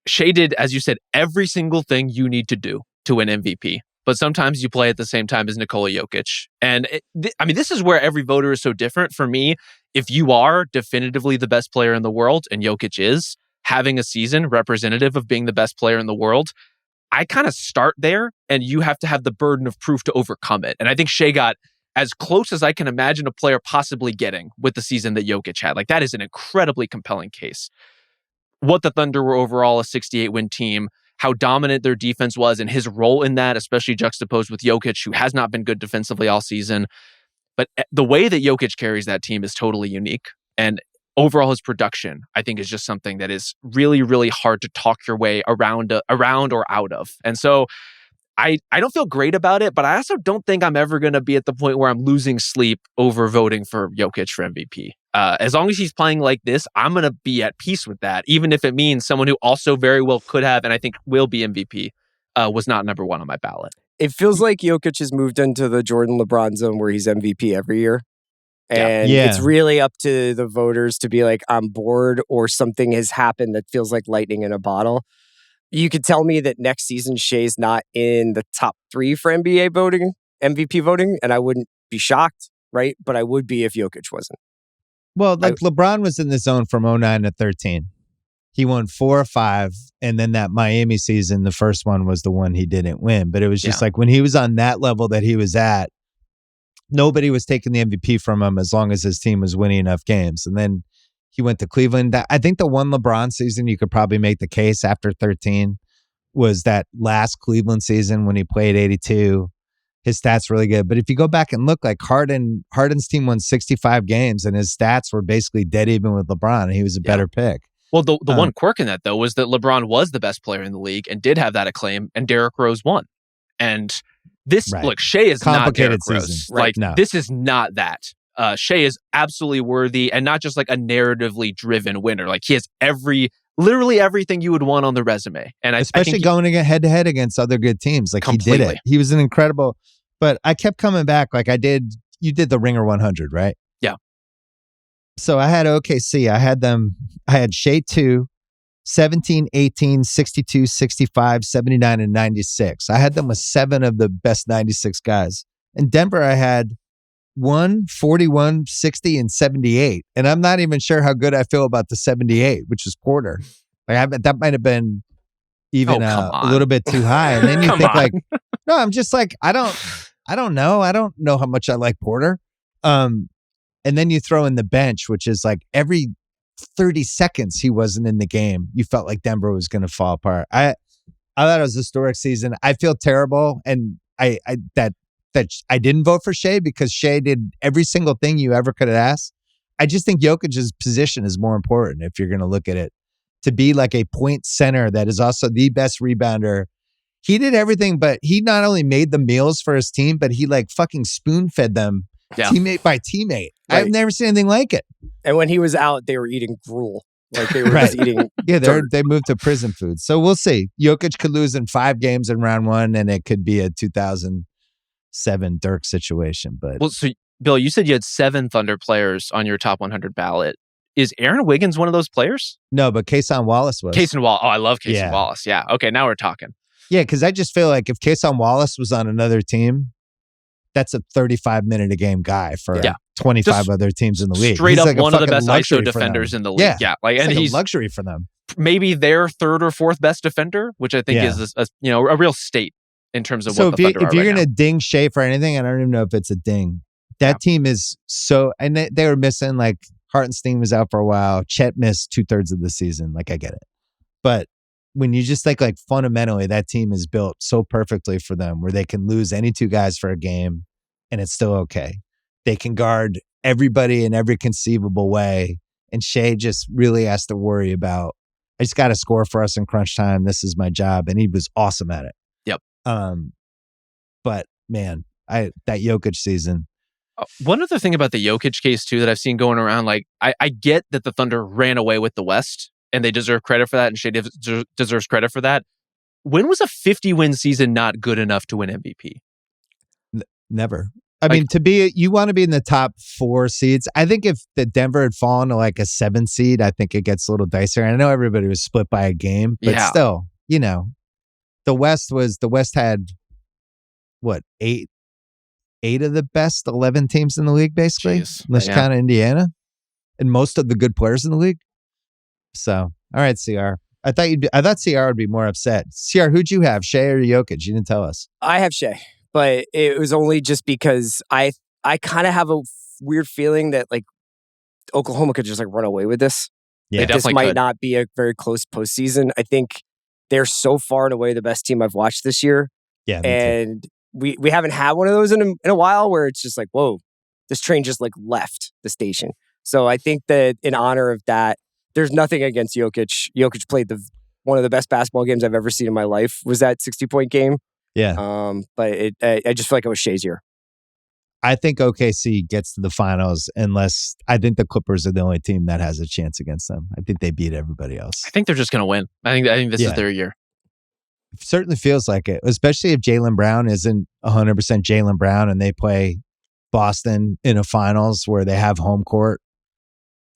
Shea did, as you said, every single thing you need to do to win MVP. But sometimes you play at the same time as Nikola Jokic. And this is where every voter is so different. For me, if you are definitively the best player in the world, and Jokic is, having a season representative of being the best player in the world, I kind of start there, and you have to have the burden of proof to overcome it. And I think Shea got as close as I can imagine a player possibly getting with the season that Jokic had. Like, that is an incredibly compelling case. What the Thunder were overall a 68-win team, how dominant their defense was, and his role in that, especially juxtaposed with Jokic, who has not been good defensively all season. But the way that Jokic carries that team is totally unique. And overall, his production, I think, is just something that is really, really hard to talk your way around or out of. And so I don't feel great about it, but I also don't think I'm ever going to be at the point where I'm losing sleep over voting for Jokic for MVP. As long as he's playing like this, I'm going to be at peace with that, even if it means someone who also very well could have, and I think will be MVP, was not number 1 on my ballot. It feels like Jokic has moved into the Jordan LeBron zone where he's MVP every year. And it's really up to the voters to be like, I'm bored, or something has happened that feels like lightning in a bottle. You could tell me that next season Shea's not in the top 3 for NBA voting, MVP voting, and I wouldn't be shocked, right? But I would be if Jokic wasn't. Well, LeBron was in the zone from 09 to 13. He won 4 or 5, and then that Miami season, the first one was the one he didn't win. But it was just like when he was on that level that he was at, nobody was taking the MVP from him as long as his team was winning enough games. And then he went to Cleveland. I think the one LeBron season you could probably make the case after 13 was that last Cleveland season when he played 82. His stats really good. But if you go back and look, like Harden's team won 65 games and his stats were basically dead even with LeBron, and he was a better pick. Well, the one quirk in that, though, was that LeBron was the best player in the league and did have that acclaim, and Derrick Rose won. And this, look, Shea is not Derrick Rose. Right. Like, this is not that. Shea is absolutely worthy, and not just like a narratively driven winner. Like, he has every literally everything you would want on the resume. And especially I think going head to head against other good teams. Like he did Completely. it. He was an incredible, but I kept coming back. Like you did the Ringer 100, right? Yeah. So I had OKC. I had Shea 2, 17, 18, 62, 65, 79, and 96. I had them with 7 of the best 96 guys. In Denver, I had 1, 41, 60, and 78. And I'm not even sure how good I feel about the 78, which was Porter. Like that might have been even a little bit too high. And then you think like, no, I'm just like, I don't know. I don't know how much I like Porter. And then you throw in the bench, which is like every 30 seconds he wasn't in the game, you felt like Denver was going to fall apart. I thought it was a historic season. I feel terrible. And that I didn't vote for Shea because Shea did every single thing you ever could have asked. I just think Jokic's position is more important if you're going to look at it. To be like a point center that is also the best rebounder. He did everything, but he not only made the meals for his team, but he like fucking spoon fed them teammate by teammate. Right. I've never seen anything like it. And when he was out, they were eating gruel. Like they were just eating they moved to prison food. So we'll see. Jokic could lose in 5 games in round 1, and it could be a 2007 Dirk situation. But well, so Bill, you said you had 7 Thunder players on your top 100 ballot. Is Aaron Wiggins one of those players? No, but Kason Wallace was. Kason Wallace. Oh, I love Kason Wallace. Yeah. Okay, now we're talking. Yeah, because I just feel like if Kason Wallace was on another team, that's a 35-minute-a-game guy for 25 just other teams in the league. Straight he's up like one of the best ISO defenders in the league. Yeah, and he's a luxury for them. Maybe their 3rd or 4th best defender, which I think is a real state in terms of what the Thunder are. If you're right going to ding Shea for anything, I don't even know if it's a ding. That team is so, and they were missing like Hartenstein was out for a while. Chet missed 2/3 of the season. Like I get it, but when you just think like fundamentally, that team is built so perfectly for them, where they can lose any 2 guys for a game, and it's still okay. They can guard everybody in every conceivable way, and Shea just really has to worry about, I just got to score for us in crunch time. This is my job, and he was awesome at it. Yep. But man, that Jokic season. One other thing about the Jokic case, too, that I've seen going around, like, I get that the Thunder ran away with the West, and they deserve credit for that, and Shea deserves credit for that. When was a 50-win season not good enough to win MVP? Never. I mean, you want to be in the top 4 seeds. I think if the Denver had fallen to like a 7 seed, I think it gets a little dicier. And I know everybody was split by a game, but still, the West had what, 8 of the best 11 teams in the league, basically. Unless you count Indiana, and most of the good players in the league. So, all right, CR. I thought CR would be more upset. CR, who'd you have, Shea or Jokic? You didn't tell us. I have Shea, but it was only just because I kind of have a weird feeling that like Oklahoma could just like run away with this. Yeah, this might not be a very close postseason. I think they're so far and away the best team I've watched this year. Yeah, and we haven't had one of those in a while where it's just like, whoa, this train just like left the station. So I think that in honor of that, there's nothing against Jokic. Jokic played one of the best basketball games I've ever seen in my life. Was that 60-point game? Yeah. But I just feel like it was Shea's year. I think OKC gets to the finals unless I think the Clippers are the only team that has a chance against them. I think they beat everybody else. I think they're just going to win. I think this is their year. It certainly feels like it, especially if Jaylen Brown isn't 100% Jaylen Brown and they play Boston in a finals where they have home court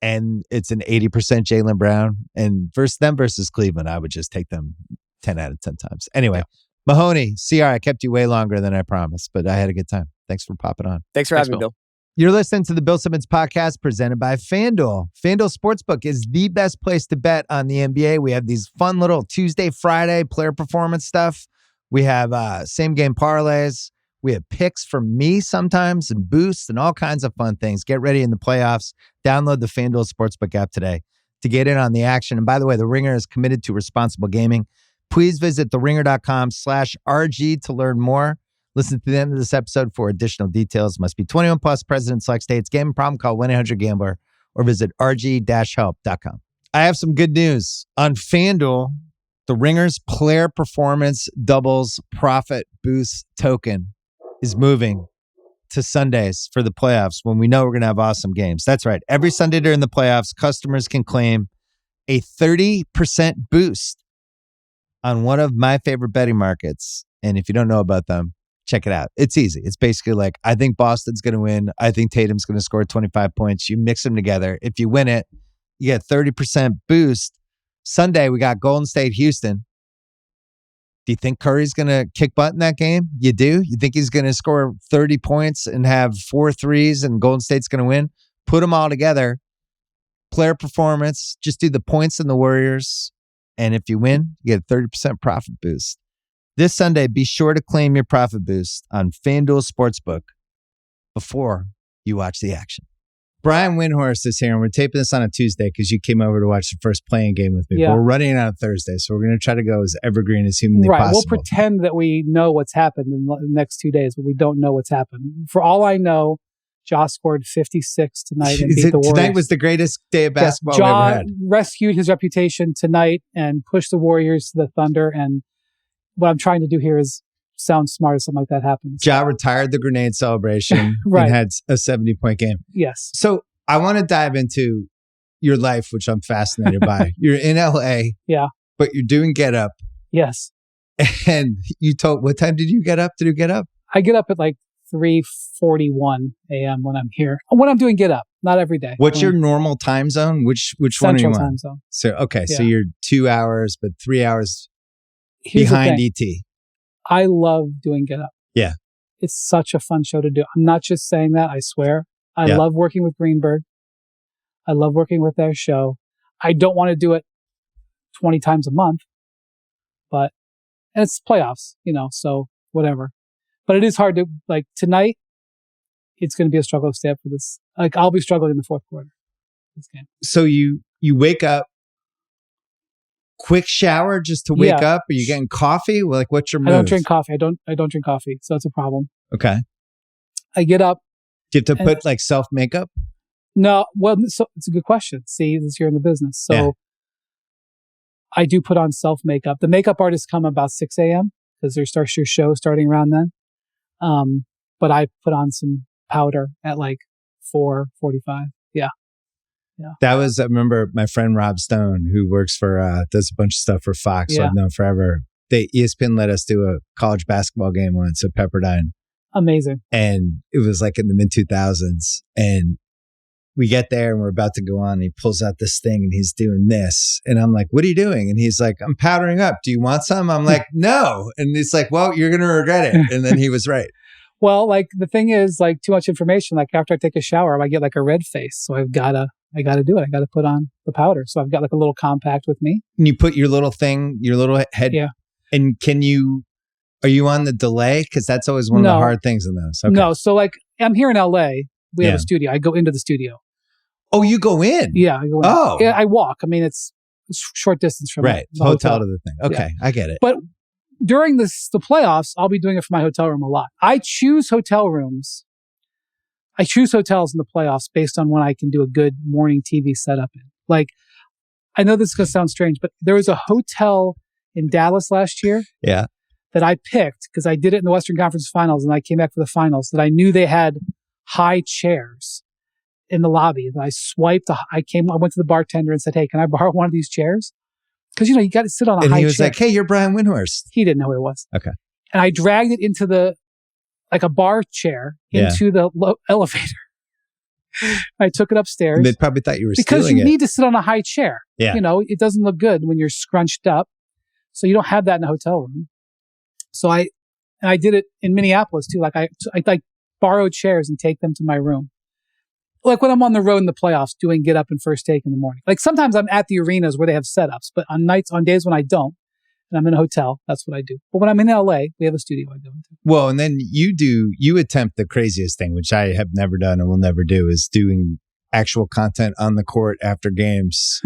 and it's an 80% Jaylen Brown, and versus Cleveland, I would just take them 10 out of 10 times. Anyway, Mahoney, CR, I kept you way longer than I promised, but I had a good time. Thanks for popping on. Thanks for having me, Bill. You're listening to the Bill Simmons podcast presented by FanDuel. FanDuel Sportsbook is the best place to bet on the NBA. We have these fun little Tuesday, Friday player performance stuff. We have same game parlays. We have picks from me sometimes and boosts and all kinds of fun things. Get ready in the playoffs. Download the FanDuel Sportsbook app today to get in on the action. And by the way, The Ringer is committed to responsible gaming. Please visit theringer.com/RG to learn more. Listen to the end of this episode for additional details. Must be 21 plus, present in select states. Gambling problem, call 1-800-GAMBLER or visit rg-help.com. I have some good news. On FanDuel, the Ringer's player performance doubles profit boost token is moving to Sundays for the playoffs when we know we're going to have awesome games. That's right. Every Sunday during the playoffs, customers can claim a 30% boost on one of my favorite betting markets. And if you don't know about them, check it out. It's easy. It's basically like, I think Boston's going to win. I think Tatum's going to score 25 points. You mix them together. If you win it, you get 30% boost. Sunday, we got Golden State, Houston. Do you think Curry's going to kick butt in that game? You do? You think he's going to score 30 points and have 4 threes and Golden State's going to win? Put them all together. Player performance. Just do the points and the Warriors. And if you win, you get a 30% profit boost. This Sunday, be sure to claim your profit boost on FanDuel Sportsbook before you watch the action. Brian Windhorst is here, and we're taping this on a Tuesday because you came over to watch the first playing game with me. Yeah. But we're running it on a Thursday, so we're going to try to go as evergreen as humanly possible. We'll pretend that we know what's happened in the next 2 days, but we don't know what's happened. For all I know, Josh scored 56 tonight and beat the Warriors. Tonight was the greatest day of basketball we ever had. Rescued his reputation tonight and pushed the Warriors to the Thunder. And what I'm trying to do here is sound smart if something like that happens. Ja retired the grenade celebration Right. and had a 70-point game. Yes. So I want to dive into your life, which I'm fascinated by. You're in LA. Yeah. But you're doing Get Up. Yes. And you told, what time did you get up? Did you get up? I get up at like 3:41 a.m. when I'm here. When I'm doing Get Up, not every day. What's your normal time zone? Which one are you Central on? time zone. So, okay. So Yeah. you're 2 hours, but 3 hours Here's the behind thing. ET. I love doing Get Up. Yeah. It's such a fun show to do. I'm not just saying that, I swear. I Yeah. love working with Greenberg. I love working with their show. I don't want to do it 20 times a month, and it's playoffs, so whatever. But it is hard to, like, tonight, it's going to be a struggle to stay up for this. Like, I'll be struggling in the fourth quarter this game. So you wake up, quick shower just to wake up? Are you getting coffee? Well, like, what's your move? I don't drink coffee. I don't drink coffee, so that's a problem. Okay. I get up. Do you have to put like self makeup? No, well, so it's a good question. See, this you're in the business. So Yeah. I do put on self makeup. The makeup artists come about 6 a.m. because there's your show starting around then. But I put on some powder at like 4:45. Yeah. That was, I remember my friend Rob Stone, who works for, does a bunch of stuff for Fox, so Yeah. I've known forever. ESPN let us do a college basketball game once at Pepperdine. Amazing. And it was like in the mid 2000s. And we get there and we're about to go on. And he pulls out this thing and he's doing this. And I'm like, what are you doing? And he's like, I'm powdering up. Do you want some? I'm like, no. And he's like, well, you're going to regret it. And then he was right. Well, like the thing is, like too much information. Like after I take a shower, I get like a red face. So I gotta do it. I gotta put on the powder. So I've got like a little compact with me. And you put your little thing, your little head. Yeah. And are you on the delay? Because that's always one of the hard things in those. Okay. No. So like I'm here in LA. We have Yeah. a studio. I go into the studio. Oh, you go in? Yeah. I go in. Oh. Yeah, I walk. I mean, it's short distance from Right. the Hotel to the thing. Okay. Yeah. I get it. But during the playoffs, I'll be doing it from my hotel room a lot. I choose hotel rooms. I choose hotels in the playoffs based on when I can do a good morning TV setup in. Like, I know this is going to sound strange, but there was a hotel in Dallas last year Yeah. that I picked because I did it in the Western Conference Finals and I came back for the finals that I knew they had high chairs in the lobby. And I swiped. I went to the bartender and said, hey, can I borrow one of these chairs? Because, you got to sit on a high chair. And he was like, hey, you're Brian Windhorst. He didn't know who it was. Okay. And I dragged it into like a bar chair into the elevator. I took it upstairs. And they probably thought you were because stealing you it. need to sit on a high chair. Yeah. It doesn't look good when you're scrunched up. So you don't have that in a hotel room. So I did it in Minneapolis too. Like I borrowed chairs and take them to my room. Like when I'm on the road in the playoffs doing Get Up and First Take in the morning. Like sometimes I'm at the arenas where they have setups, but on days when I don't, and I'm in a hotel, that's what I do. But when I'm in LA, we have a studio I go into. Well, and then you attempt the craziest thing, which I have never done and will never do, is doing actual content on the court after games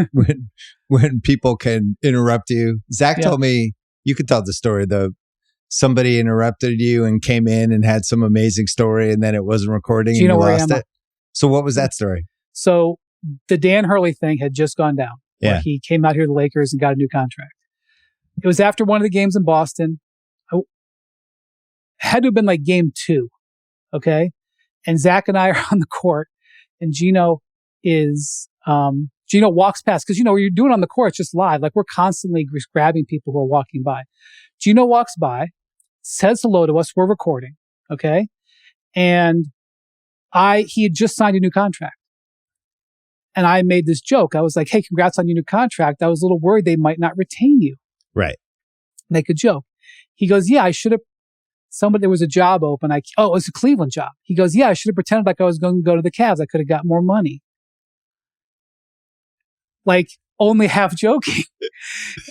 when people can interrupt you. Zach told me, you could tell the story though. Somebody interrupted you and came in and had some amazing story and then it wasn't recording and you lost it. So what was that story? So the Dan Hurley thing had just gone down. Yeah. He came out here to the Lakers and got a new contract. It was after one of the games in Boston. Had to have been like game 2. Okay. And Zach and I are on the court and Gino is Gino walks past, because, you're doing it on the court, it's just live. Like, we're constantly grabbing people who are walking by. Gino walks by, says hello to us. We're recording. Okay. And he had just signed a new contract. And I made this joke. I was like, hey, congrats on your new contract. I was a little worried they might not retain you. Right. Make a joke. He goes, yeah, I should have. There was a job open. It was a Cleveland job. He goes, yeah, I should have pretended like I was going to go to the Cavs. I could have got more money. Like, only half joking.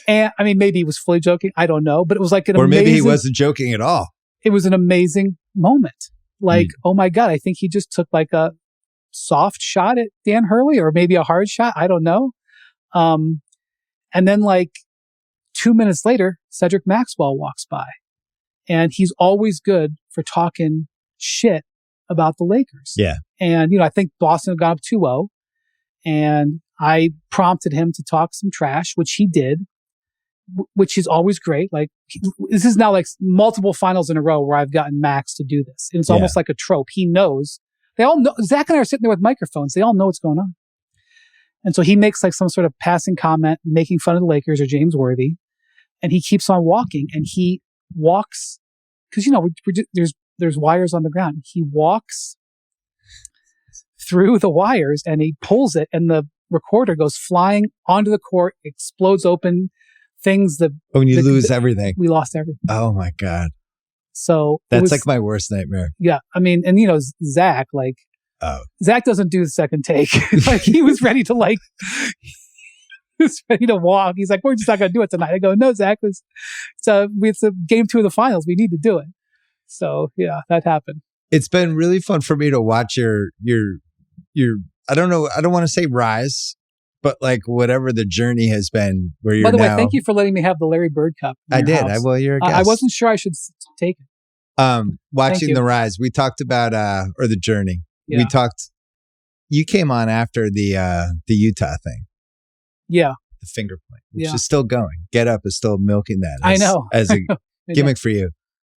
And I mean, maybe he was fully joking. I don't know. But it was like an amazing. Or maybe he wasn't joking at all. It was an amazing moment. Like, oh my God, I think he just took like a soft shot at Dan Hurley, or maybe a hard shot. I don't know. And then like 2 minutes later, Cedric Maxwell walks by. And he's always good for talking shit about the Lakers. Yeah. And, I think Boston had gone up 2-0. And I prompted him to talk some trash, which he did, which is always great. Like, this is now like multiple finals in a row where I've gotten Max to do this. And it's almost like a trope. He knows. They all know. Zach and I are sitting there with microphones. They all know what's going on. And so he makes like some sort of passing comment, making fun of the Lakers or James Worthy. And he keeps on walking, and he walks, because, there's wires on the ground. He walks through the wires and he pulls it, and the recorder goes flying onto the court, explodes open things. When you lose everything. We lost everything. Oh my God. So that's like my worst nightmare. Yeah. I mean, and Zach, like, Zach doesn't do the second take. Like, he was ready to he was ready to walk. He's like, we're just not going to do it tonight. I go, no, Zach, it's a game 2 of the finals. We need to do it. So yeah, that happened. It's been really fun for me to watch your, I don't know, I don't want to say rise, but like whatever the journey has been where you're. By the way, now, thank you for letting me have the Larry Bird Cup. I did. You're a guest. I wasn't sure I should take it. Watching the rise, we talked about, or the journey. Yeah. You came on after the Utah thing. Yeah. The finger point, which is still going. Get Up is still milking that. I know. As a gimmick for you.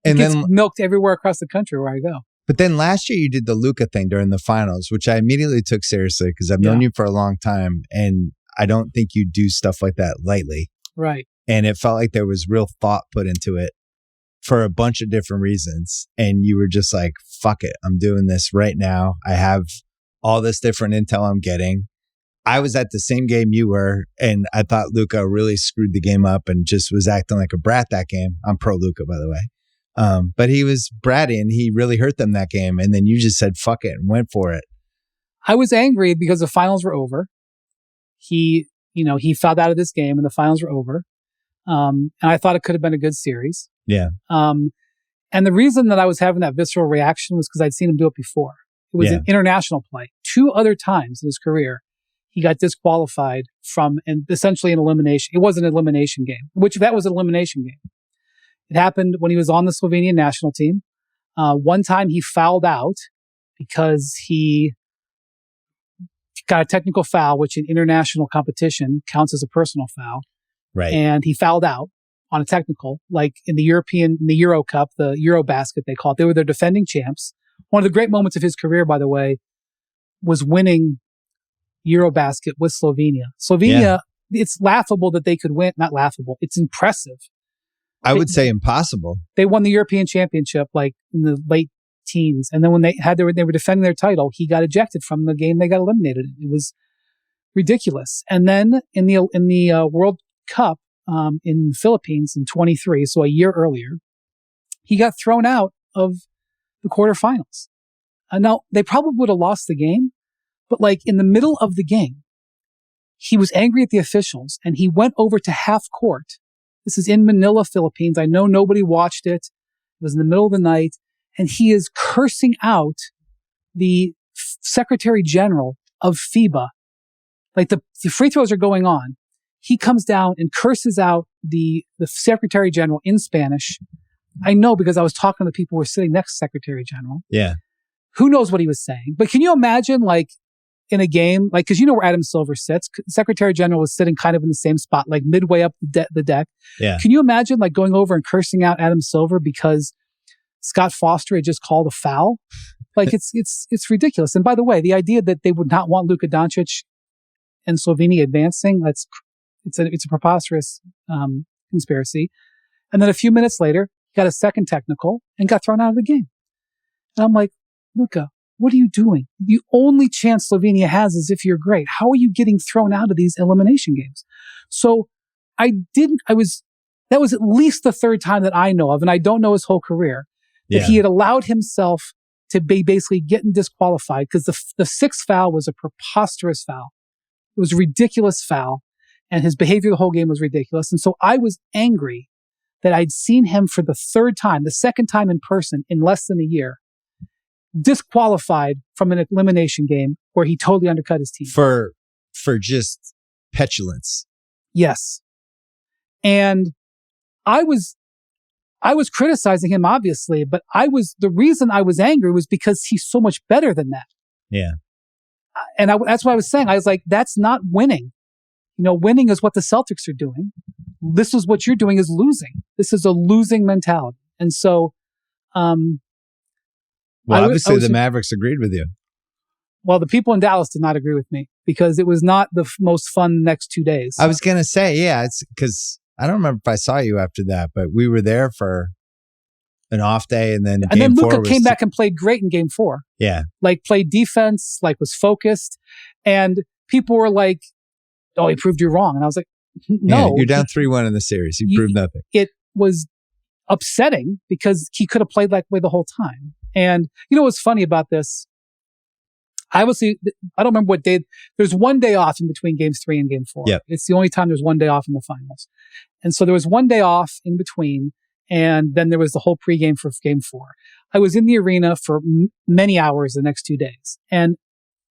And it gets milked everywhere across the country where I go. But then last year you did the Luka thing during the finals, which I immediately took seriously because I've known you for a long time. And I don't think you do stuff like that lightly. Right. And it felt like there was real thought put into it for a bunch of different reasons. And you were just like, fuck it. I'm doing this right now. I have all this different intel I'm getting. I was at the same game you were, and I thought Luka really screwed the game up and just was acting like a brat that game. I'm pro Luka, by the way. But he was bratty and he really hurt them that game. And then you just said, fuck it, and went for it. I was angry because the finals were over. He fouled out of this game and the finals were over. And I thought it could have been a good series. Yeah. And the reason that I was having that visceral reaction was because I'd seen him do it before. It was an international play. 2 other times in his career, he got disqualified from essentially an elimination. It was an elimination game, that was an elimination game. It happened when he was on the Slovenian national team. One time he fouled out because he got a technical foul, which in international competition counts as a personal foul. Right. And he fouled out on a technical, like in the Euro Cup, the Euro basket, they call it. They were their defending champs. One of the great moments of his career, by the way, was winning Eurobasket with Slovenia. Slovenia, it's laughable that they could win. Not laughable. It's impressive. I would say impossible. They won the European Championship like in the late teens. And then when they were defending their title, he got ejected from the game. They got eliminated. It was ridiculous. And then in the World Cup in the Philippines in 23, so a year earlier, he got thrown out of the quarterfinals. Now, they probably would have lost the game, but like in the middle of the game, he was angry at the officials and he went over to half court. This is in Manila, Philippines. I know nobody watched it. It was in the middle of the night. And he is cursing out the Secretary General of FIBA. Like the free throws are going on. He comes down and curses out the Secretary General in Spanish. I know because I was talking to the people who were sitting next to Secretary General. Yeah. Who knows what he was saying? But can you imagine, like, in a game, like, because you know where Adam Silver sits? Secretary General was sitting kind of in the same spot, like midway up the deck. Yeah. Can you imagine, like, going over and cursing out Adam Silver because Scott Foster had just called a foul? Like, it's ridiculous. And by the way, the idea that they would not want Luka Doncic and Slovenia advancing. It's a preposterous conspiracy. And then a few minutes later, he got a second technical and got thrown out of the game. And I'm like, Luka, what are you doing? The only chance Slovenia has is if you're great. How are you getting thrown out of these elimination games? So that was at least the third time that I know of, and I don't know his whole career, that he had allowed himself to be basically getting disqualified because the sixth foul was a preposterous foul. It was a ridiculous foul, and his behavior the whole game was ridiculous. And so I was angry that I'd seen him for the third time, the second time in person in less than a year, disqualified from an elimination game where he totally undercut his team. For just petulance. Yes. And I was criticizing him, obviously, but the reason I was angry was because he's so much better than that. Yeah. And that's what I was saying. I was like, that's not winning. Winning is what the Celtics are doing. This is what you're doing is losing. This is a losing mentality. And so, obviously the Mavericks agreed with you. Well, the people in Dallas did not agree with me because it was not the most fun next 2 days. I was going to say, yeah, it's because I don't remember if I saw you after that, but we were there for an off day, and then Luka came back and played great in game 4. Yeah. Played defense, was focused, and people were like, oh, he proved you wrong. And I was like, no. Yeah, you're down 3-1 in the series. You proved nothing. It was upsetting because he could have played that way the whole time. And what's funny about this? I don't remember what day. There's one day off in between games 3 and game 4. Yep. It's the only time there's one day off in the finals. And so there was one day off in between, and then there was the whole pregame for game 4. I was in the arena for many hours the next 2 days, and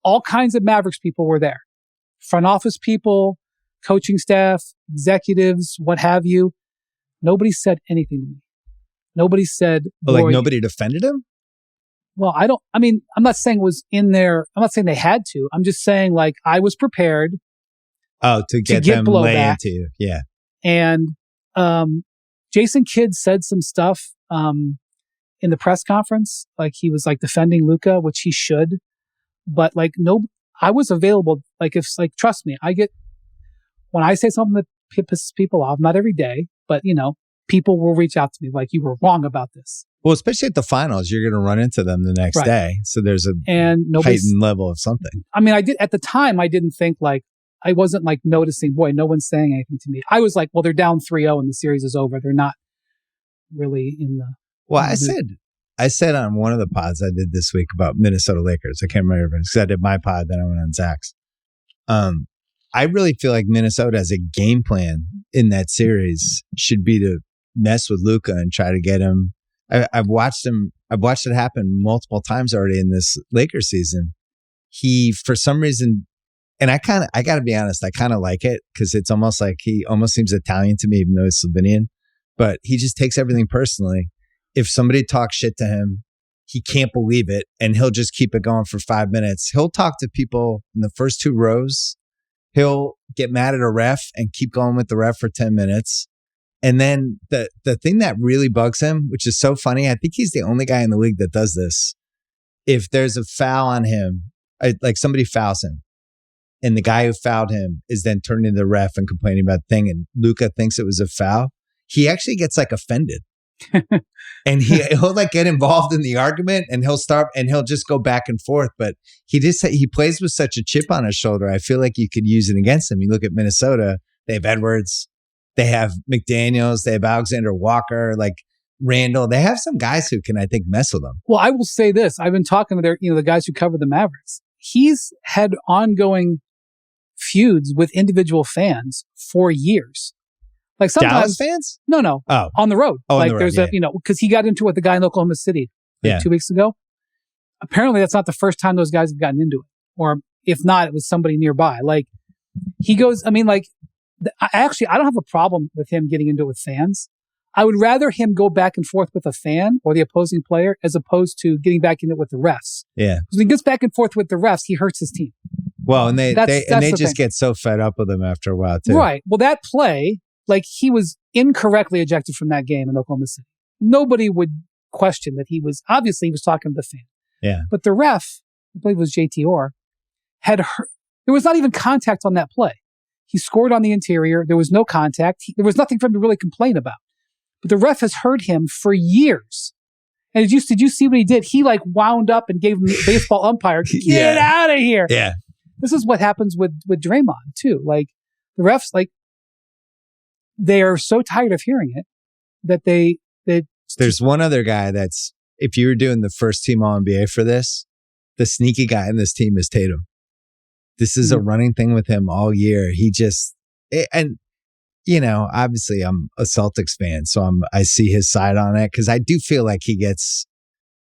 all kinds of Mavericks people were there. Front office people, coaching staff, executives, what have you. Nobody said anything to me. Nobody said, nobody defended him? Well, I'm not saying it was in there. I'm not saying they had to. I'm just saying I was prepared. Oh, to get them lay into you. Yeah. And Jason Kidd said some stuff in the press conference. He was defending Luka, which he should. But I was available. Trust me, when I say something that pisses people off, not every day, but people will reach out to me you were wrong about this. Well, especially at the finals, you're going to run into them the next day. So there's a heightened level of something. I mean, at the time, I didn't think I wasn't noticing, boy, no one's saying anything to me. I was well, they're down 3-0 and the series is over. They're not really in the. Well, I said on one of the pods I did this week about Minnesota Lakers. I can't remember because I did my pod, then I went on Zach's. I really feel like Minnesota as a game plan in that series should be to mess with Luka and try to get him. I've watched it happen multiple times already in this Lakers season. He, for some reason, and I got to be honest, I kind of like it because it's almost like he almost seems Italian to me, even though he's Slovenian. But he just takes everything personally. If somebody talks shit to him, he can't believe it, and he'll just keep it going for 5 minutes. He'll talk to people in the first 2 rows. He'll get mad at a ref and keep going with the ref for 10 minutes. And then the thing that really bugs him, which is so funny, I think he's the only guy in the league that does this. If there's a foul on him, somebody fouls him, and the guy who fouled him is then turning to the ref and complaining about the thing, and Luka thinks it was a foul, he actually gets offended. And he'll get involved in the argument, and he'll just go back and forth. But he plays with such a chip on his shoulder. I feel like you could use it against him. You look at Minnesota, they have Edwards. They have McDaniels. They have Alexander Walker, Randall. They have some guys who can, I think, mess with them. Well, I will say this. I've been talking to the guys who cover the Mavericks. He's had ongoing feuds with individual fans for years. Sometimes Dallas fans? No. Oh. On the road. Oh, on the road, there's because he got into it with the guy in Oklahoma City 2 weeks ago. Apparently, that's not the first time those guys have gotten into it. Or if not, it was somebody nearby. He goes, I don't have a problem with him getting into it with fans. I would rather him go back and forth with a fan or the opposing player as opposed to getting back in it with the refs. Yeah. Because when he gets back and forth with the refs, he hurts his team. Well, and they just get so fed up with him after a while too. Right. Well, that play, he was incorrectly ejected from that game in Oklahoma City. Nobody would question that he was talking to the fan. Yeah. But the ref, I believe it was JT Orr, There was not even contact on that play. He scored on the interior. There was no contact. There was nothing for him to really complain about. But the ref has heard him for years. And did you see what he did? He like wound up and gave him the baseball umpire, get out of here. Yeah. This is what happens with Draymond too. Like the refs, like they are so tired of hearing it that there's one other guy that's, if you were doing the first team All-NBA for this, the sneaky guy in this team is Tatum. This is a running thing with him all year. And you know, obviously I'm a Celtics fan, so I see his side on it because I do feel like he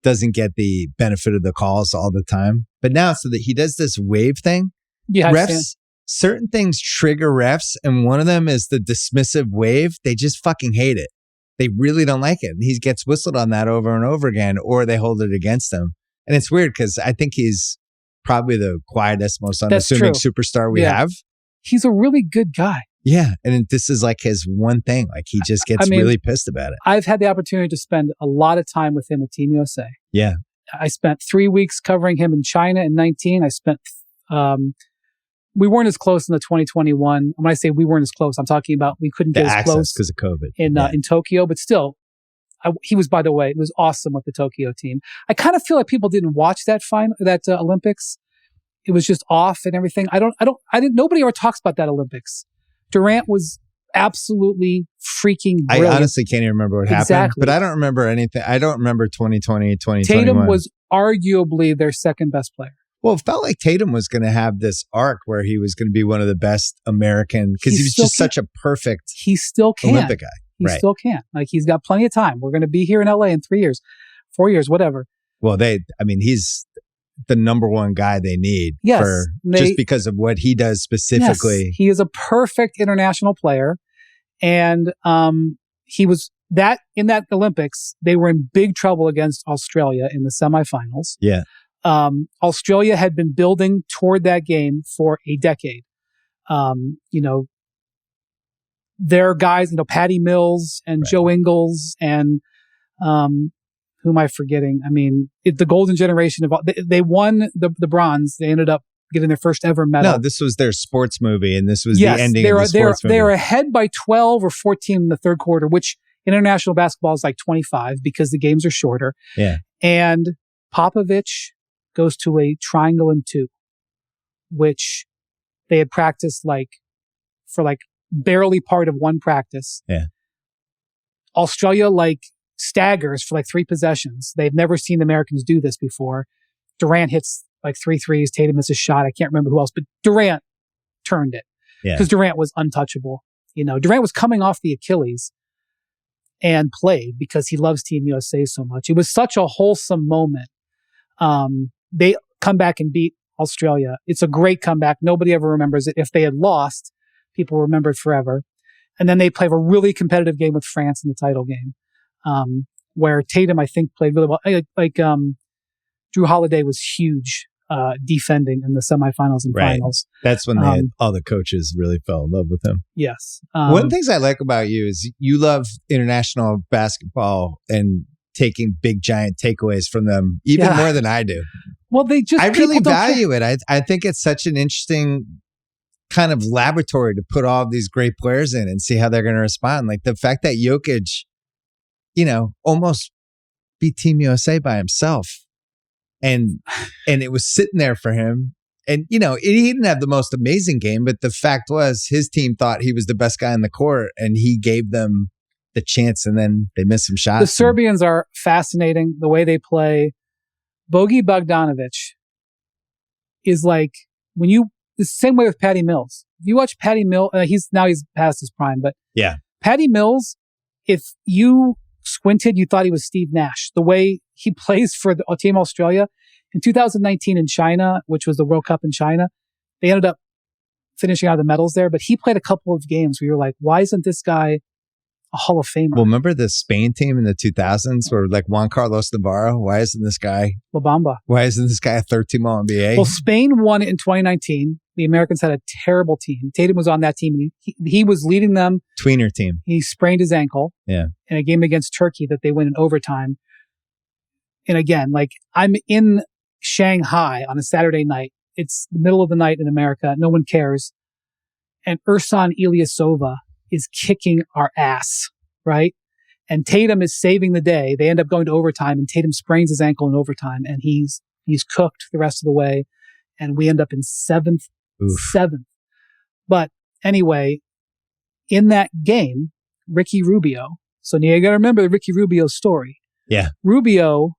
doesn't get the benefit of the calls all the time. But now, so that he does this wave thing, refs, certain things trigger refs, and one of them is the dismissive wave. They just fucking hate it. They really don't like it. And he gets whistled on that over and over again, or they hold it against him. And it's weird because I think he's probably the quietest, most unassuming superstar we have. He's a really good guy. Yeah. And this is like his one thing. Like he just gets really pissed about it. I've had the opportunity to spend a lot of time with him at Team USA. Yeah. I spent 3 weeks covering him in China in 19. I spent, we weren't as close in the 2021. When I say we weren't as close, I'm talking about we couldn't get as close because of COVID in Tokyo, but still, he was, by the way, it was awesome with the Tokyo team. I kind of feel like people didn't watch that Olympics. It was just off and everything. Nobody ever talks about that Olympics. Durant was absolutely freaking brilliant. I honestly can't even remember what happened, but I don't remember anything. I don't remember 2020, 2021. Tatum was arguably their second best player. Well, it felt like Tatum was going to have this arc where he was going to be one of the best American, because he was just such a perfect Olympic guy. He still can. Like, he's got plenty of time. We're going to be here in LA in 3 years, 4 years, whatever. Well, he's the number one guy they need just because of what he does specifically. Yes, he is a perfect international player. And he was in that Olympics, they were in big trouble against Australia in the semifinals. Yeah. Australia had been building toward that game for a decade. Their guys, Patty Mills and Joe Ingles and who am I forgetting? I mean, the golden generation of they won the bronze. They ended up getting their first ever medal. No, this was their sports movie, and this was the ending of the sports movie. They were ahead by 12 or 14 in the third quarter, which international basketball is like 25 because the games are shorter. Yeah. And Popovich goes to a triangle and two, which they had practiced for barely part of one practice. Yeah. Australia staggers for 3 possessions. They've never seen the Americans do this before. Durant hits 3 threes. Tatum misses a shot. I can't remember who else, but Durant turned it because Durant was untouchable. Durant was coming off the Achilles and played because he loves Team USA so much. It was such a wholesome moment. They come back and beat Australia. It's a great comeback. Nobody ever remembers it. If they had lost, people remember it forever. And then they play a really competitive game with France in the title game, where Tatum, I think, played really well. Drew Holiday was huge defending in the semifinals and finals. That's when all the coaches really fell in love with him. Yes. One of the things I like about you is you love international basketball and taking big, giant takeaways from them even more than I do. Well, I really value it. I think it's such an interesting kind of laboratory to put all of these great players in and see how they're going to respond. Like the fact that Jokic, almost beat Team USA by himself. And it was sitting there for him. And, he didn't have the most amazing game, but the fact was his team thought he was the best guy in the court and he gave them the chance, and then they missed some shots. The Serbians are fascinating, the way they play. Bogi Bogdanovic is it's the same way with Patty Mills. If you watch Patty Mills, he's past his prime, but Patty Mills, if you squinted, you thought he was Steve Nash. The way he plays for the Team Australia in 2019 in China, which was the World Cup in China, they ended up finishing out the medals there. But he played a couple of games where you're like, why isn't this guy a Hall of Famer? Well, remember the Spain team in the 2000s where Juan Carlos Navarro? Why isn't this guy La Bamba? Why isn't this guy a third-team All-NBA? Well, Spain won it in 2019. The Americans had a terrible team. Tatum was on that team. He was leading them. Tweener team. He sprained his ankle. Yeah. In a game against Turkey that they win in overtime. And again, I'm in Shanghai on a Saturday night It's the middle of the night in America. No one cares. And Ersan Ilyasova is kicking our ass, right? And Tatum is saving the day. They end up going to overtime, and Tatum sprains his ankle in overtime, and he's cooked the rest of the way. And we end up in seventh. But anyway, in that game, Ricky Rubio. So now you got to remember the Ricky Rubio story. Yeah. Rubio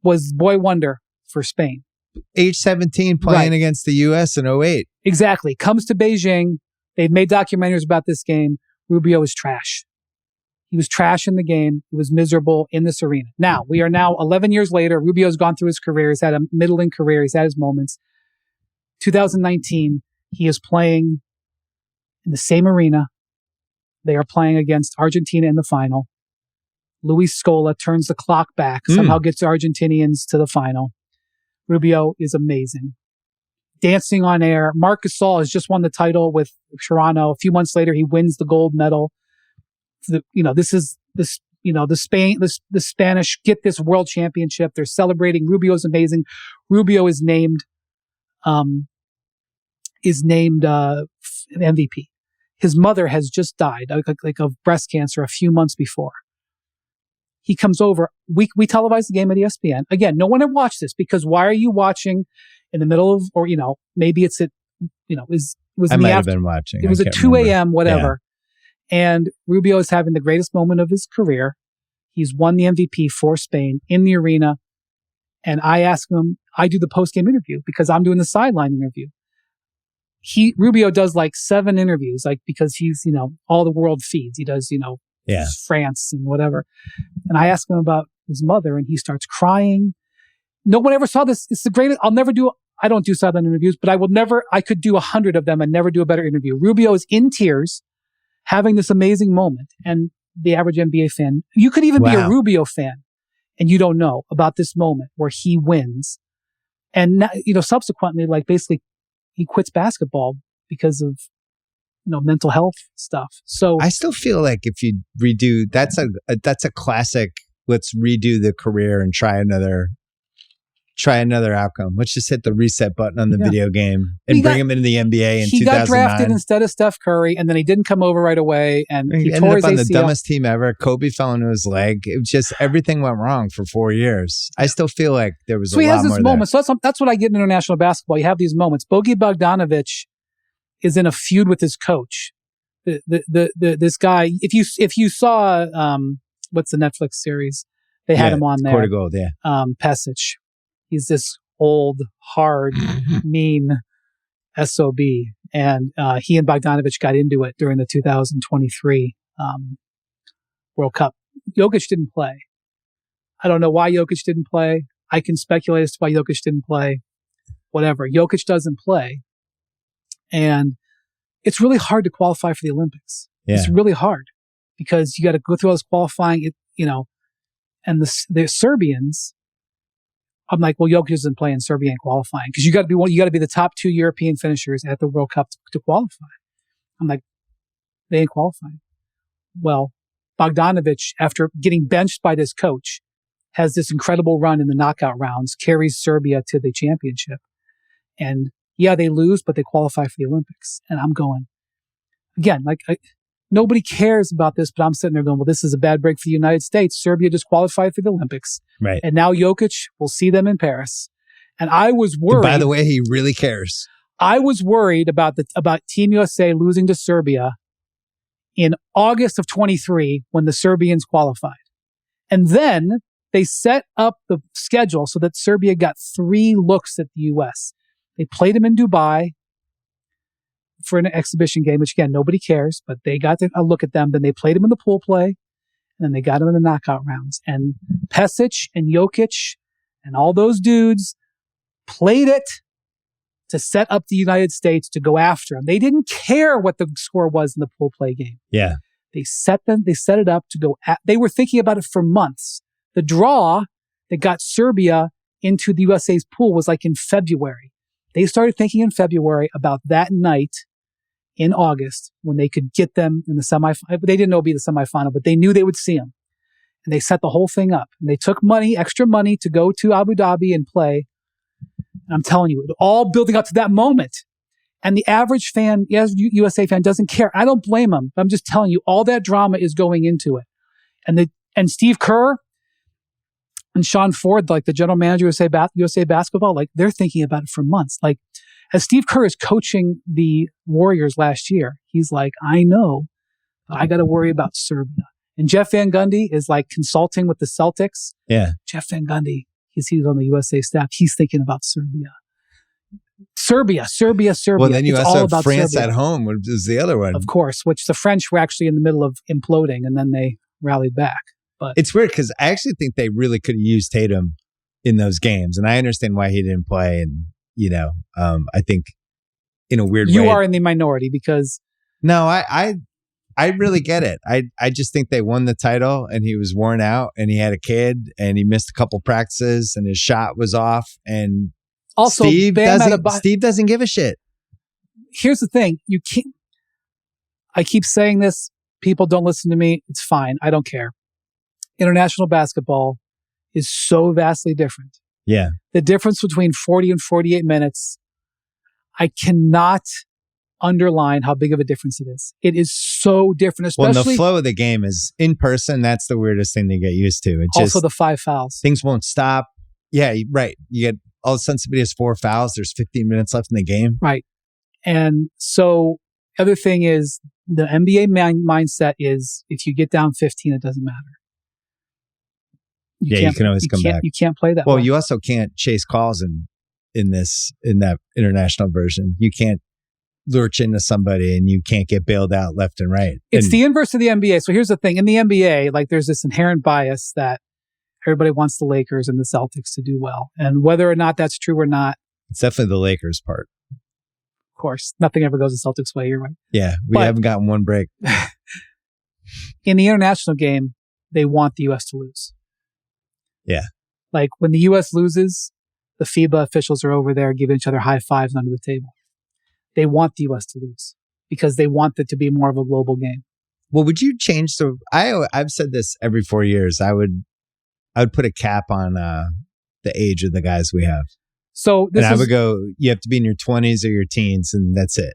was boy wonder for Spain. Age 17 playing against the U.S. in 08. Exactly. Comes to Beijing. They've made documentaries about this game. Rubio is trash. He was trash in the game. He was miserable in this arena. Now, we are now 11 years later. Rubio's gone through his career. He's had a middling career. He's had his moments. 2019, he is playing in the same arena. They are playing against Argentina in the final. Luis Scola turns the clock back, somehow gets the Argentinians to the final. Rubio is amazing. Dancing on air. Marc Gasol has just won the title with Toronto. A few months later, he wins the gold medal. The Spanish get this world championship. They're celebrating. Rubio's amazing. Rubio is named MVP. His mother has just died, like of breast cancer a few months before. He comes over. We televise the game at ESPN. Again, no one had watched this because why are you watching in the middle of, or, maybe it's at, I might have been watching. It was at 2 a.m., whatever. Yeah. And Rubio is having the greatest moment of his career. He's won the MVP for Spain in the arena. And I ask him, I do the post-game interview because I'm doing the sideline interview. Rubio does like 7 interviews, like because he's, all the world feeds. He does, France and whatever. And I ask him about his mother and he starts crying. No one ever saw this. It's the greatest. I don't do sideline interviews, but I could do 100 of them and never do a better interview. Rubio is in tears having this amazing moment. And the average NBA fan, you could even be a Rubio fan and you don't know about this moment where he wins. And, subsequently, like basically he quits basketball because of, mental health stuff. So I still feel like if you redo, that's a classic. Let's redo the career and try another outcome. Let's just hit the reset button on the video game and bring him into the NBA in 2009. He got drafted instead of Steph Curry, and then he didn't come over right away, and he ended tore up on his the ACL. dumbest team ever. Kobe fell into his leg. It was just everything went wrong for 4 years. I still feel like there was a lot more. So he has this moment. So that's what I get in international basketball. You have these moments. Bogi Bogdanovic is in a feud with his coach. This guy. If you saw what's the Netflix series? They had him on there. Court of Gold, yeah. Pesic. He's this old, hard, mean SOB. And he and Bogdanovic got into it during the 2023 World Cup. Jokic didn't play. I don't know why Jokic didn't play. I can speculate as to why Jokic didn't play. Whatever. Jokic doesn't play. And it's really hard to qualify for the Olympics. Yeah. It's really hard because you got to go through all this qualifying, and the Serbians, I'm like, well, Jokic doesn't play in Serbia in qualifying because you got to be the top 2 European finishers at the World Cup to qualify. I'm like, they ain't qualifying. Well, Bogdanovic, after getting benched by this coach, has this incredible run in the knockout rounds, carries Serbia to the championship. And yeah, they lose, but they qualify for the Olympics. And I'm going, again, nobody cares about this, but I'm sitting there going, well, this is a bad break for the United States. Serbia just qualified for the Olympics. Right. And now Jokic will see them in Paris. And I was worried. And by the way, he really cares. I was worried about Team USA losing to Serbia in August of 23 when the Serbians qualified. And then they set up the schedule so that Serbia got 3 looks at the U.S. They played them in Dubai for an exhibition game, which again, nobody cares, but they got a look at them. Then they played them in the pool play, and then they got them in the knockout rounds. And Pesic and Jokic and all those dudes played it to set up the United States to go after them. They didn't care what the score was in the pool play game. Yeah. They set it up to go they were thinking about it for months. The draw that got Serbia into the USA's pool was like in February. They started thinking in February about that night in August when they could get them in the semifinal. They didn't know it'd be the semifinal, but they knew they would see them. And they set the whole thing up. And they took extra money to go to Abu Dhabi and play. And I'm telling you, it all building up to that moment. And the average fan, USA fan, doesn't care. I don't blame them. I'm just telling you, all that drama is going into it. And Steve Kerr and Sean Ford, like the general manager of USA Basketball, like they're thinking about it for months. Like as Steve Kerr is coaching the Warriors last year, he's like, I know I got to worry about Serbia. And Jeff Van Gundy is like consulting with the Celtics. Yeah. Jeff Van Gundy, he's on the USA staff. He's thinking about Serbia. Well, then you It's also all have about France Serbia. at home, which is the other one. Of course, which the French were actually in the middle of imploding, and then they rallied back. But It's weird because I actually think they really could have used Tatum in those games, and I understand why he didn't play. And I think in a weird way, you are in the minority because no, I really get it. I just think they won the title, and he was worn out, and he had a kid, and he missed a couple practices, and his shot was off, and also Steve Bam doesn't give a shit. Here's the thing: you can't. I keep saying this. People don't listen to me. It's fine. I don't care. International basketball is so vastly different. Yeah. The difference between 40 and 48 minutes, I cannot underline how big of a difference it is. It is so different, especially... Well, the flow of the game is in person. That's the weirdest thing to get used to. It's also just, the 5 fouls. things won't stop. Yeah, right. You get all of a sudden somebody has 4 fouls. There's 15 minutes left in the game. Right. And so other thing is the NBA mindset is if you get down 15, it doesn't matter. You can always come back. You can't play that. Well, you also can't chase calls in that international version. You can't lurch into somebody and you can't get bailed out left and right. It's the inverse of the NBA. So here's the thing. In the NBA, like there's this inherent bias that everybody wants the Lakers and the Celtics to do well. And whether or not that's true or not. It's definitely the Lakers part. Of course, nothing ever goes the Celtics' way. You're right. Yeah, we haven't gotten one break. In the international game, they want the U.S. to lose. Yeah. Like when the U.S. loses, the FIBA officials are over there giving each other high fives under the table. They want the U.S. to lose because they want it to be more of a global game. Well, would you change I've said this every 4 years. I would put a cap on the age of the guys we have. So I would go, you have to be in your 20s or your teens, and that's it.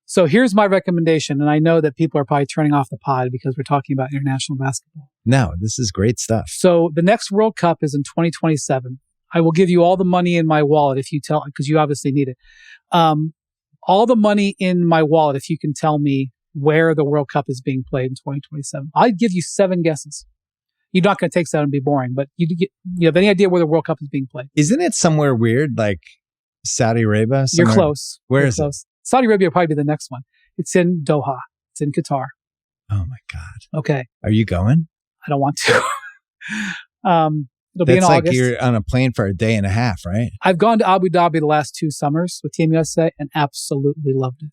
So here's my recommendation, and I know that people are probably turning off the pod because we're talking about international basketball. No, this is great stuff. So the next World Cup is in 2027. I will give you all the money in my wallet if you tell, because you obviously need it. All the money in my wallet if you can tell me where the World Cup is being played in 2027. I'd give you 7 guesses. You're not going to take 7 and be boring, but you have any idea where the World Cup is being played? Isn't it somewhere weird, like Saudi Arabia? You're close. Where You're is close. Saudi Arabia will probably be the next one. It's in Doha. It's in Qatar. Oh my God. Okay. Are you going? I don't want to. It'll be in That's like August. you're on a plane for a day and a half, right? I've gone to Abu Dhabi the last 2 summers with Team USA and absolutely loved it.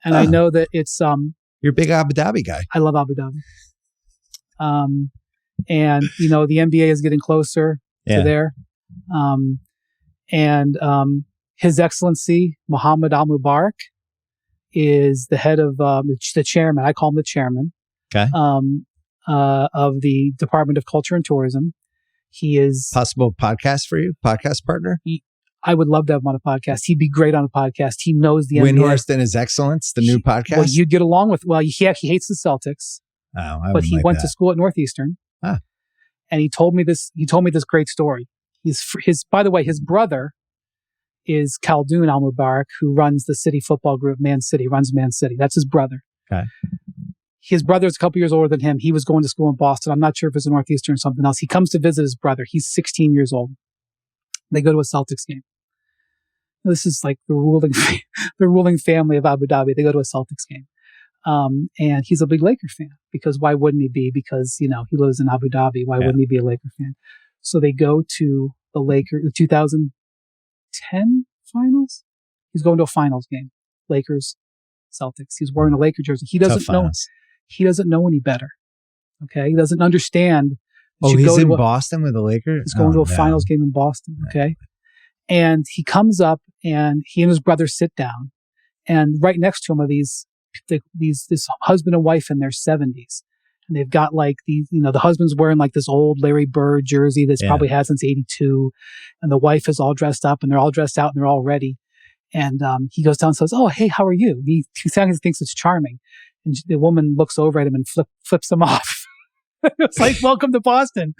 And I know that it's you're a big Abu Dhabi guy. I love Abu Dhabi. And the NBA is getting closer to there. His Excellency Mohammed Al Mubarak is the head of the chairman. I call him the chairman. Okay. Of the Department of Culture and Tourism. He is possible podcast for you, podcast partner. I would love to have him on a podcast. He'd be great on a podcast. He knows the Windhorst and His Excellence, the new podcast. Well, you'd get along with. Well, he hates the Celtics. Oh, but he went to school at Northeastern. Ah. And he told me this great story. By the way, his brother is Khaldoon Al Mubarak, who runs the city football group, Man City. That's his brother. Okay. His brother is a couple years older than him. He was going to school in Boston. I'm not sure if it's a Northeastern or something else. He comes to visit his brother. He's 16 years old. They go to a Celtics game. This is like the ruling family of Abu Dhabi. They go to a Celtics game. And he's a big Laker fan because why wouldn't he be? Because, he lives in Abu Dhabi. Why wouldn't he be a Laker fan? So they go to the 2010 finals. He's going to a finals game. Lakers, Celtics. He's wearing a Laker jersey. He doesn't know any better. Okay. He doesn't understand. He's in Boston with the Lakers? He's going to a finals game in Boston. Okay. And he comes up and he and his brother sit down, and right next to him are this husband and wife in their 70s. And they've got like these, the husband's wearing like this old Larry Bird jersey that's probably had since 82. And the wife is all dressed up and they're all dressed out and they're all ready. And he goes down and says, "Oh, hey, how are you?" He thinks it's charming. And the woman looks over at him and flips him off. It's like, "Welcome to Boston."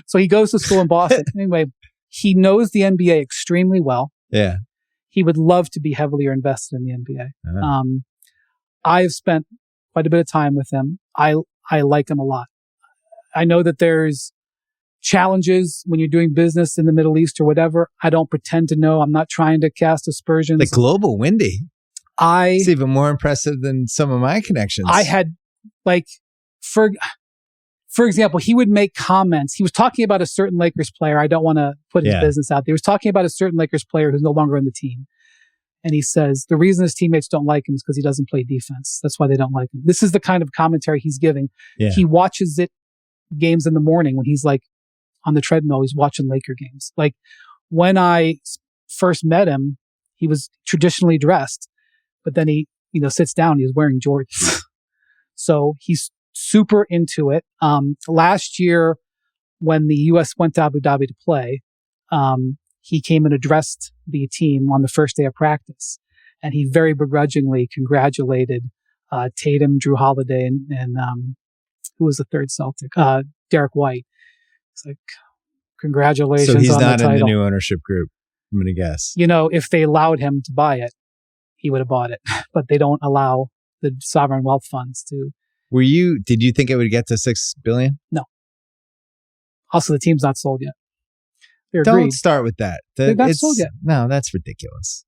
So he goes to school in Boston. Anyway, he knows the NBA extremely well. Yeah. He would love to be heavily invested in the NBA. Uh-huh. I've spent quite a bit of time with him. I like him a lot. I know that there's challenges when you're doing business in the Middle East or whatever. I don't pretend to know. I'm not trying to cast aspersions. The global Windy. It's even more impressive than some of my connections. I had for example, he would make comments. He was talking about a certain Lakers player. I don't want to put his business out there. He was talking about a certain Lakers player who's no longer on the team. And he says, the reason his teammates don't like him is because he doesn't play defense. That's why they don't like him. This is the kind of commentary he's giving. Yeah. He watches games in the morning when he's like on the treadmill. He's watching Laker games. Like when I first met him, he was traditionally dressed, but then he, sits down. He's wearing Jordans. So he's super into it. Last year, when the U.S. went to Abu Dhabi to play, he came and addressed the team on the first day of practice, and he very begrudgingly congratulated Tatum, Drew Holiday, and who was the third Celtic? Derek White. It's like, congratulations. So he's on not the title. in the new ownership group, I'm going to guess. If they allowed him to buy it, he would have bought it, but they don't allow the sovereign wealth funds to. Did you think it would get to $6 billion? No. Also, the team's not sold yet. Don't start with that. They're not sold yet. No, that's ridiculous.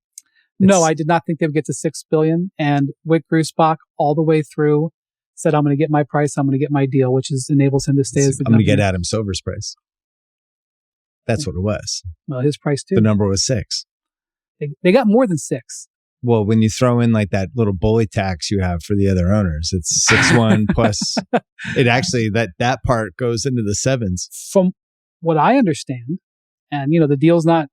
No, I did not think they would get to $6 billion. And Wick Grusbach, all the way through, said, "I'm going to get my price. I'm going to get my deal," which enables him to stay as the I'm going to get Adam Silver's price. That's what it was. Well, his price too. The number was 6. They got more than 6. Well, when you throw in like that little bully tax you have for the other owners, it's 6-1 plus. It actually that part goes into the 7s. From what I understand, and the deal's not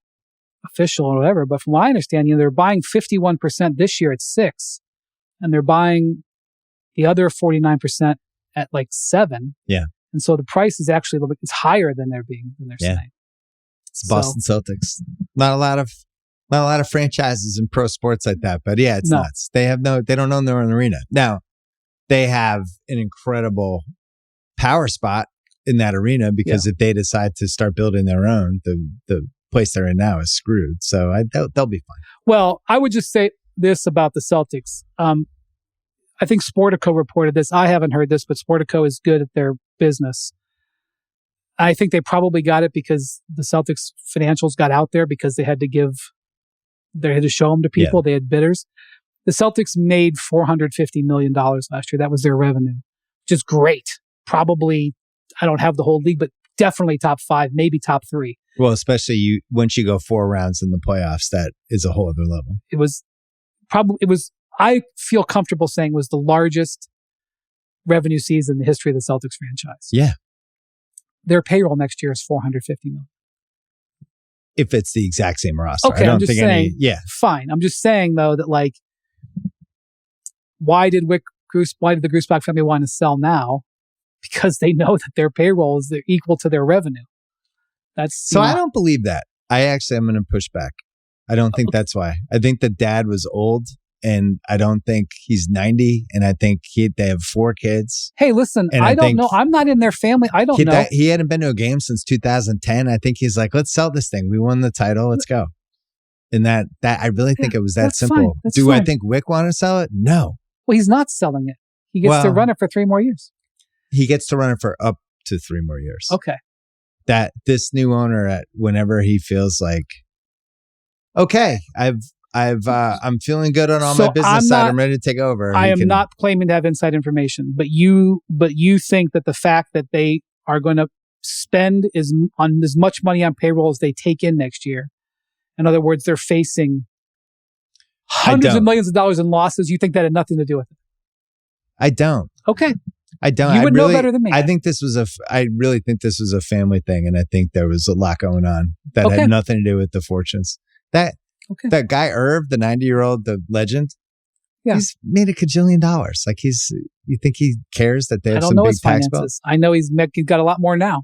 official or whatever, but from what I understand, they're buying 51% this year at 6, and they're buying the other 49% at like 7. Yeah, and so the price is actually it's higher than they're saying. It's Boston Celtics. Not a lot of franchises in pro sports like that, but yeah, it's nuts. They don't own their own arena. Now, they have an incredible power spot in that arena because if they decide to start building their own, the place they're in now is screwed. So they'll be fine. Well, I would just say this about the Celtics. I think Sportico reported this. I haven't heard this, but Sportico is good at their business. I think they probably got it because the Celtics financials got out there because they had to show them to people. Yeah. They had bidders. The Celtics made $450 million last year. That was their revenue, which is great. Probably, I don't have the whole league, but definitely top 5, maybe top 3. Well, especially once you go 4 rounds in the playoffs, that is a whole other level. I feel comfortable saying was the largest revenue season in the history of the Celtics franchise. Yeah. Their payroll next year is $450 million. If it's the exact same roster. Okay, I'm just saying, fine. I'm just saying, though, that like, why did the Grusbach family want to sell now? Because they know that their payroll is equal to their revenue. I don't believe that. I'm going to push back. I don't think that's why. I think the dad was old, and I don't think he's 90, and I think they have 4 kids. Hey, listen, I don't know. I'm not in their family. I don't know. He hadn't been to a game since 2010. I think he's like, let's sell this thing. We won the title. Let's go. And that I really think it was that simple. Do I think Wick want to sell it? No. Well, he's not selling it. He gets to run it for 3 more years. He gets to run it for up to 3 more years. Okay. That this new owner, whenever he feels like, okay, I'm feeling good on all my business side. I'm ready to take over. I am not claiming to have inside information, but you think that the fact that they are going to spend as much money on payroll as they take in next year. In other words, they're facing hundreds of millions of dollars in losses. You think that had nothing to do with it? I don't. Okay. I don't. You would know better than me. I really think this was a family thing, and I think there was a lot going on that had nothing to do with the fortunes. That guy Irv, the 90-year-old, the legend, Yeah. He's made $1 kajillion. Like you think he cares that they have I don't some know big his tax finances. bills? I know he's got a lot more now.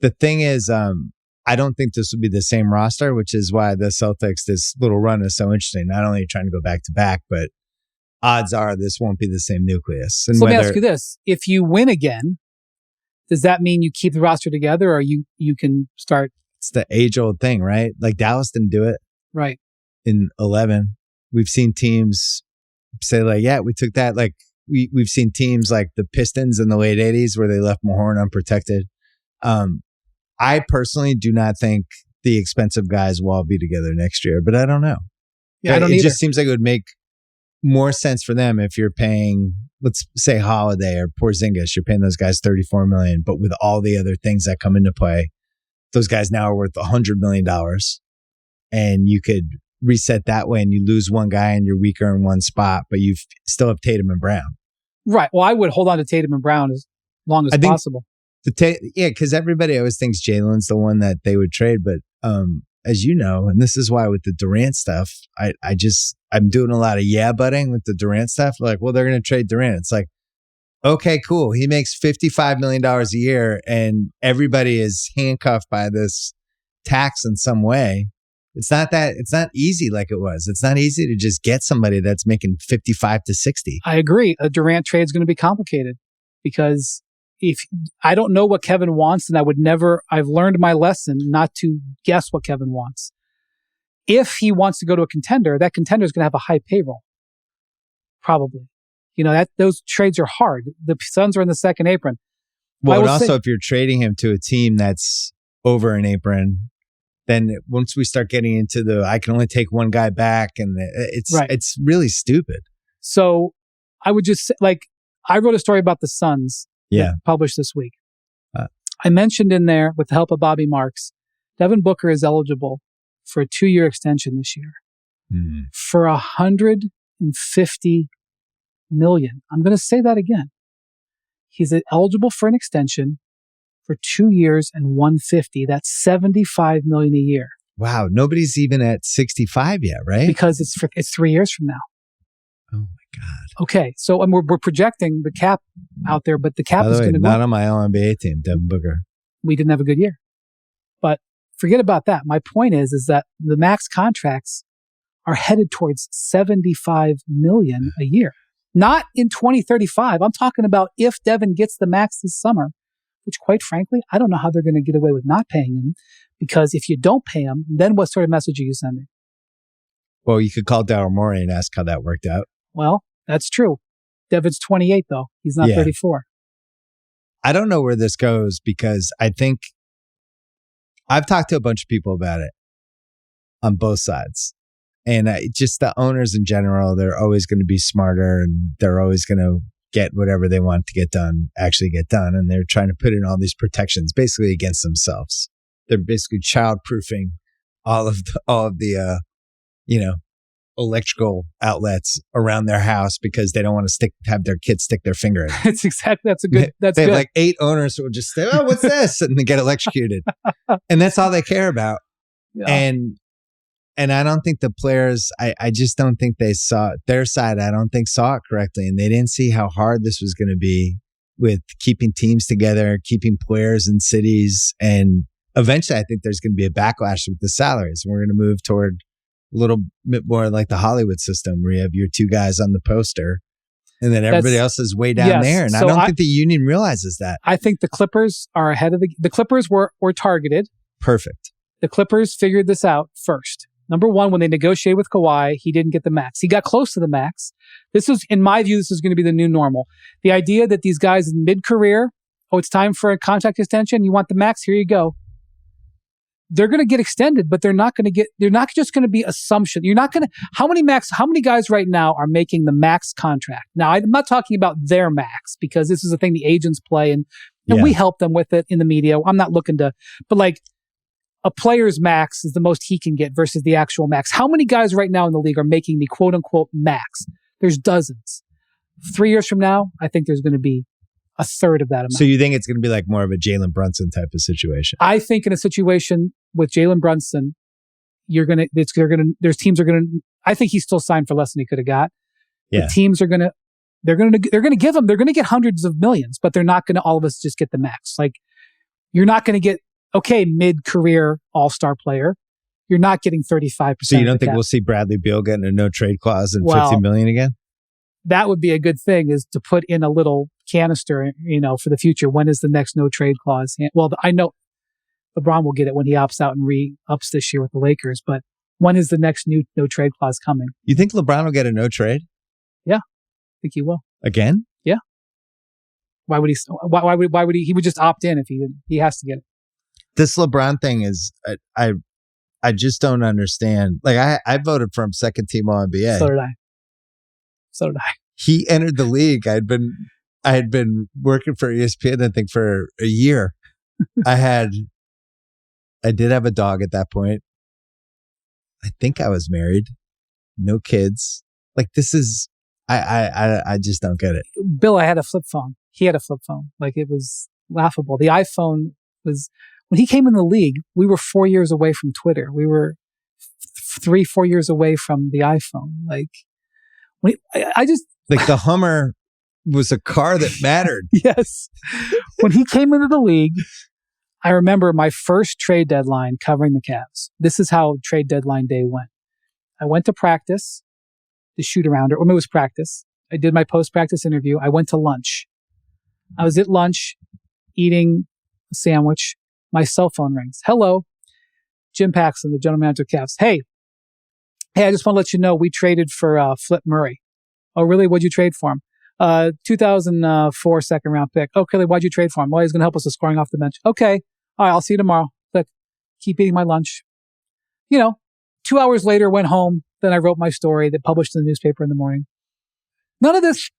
The thing is, I don't think this will be the same roster, which is why the Celtics, this little run is so interesting. Not only trying to go back to back, but odds are this won't be the same nucleus. And So let me ask you this. If you win again, does that mean you keep the roster together or you can start? It's the age-old thing, right? Like Dallas didn't do it Right. in 11. We've seen teams say like, yeah, we took that. Like we've seen teams like the Pistons in the late 80s where they left Mahoney unprotected. I personally do not think the expensive guys will all be together next year, but I don't know. Yeah, I don't It either. just seems like it would make more sense for them if you're paying, let's say Holiday or Porzingis, you're paying those guys $34 million, but with all the other things that come into play, those guys now are worth $100 million, and you could reset that way, and you lose one guy and you're weaker in one spot, but you still have Tatum and Brown. Right. Well, I would hold on to Tatum and Brown as long as possible. Yeah, because everybody always thinks Jalen's the one that they would trade, but as you know, and this is why with the Durant stuff, I'm doing a lot of butting with the Durant stuff. Like, well, they're going to trade Durant. It's like, okay, cool. He makes $55 million a year, and everybody is handcuffed by this tax in some way. It's not easy like it was. It's not easy to just get somebody that's making 55 to 60. I agree. A Durant trade is going to be complicated because if I don't know what Kevin wants, and I've learned my lesson not to guess what Kevin wants. If he wants to go to a contender, that contender is going to have a high payroll. Probably. Those trades are hard. The Suns are in the second apron. Well, and also if you're trading him to a team that's over an apron, then once we start getting into I can only take one guy back, and it's really stupid. So I would just say, I wrote a story about the Suns. Yeah. Published this week. I mentioned in there, with the help of Bobby Marks, Devin Booker is eligible for a 2-year extension this year for $150 million. I'm going to say that again. He's eligible for an extension for 2 years and $150. That's $75 million a year. Wow. Nobody's even at 65 yet, right? Because it's 3 years from now. Oh my God. Okay. So we're projecting the cap out there, but the cap is going to go. Not on my All-NBA team, Devin Booker. We didn't have a good year. But forget about that. My point is that the max contracts are headed towards $75 million a year. Not in 2035. I'm talking about if Devin gets the max this summer, which quite frankly, I don't know how they're going to get away with not paying him, because if you don't pay him, then what sort of message are you sending? Well, you could call Daryl Morey and ask how that worked out. Well, that's true. Devin's 28 though. He's not 34. I don't know where this goes, because I think I've talked to a bunch of people about it on both sides. And just the owners in general, they're always going to be smarter, and they're always going to get whatever they want to get done, actually get done. And they're trying to put in all these protections basically against themselves. They're basically child-proofing all of the electrical outlets around their house because they don't want to have their kids stick their finger in it. They have like 8 owners who will just say, oh, what's this? And they get electrocuted. And that's all they care about. Yeah. And I don't think the players, I just don't think they saw their side. I don't think saw it correctly. And they didn't see how hard this was going to be with keeping teams together, keeping players in cities. And eventually I think there's going to be a backlash with the salaries. And we're going to move toward a little bit more like the Hollywood system, where you have your 2 guys on the poster and then everybody else is way down there. And so I don't think the union realizes that. I think the Clippers are ahead of the Clippers were targeted. Perfect. The Clippers figured this out first. Number one, when they negotiated with Kawhi, he didn't get the max. He got close to the max. This is, in my view, this is going to be the new normal. The idea that these guys in mid-career, it's time for a contract extension. You want the max? Here you go. They're going to get extended, but they're not just going to be assumption. You're not going to, how many guys right now are making the max contract? Now, I'm not talking about their max, because this is a thing the agents play and we help them with it in the media. I'm not looking to, but like, a player's max is the most he can get versus the actual max. How many guys right now in the league are making the quote unquote max? There's dozens. 3 years from now, I think there's going to be a third of that amount. So you think it's going to be like more of a Jalen Brunson type of situation? I think in a situation with Jalen Brunson, there's teams are going to, I think he's still signed for less than he could have got. Yeah. The teams are gonna get hundreds of millions, but they're not gonna all of us just get the max. Like, you're not gonna get mid-career all-star player. You're not getting 35%. So you don't think we'll see Bradley Beal getting a no trade clause and $50 million again? That would be a good thing, is to put in a little canister, for the future. When is the next no trade clause? Well, I know LeBron will get it when he opts out and re-ups this year with the Lakers, but when is the next new no trade clause coming? You think LeBron will get a no trade? Yeah, I think he will. Again? Yeah. Why would he? Why would he? He would just opt in if he has to get it. This LeBron thing is, I just don't understand. Like, I voted for him second team All NBA. So did I. He entered the league. I had been working for ESPN, I think, for a year. I did have a dog at that point. I think I was married. No kids. Like, this is, I just don't get it. Bill, I had a flip phone. He had a flip phone. Like, it was laughable. The iPhone was, when he came in the league, we were 4 years away from Twitter. We were 3-4 years away from the iPhone. Like, like the Hummer was a car that mattered. Yes. When he came into the league, I remember my first trade deadline covering the Cavs. This is how trade deadline day went. I went to practice, the shoot around, or it was practice. I did my post-practice interview. I went to lunch. I was at lunch eating a sandwich. My cell phone rings. Hello, Jim Paxson, the general manager of Cavs. Hey, I just want to let you know we traded for Flip Murray. Oh, really? What'd you trade for him? 2004 second round pick. Okay, why'd you trade for him? Well, he's going to help us with scoring off the bench. Okay. All right, I'll see you tomorrow. Click. Keep eating my lunch. 2 hours later, went home. Then I wrote my story that published in the newspaper in the morning. None of this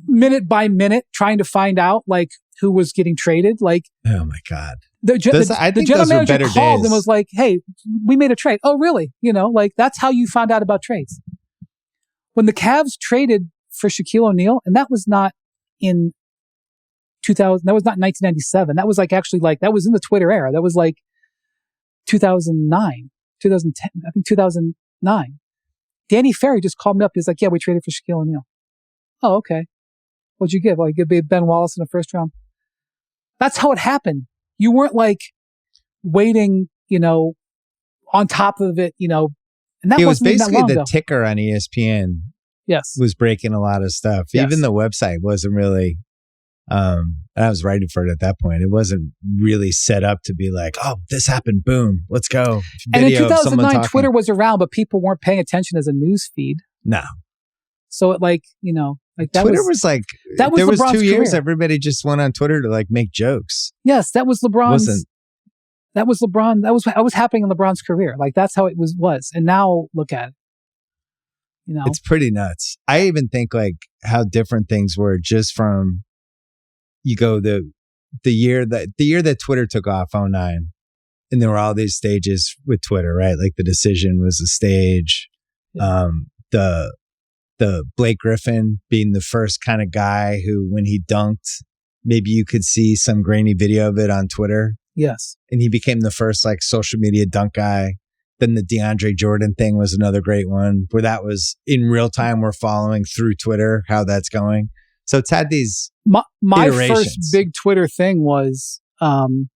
minute by minute trying to find out like who was getting traded. Like, oh my God. The general manager called and was like, hey, we made a trade. Oh, really? Like, that's how you found out about trades. When the Cavs traded for Shaquille O'Neal, and that was not in 2000, that was not in 1997. That was like, actually, like, that was in the Twitter era. That was like 2009, 2010, I think 2009. Danny Ferry just called me up. He was like, yeah, we traded for Shaquille O'Neal. Oh, okay. What'd you give? Well, you give Ben Wallace in the first round. That's how it happened. You weren't like waiting, on top of it, and that it was basically the ago. ticker on ESPN. Yes. Was breaking a lot of stuff. Yes. Even the website wasn't really, and I was writing for it at that point. It wasn't really set up to be like, oh, this happened. Boom. Let's go. And in 2009, Twitter was around, but people weren't paying attention as a news feed. No. So it like that Twitter was like, that was there was LeBron's 2 years, career. everybody just went on Twitter to like make jokes. Yes, that was LeBron's. That was LeBron. That was happening in LeBron's career. Like, that's how it was. And now look at it. It's pretty nuts. I even think like how different things were just from, you go the year that Twitter took off, 2009, and there were all these stages with Twitter, right? Like the decision was a stage. Yeah. The Blake Griffin being the first kind of guy who, when he dunked, maybe you could see some grainy video of it on Twitter. Yes. And he became the first like social media dunk guy. Then the DeAndre Jordan thing was another great one where that was in real time. We're following through Twitter how that's going. So it's had these my first big Twitter thing was the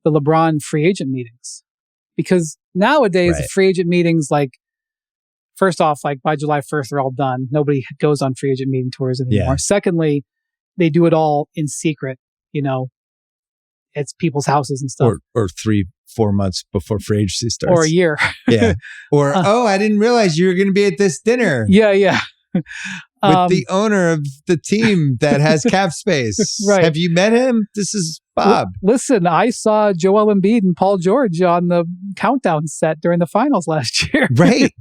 LeBron free agent meetings. Because nowadays, right, the free agent meetings, like, first off, like by July 1st, they're all done. Nobody goes on free agent meeting tours anymore. Yeah. Secondly, they do it all in secret, it's people's houses and stuff. Or 3-4 months before free agency starts. Or a year. Yeah. Or, I didn't realize you were going to be at this dinner. Yeah. With the owner of the team that has cap space. Right. Have you met him? This is Bob. Listen, I saw Joel Embiid and Paul George on the countdown set during the finals last year. Right.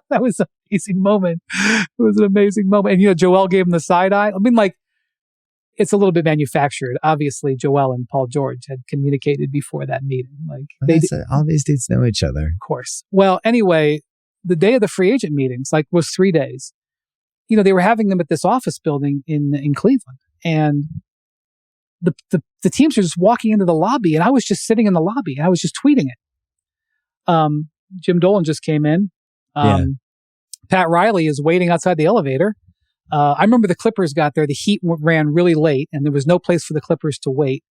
That was an amazing moment. It was an amazing moment. And, Joel gave him the side eye. I mean, like, it's a little bit manufactured. Obviously, Joel and Paul George had communicated before that meeting. Like, all these dudes know each other. Of course. Well, anyway, the day of the free agent meetings, like, was 3 days. They were having them at this office building in Cleveland, and the teams are just walking into the lobby, and I was just sitting in the lobby, and I was just tweeting it. Jim Dolan just came in. Pat Riley is waiting outside the elevator. I remember the Clippers got there. The Heat ran really late, and there was no place for the Clippers to wait.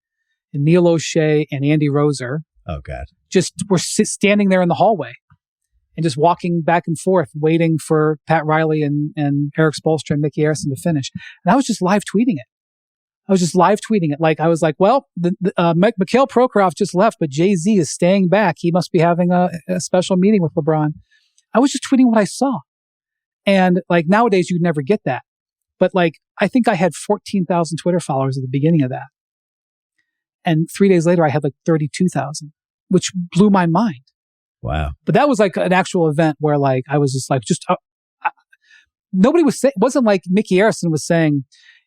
And Neil O'Shea and Andy Roser just were standing there in the hallway and just walking back and forth, waiting for Pat Riley and Eric Spoelstra and Mickey Arison to finish. And I was just live tweeting it. Like, I was like, well, Mikhail Prokhorov just left, but Jay-Z is staying back. He must be having a special meeting with LeBron. I was just tweeting what I saw. And like nowadays, you'd never get that. But like, I think I had 14,000 Twitter followers at the beginning of that. And 3 days later, I had like 32,000, which blew my mind. Wow. But that was like an actual event where like, I was just like, nobody was saying, it wasn't like Mickey Arison was saying,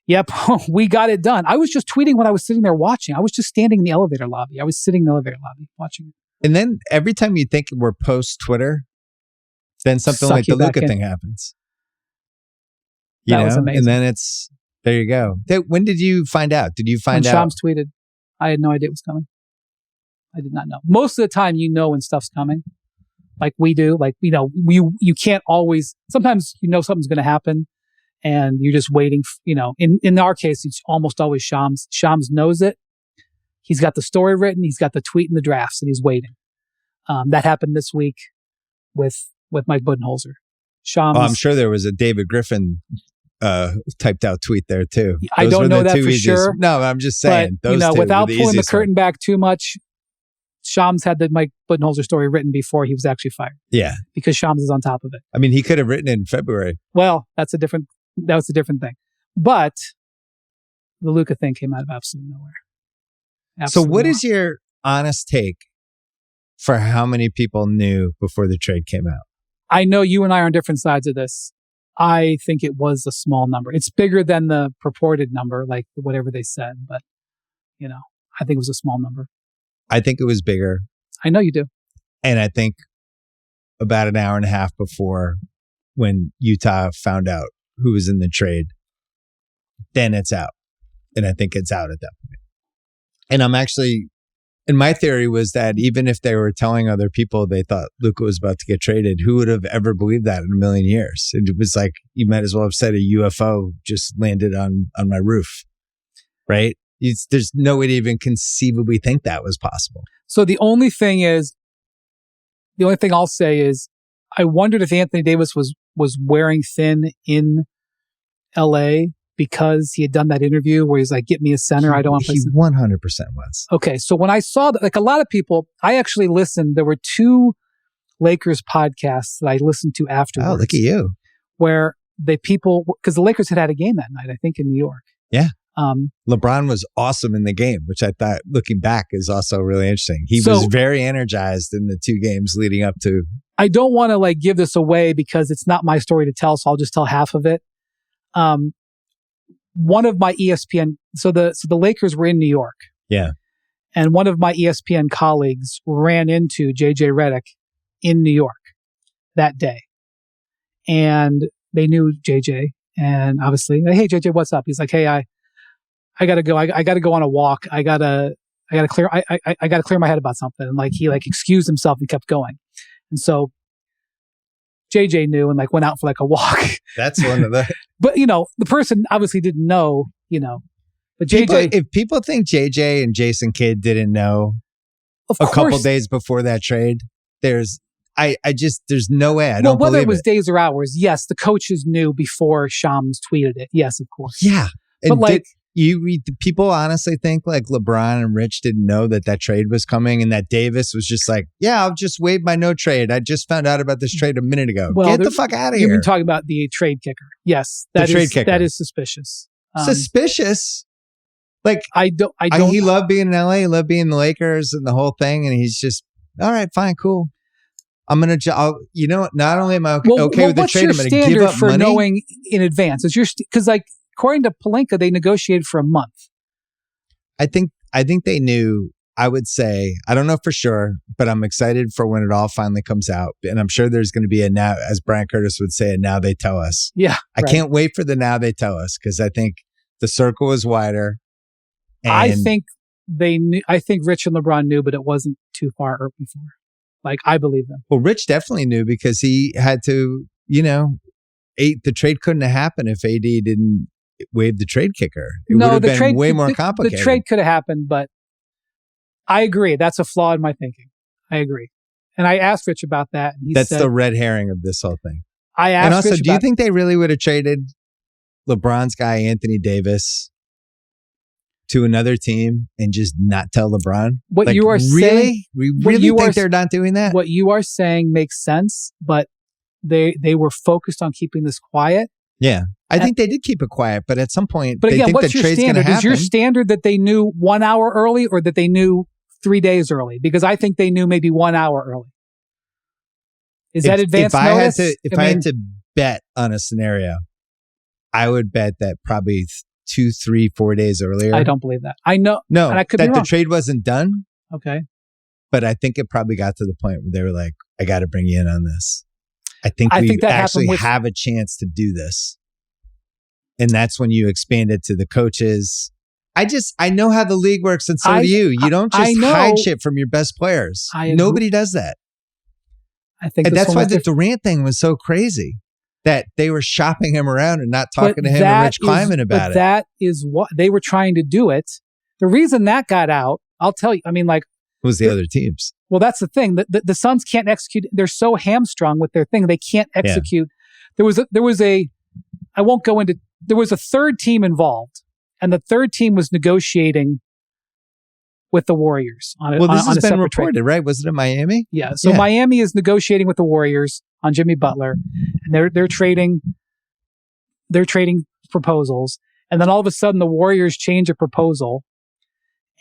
yep, we got it done. I was just tweeting when I was sitting there watching. I was just standing in the elevator lobby. I was sitting in the elevator lobby watching it. And then every time you think we're post-Twitter, then something like the Luka thing happens. That was amazing. And then there you go. When did you find out? Did you find out? When Shams tweeted. I had no idea it was coming. I did not know. Most of the time, you know when stuff's coming. Like we do. Like, you can't always, sometimes you know something's going to happen and you're just waiting. In our case, it's almost always Shams. Shams knows it. He's got the story written. He's got the tweet and the drafts and he's waiting. That happened this week with Mike Budenholzer. Shams. I'm sure there was a David Griffin typed out tweet there too. I don't know that for sure. No, I'm just saying. But, without pulling the curtain back too much, Shams had the Mike Budenholzer story written before he was actually fired. Yeah. Because Shams is on top of it. I mean, he could have written it in February. Well, that was a different thing. But the Luka thing came out of absolutely nowhere. So what is your honest take for how many people knew before the trade came out? I know you and I are on different sides of this. I think it was a small number. It's bigger than the purported number, like whatever they said. But, I think it was a small number. I think it was bigger. I know you do. And I think about an hour and a half before when Utah found out who was in the trade, then it's out. And I think it's out at that point. And my theory was that even if they were telling other people they thought Luka was about to get traded, who would have ever believed that in a million years? It was like, you might as well have said a UFO just landed on my roof, right? There's no way to even conceivably think that was possible. So the only thing I'll say is, I wondered if Anthony Davis was wearing thin in LA because he had done that interview where he's like, get me a center. I don't want to play center. He 100% was. Okay. So when I saw that, like a lot of people, I actually listened. There were 2 Lakers podcasts that I listened to afterwards. Oh, look at you. Where because the Lakers had a game that night, I think in New York. Yeah. LeBron was awesome in the game, which I thought, looking back, is also really interesting. He was very energized in the 2 games leading up to. I don't want to give this away because it's not my story to tell, so I'll just tell half of it. One of my ESPN, so the Lakers were in New York. Yeah. And one of my ESPN colleagues ran into JJ Redick in New York that day. And they knew JJ. And obviously, hey, JJ, what's up? He's like, hey, I gotta go. I gotta go on a walk. I gotta clear my head about something. And he excused himself and kept going. And so JJ knew and went out for a walk. That's one of the. But the person obviously didn't know. But JJ. If people think JJ and Jason Kidd didn't know couple days before that trade, there's no way. I don't believe it. Whether it was days or hours, yes, the coaches knew before Shams tweeted it. Yes, of course. Yeah, but people honestly think LeBron and Rich didn't know that trade was coming and that Davis was just yeah, I'll just waive my no trade. I just found out about this trade a minute ago. Well, get the fuck out of here. You've been talking about the trade kicker. Yes, that is suspicious. Suspicious. He loved being in LA, he loved being in the Lakers and the whole thing, and he's just all right, fine, cool. I'm gonna, not only am I okay with the trade, I'm gonna give up for money. Knowing in advance? Because according to Pelinka, they negotiated for a month. I think they knew. I would say, I don't know for sure, but I'm excited for when it all finally comes out. And I'm sure there's going to be a now, as Brian Curtis would say, a now they tell us. Yeah. I can't wait for the now they tell us because I think the circle is wider. And I think they knew. I think Rich and LeBron knew, but it wasn't too far before. I believe them. Well, Rich definitely knew because he had to, the trade couldn't have happened if AD didn't waive the trade kicker. It would have been way more complicated. The trade could have happened, but I agree. That's a flaw in my thinking. I agree. And I asked Rich about that. And That's the red herring of this whole thing. I asked and also, Rich do you think they really would have traded LeBron's guy, Anthony Davis, to another team and just not tell LeBron? What you are really? saying, We really think they're not doing that? What you are saying makes sense, but they were focused on keeping this quiet. Yeah. I think they did keep it quiet, but at some point, but they again, think what's the your trade's going to standard? happen. Is your standard that they knew 1 hour early or that they knew 3 days early? Because I think they knew maybe 1 hour early. Is that advance notice? If I had to bet on a scenario, I would bet that probably 2, 3, 4 days earlier. I don't believe that. I know. No, and I could that be wrong. the trade wasn't done. Okay. But I think it probably got to the point where they were like, I got to bring you in on this. I think that actually have a chance to do this. And that's when you expand it to the coaches. I know how the league works, and so do you. You don't just hide shit from your best players. Nobody does that. I think and that's why the Durant thing was so crazy, that they were shopping him around and not talking to him and Rich Kleiman about it. That is what they were trying to do it. The reason that got out, I'll tell you, I mean, like, was the other teams. Well, that's the thing. The Suns can't execute. They're so hamstrung with their thing. They can't execute. Yeah. There was a third team involved, and the third team was negotiating with the Warriors on it. Well, this has been reported, right? Was it in Miami? Yeah. So Miami is negotiating with the Warriors on Jimmy Butler, and they're trading proposals, and then all of a sudden the Warriors change a proposal,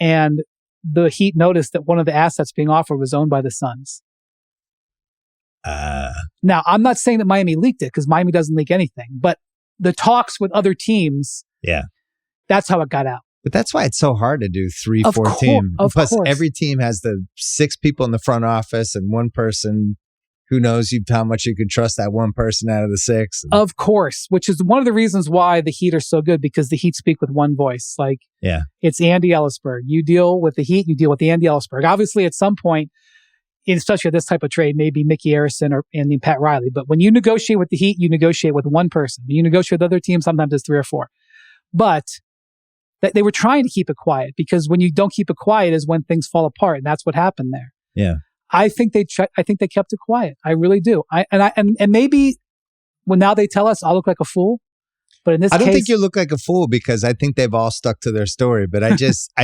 and the Heat noticed that one of the assets being offered was owned by the Suns. Now, I'm not saying that Miami leaked it, because Miami doesn't leak anything, but the talks with other teams, that's how it got out. But that's why it's so hard to do 3-4 team. Plus, every team has the 6 people in the front office and one person who knows how much you could trust that one person out of the 6. Of course, which is one of the reasons why the Heat are so good, because the Heat speak with one voice. Like, it's Andy Ellisberg. You deal with the Heat, you deal with Andy Ellisberg. Obviously, at some point, especially at this type of trade, maybe Mickey Arison and Pat Riley. But when you negotiate with the Heat, you negotiate with one person. When you negotiate with other teams, sometimes it's 3 or 4. But they were trying to keep it quiet, because when you don't keep it quiet is when things fall apart, and that's what happened there. Yeah. I think they kept it quiet. I really do. And maybe when now they tell us, I'll look like a fool. But in this case, I don't think you look like a fool, because I think they've all stuck to their story. But I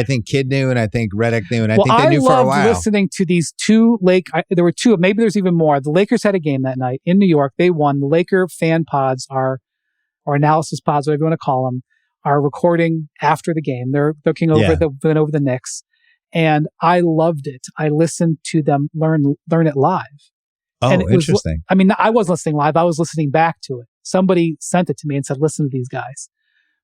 think Kidd knew, and I think Redick knew, and I think they knew for a while. I loved listening to these two there were 2, maybe there's even more. The Lakers had a game that night in New York. They won. The Laker fan pods or analysis pods, whatever you want to call them, are recording after the game. They're looking over the Knicks. And I loved it. I listened to them learn it live. Oh, and interesting. I wasn't listening live. I was listening back to it. Somebody sent it to me and said, listen to these guys,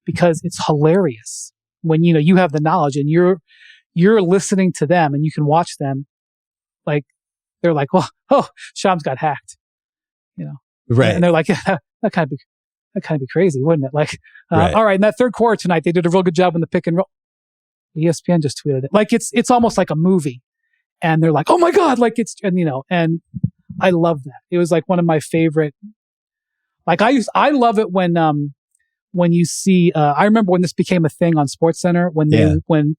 because it's hilarious when, you have the knowledge and you're listening to them, and you can watch them. Like, they're like, well, Shams got hacked, right. And they're like, yeah, that kind of be crazy, wouldn't it? Like, right. All right. In that third quarter tonight, they did a real good job in the pick and roll. ESPN just tweeted it. Like, it's almost like a movie, and they're like, oh my God, like and I love that. It was like one of my favorite. Like, I love it when you see, I remember when this became a thing on SportsCenter, when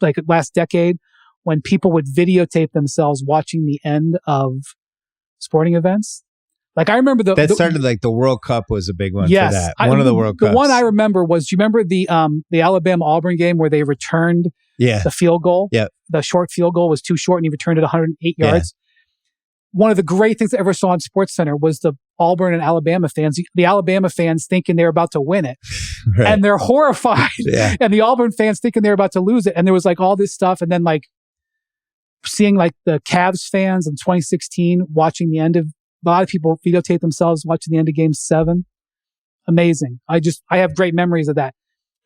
like last decade, when people would videotape themselves watching the end of sporting events. Like, I remember that started like the World Cup was a big one for that. One of the World Cups. The one I remember was, do you remember the Alabama-Auburn game where they returned the field goal? Yeah. The short field goal was too short, and he returned it 108 yards. One of the great things I ever saw on SportsCenter was the Auburn and Alabama fans. The Alabama fans thinking they're about to win it. Right. And they're horrified. Yeah. And the Auburn fans thinking they're about to lose it. And there was like all this stuff. And then like seeing like the Cavs fans in 2016 watching the end of, a lot of people videotape themselves watching the end of Game 7. Amazing. I have great memories of that.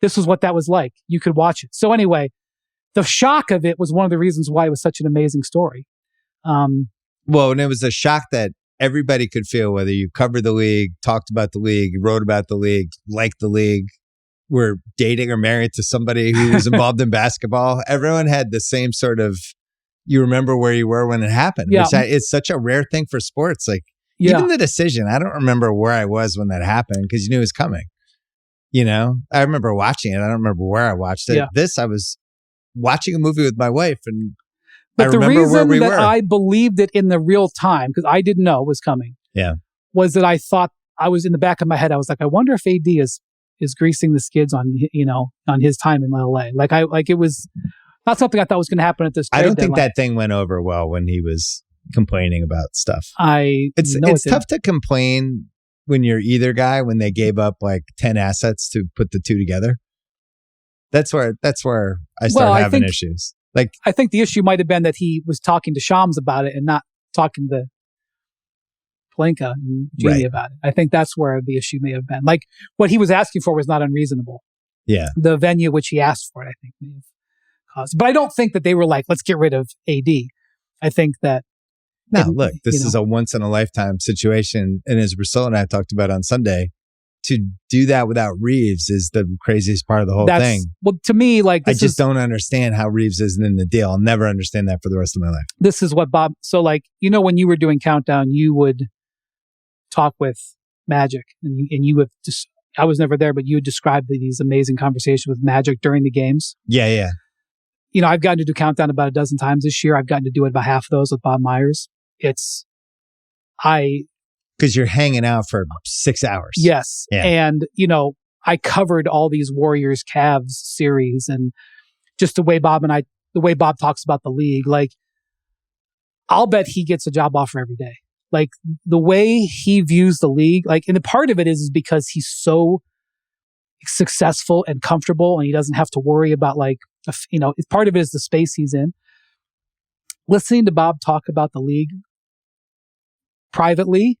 This was what that was like. You could watch it. So anyway, the shock of it was one of the reasons why it was such an amazing story. Well, and it was a shock that everybody could feel, whether you covered the league, talked about the league, wrote about the league, liked the league, were dating or married to somebody who was involved in basketball. Everyone had the same sort of, you remember where you were when it happened. Yeah. It's such a rare thing for sports. Like, Yeah. Even the decision, I don't remember where I was when that happened because you knew it was coming. I remember watching it. I don't remember where I watched it. Yeah. I was watching a movie with my wife, and But I the remember where reason we that were. I believed it in the real time, because I didn't know it was coming, was that I thought, I was in the back of my head, I was like, I wonder if AD is greasing the skids on his time in LA. It was not something I thought was going to happen at this trade I don't think deadline. that thing went over well when he was complaining about stuff. It's Tough to complain when you're either guy when they gave up like 10 assets to put the two together. That's where I started having issues. Like, I think the issue might have been that he was talking to Shams about it and not talking to Pelinka and Jeannie about it. I think that's where the issue may have been. Like, what he was asking for was not unreasonable. Yeah. The venue which he asked for it, I think, may have caused. But I don't think that they were like, let's get rid of AD. I think that. Look, this is a once in a lifetime situation. And as Russell and I talked about on Sunday, to do that without Reeves is the craziest part of the whole thing. Well, to me, like, I just don't understand how Reeves isn't in the deal. I'll never understand that for the rest of my life. This is what Bob. So, like, when you were doing Countdown, you would talk with Magic, and you would just. I was never there, but you would describe these amazing conversations with Magic during the games. Yeah. I've gotten to do Countdown about a dozen times this year. I've gotten to do it about half of those with Bob Myers. Because you're hanging out for 6 hours. Yes. Yeah. And, I covered all these Warriors Cavs series, and just the way Bob talks about the league, like, I'll bet he gets a job offer every day. Like, the way he views the league, like, and the part of it is because he's so successful and comfortable and he doesn't have to worry about, like, part of it is the space he's in. Listening to Bob talk about the league privately,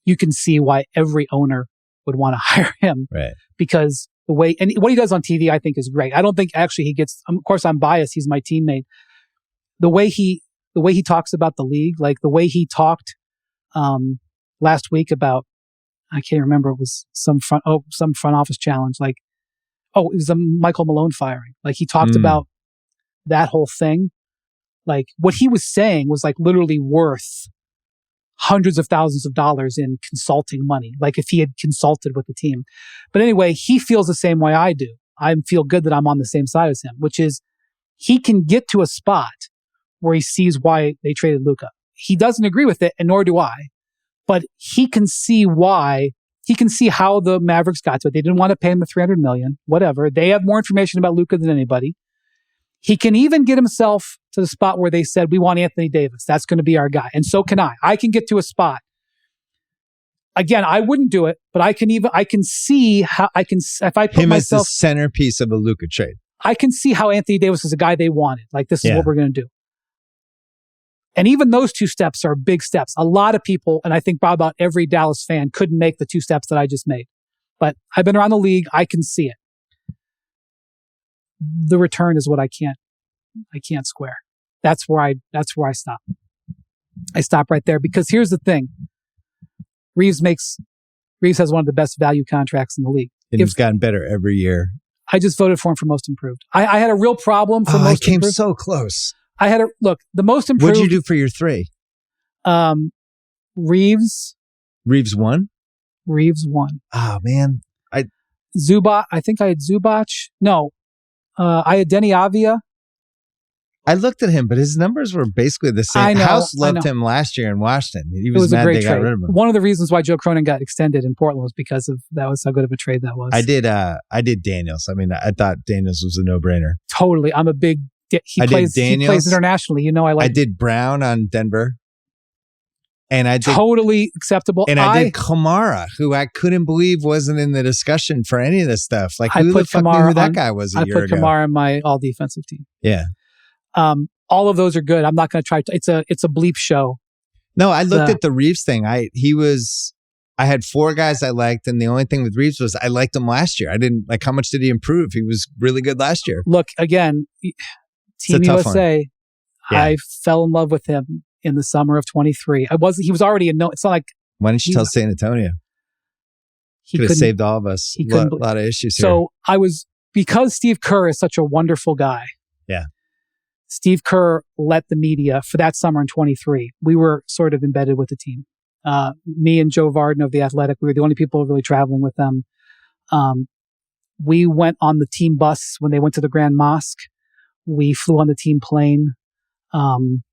you can see why every owner would want to hire him. Right. Because the way, and what he does on TV, I think is great. I don't think actually he gets, of course I'm biased. He's my teammate. The way he talks about the league, like the way he talked, last week about, I can't remember, it was some front office challenge. Like, it was a Michael Malone firing. Like, he talked about that whole thing. Like, what he was saying was, like, literally worth hundreds of thousands of dollars in consulting money, like if he had consulted with the team. But anyway, he feels the same way I do. I feel good that I'm on the same side as him, which is he can get to a spot where he sees why they traded Luka. He doesn't agree with it, and nor do I. But he can see why. He can see how the Mavericks got to it. They didn't want to pay him the $300 million, whatever. They have more information about Luka than anybody. He can even get himself to the spot where they said, we want Anthony Davis. That's going to be our guy. And so can I. I can get to a spot. Again, I wouldn't do it, but I can see how if I put him myself as the centerpiece of a Luka trade. I can see how Anthony Davis is a guy they wanted. Like, this is what we're going to do. And even those two steps are big steps. A lot of people, and I think probably about every Dallas fan, couldn't make the two steps that I just made. But I've been around the league. I can see it. The return is what I can't square. That's where I stop. I stop right there, because here's the thing. Reeves has one of the best value contracts in the league. And he's gotten better every year. I just voted for him for most improved. I had a real problem for most improved. I came so close. The most improved. What'd you do for your 3? Reeves. Reeves won? Reeves won. Oh, man. Zubac. I think I had Zubac. No. I had Denny Avia. I looked at him, but his numbers were basically the same. I know, House loved him last year in Washington. He it was mad a great they got trade. rid of him. One of the reasons why Joe Cronin got extended in Portland was because of that was how good of a trade that was. I did Daniels. I mean, I thought Daniels was a no-brainer. Totally. I'm a big. He plays internationally. I did Brown on Denver. And I did totally acceptable. And I did Kamara, who I couldn't believe wasn't in the discussion for any of this stuff. Like, who the fuck knew who that guy was a year ago? I put Kamara in my all defensive team. Yeah. All of those are good. I'm not going to try. It's a bleep show. No, I looked at the Reeves thing. I had 4 guys I liked, and the only thing with Reeves was I liked him last year. I didn't like how much did he improve? He was really good last year. Look, again, Team USA. Yeah. I fell in love with him in the summer of 23. He was already it's not like. Why didn't you tell San Antonio? He could have saved all of us. A lot of issues here. So because Steve Kerr is such a wonderful guy. Yeah. Steve Kerr let the media for that summer in 23. We were sort of embedded with the team. Me and Joe Varden of The Athletic, we were the only people really traveling with them. We went on the team bus when they went to the Grand Mosque. We flew on the team plane. Tim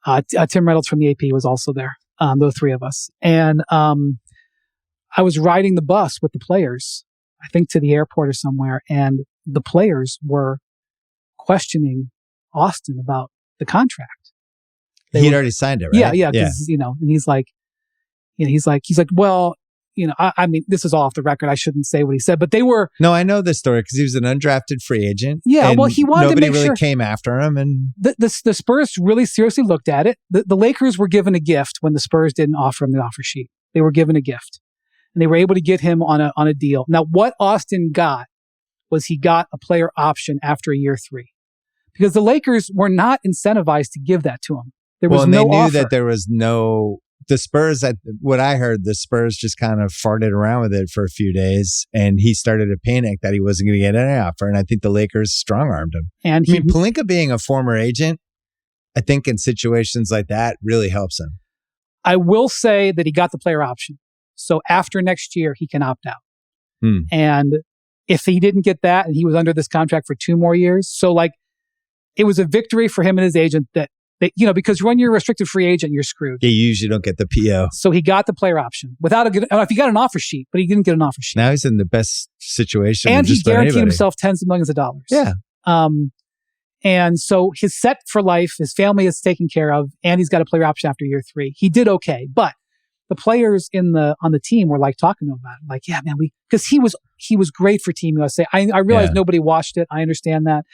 Reynolds from the AP was also there. Those three of us. And I was riding the bus with the players, I think to the airport or somewhere, and the players were questioning Austin about the contract. He'd already signed it, right? Yeah. Cause, and he's like, well, I mean, this is all off the record. I shouldn't say what he said, but they were. No, I know this story because he was an undrafted free agent. Yeah, well, he wanted to make sure. Nobody really came after him, and the Spurs really seriously looked at it. The Lakers were given a gift when the Spurs didn't offer him the offer sheet. They were given a gift, and they were able to get him on a deal. Now, what Austin got was he got a player option after year 3, because the Lakers were not incentivized to give that to him. There was no offer. They knew that there was no. The Spurs, what I heard, the Spurs just kind of farted around with it for a few days, and he started to panic that he wasn't going to get any offer, and I think the Lakers strong-armed him. And Pelinka being a former agent, I think in situations like that really helps him. I will say that he got the player option. So after next year, he can opt out. And if he didn't get that and he was under this contract for 2 more years, so it was a victory for him and his agent that because when you're a restricted free agent, you're screwed. You usually don't get the PO. So he got the player option if he got an offer sheet, but he didn't get an offer sheet. Now he's in the best situation. And he guaranteed himself tens of millions of dollars. Yeah. And so he's set for life. His family is taken care of, and he's got a player option after year 3. He did okay, but the players on the team were talking to him about it. Like, yeah, man, because he was great for Team USA. I realized nobody watched it. I understand that.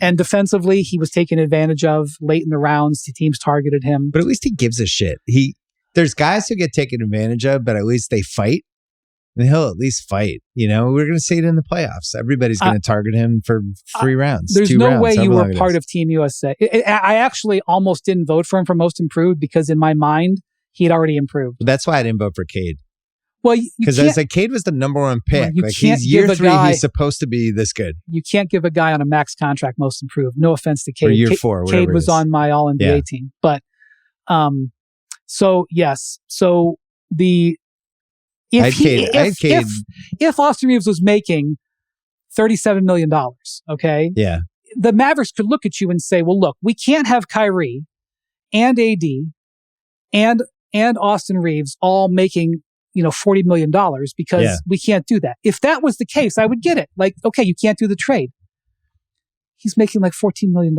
And defensively, he was taken advantage of late in the rounds. The teams targeted him. But at least he gives a shit. There's guys who get taken advantage of, but at least they fight. And he'll at least fight. We're going to see it in the playoffs. Everybody's going to target him for 3 rounds. There's 2 no rounds, way you were long part of Team USA. I actually almost didn't vote for him for most improved because in my mind, he had already improved. That's why I didn't vote for Cade. Well, because I was like, Cade was the number 1 pick. He's year 3. He's supposed to be this good. You can't give a guy on a max contract most improved. No offense to Cade. Or year 4. Cade was on my All NBA team, but so yes. So if Austin Reeves was making $37 million, okay, the Mavericks could look at you and say, well, look, we can't have Kyrie and AD and Austin Reeves all making, $40 million because we can't do that. If that was the case, I would get it. Okay, you can't do the trade. He's making $14 million.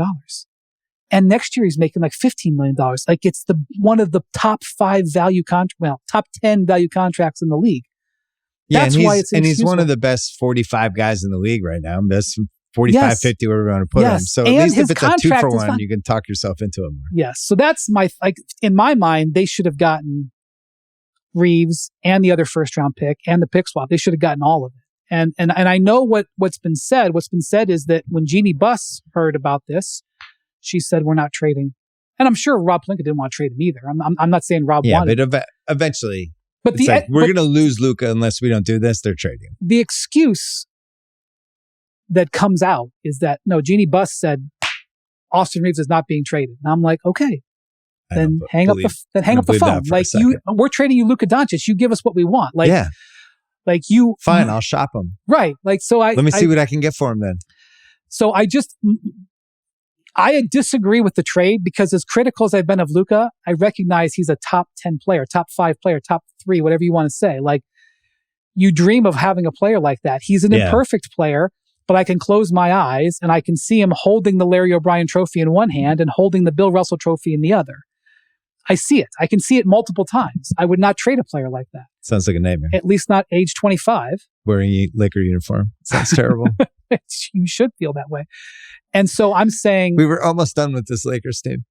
And next year he's making $15 million. It's one of the top 5 top 10 value contracts in the league. Yeah, he's one of the best 45 guys in the league right now. Best 45, 50, wherever we want to put him. So at least if it's a 2-for-1, you can talk yourself into it more. Yes. So that's in my mind, they should have gotten Reeves and the other first round pick and the pick swap. They should have gotten all of it. And I know what's been said. What's been said is that when Jeannie Buss heard about this, she said, we're not trading. And I'm sure Rob Pelinka didn't want to trade him either. I'm not saying Rob wanted. Yeah, but eventually, we're going to lose Luka unless we don't do this. They're trading. The excuse that comes out is that, no, Jeannie Buss said Austin Reeves is not being traded. And I'm like, okay, then hang up the phone. We're trading you Luka Doncic. You give us what we want. Fine, I'll shop him. Right. Let me see what I can get for him then. So I disagree with the trade because as critical as I've been of Luka, I recognize he's a top 10 player, top 5 player, top 3, whatever you want to say. You dream of having a player like that. He's an imperfect player, but I can close my eyes and I can see him holding the Larry O'Brien trophy in one hand and holding the Bill Russell trophy in the other. I see it. I can see it multiple times. I would not trade a player like that. Sounds like a nightmare. At least not age 25. Wearing a Laker uniform. Sounds terrible. You should feel that way. And so I'm saying... We were almost done with this Lakers team.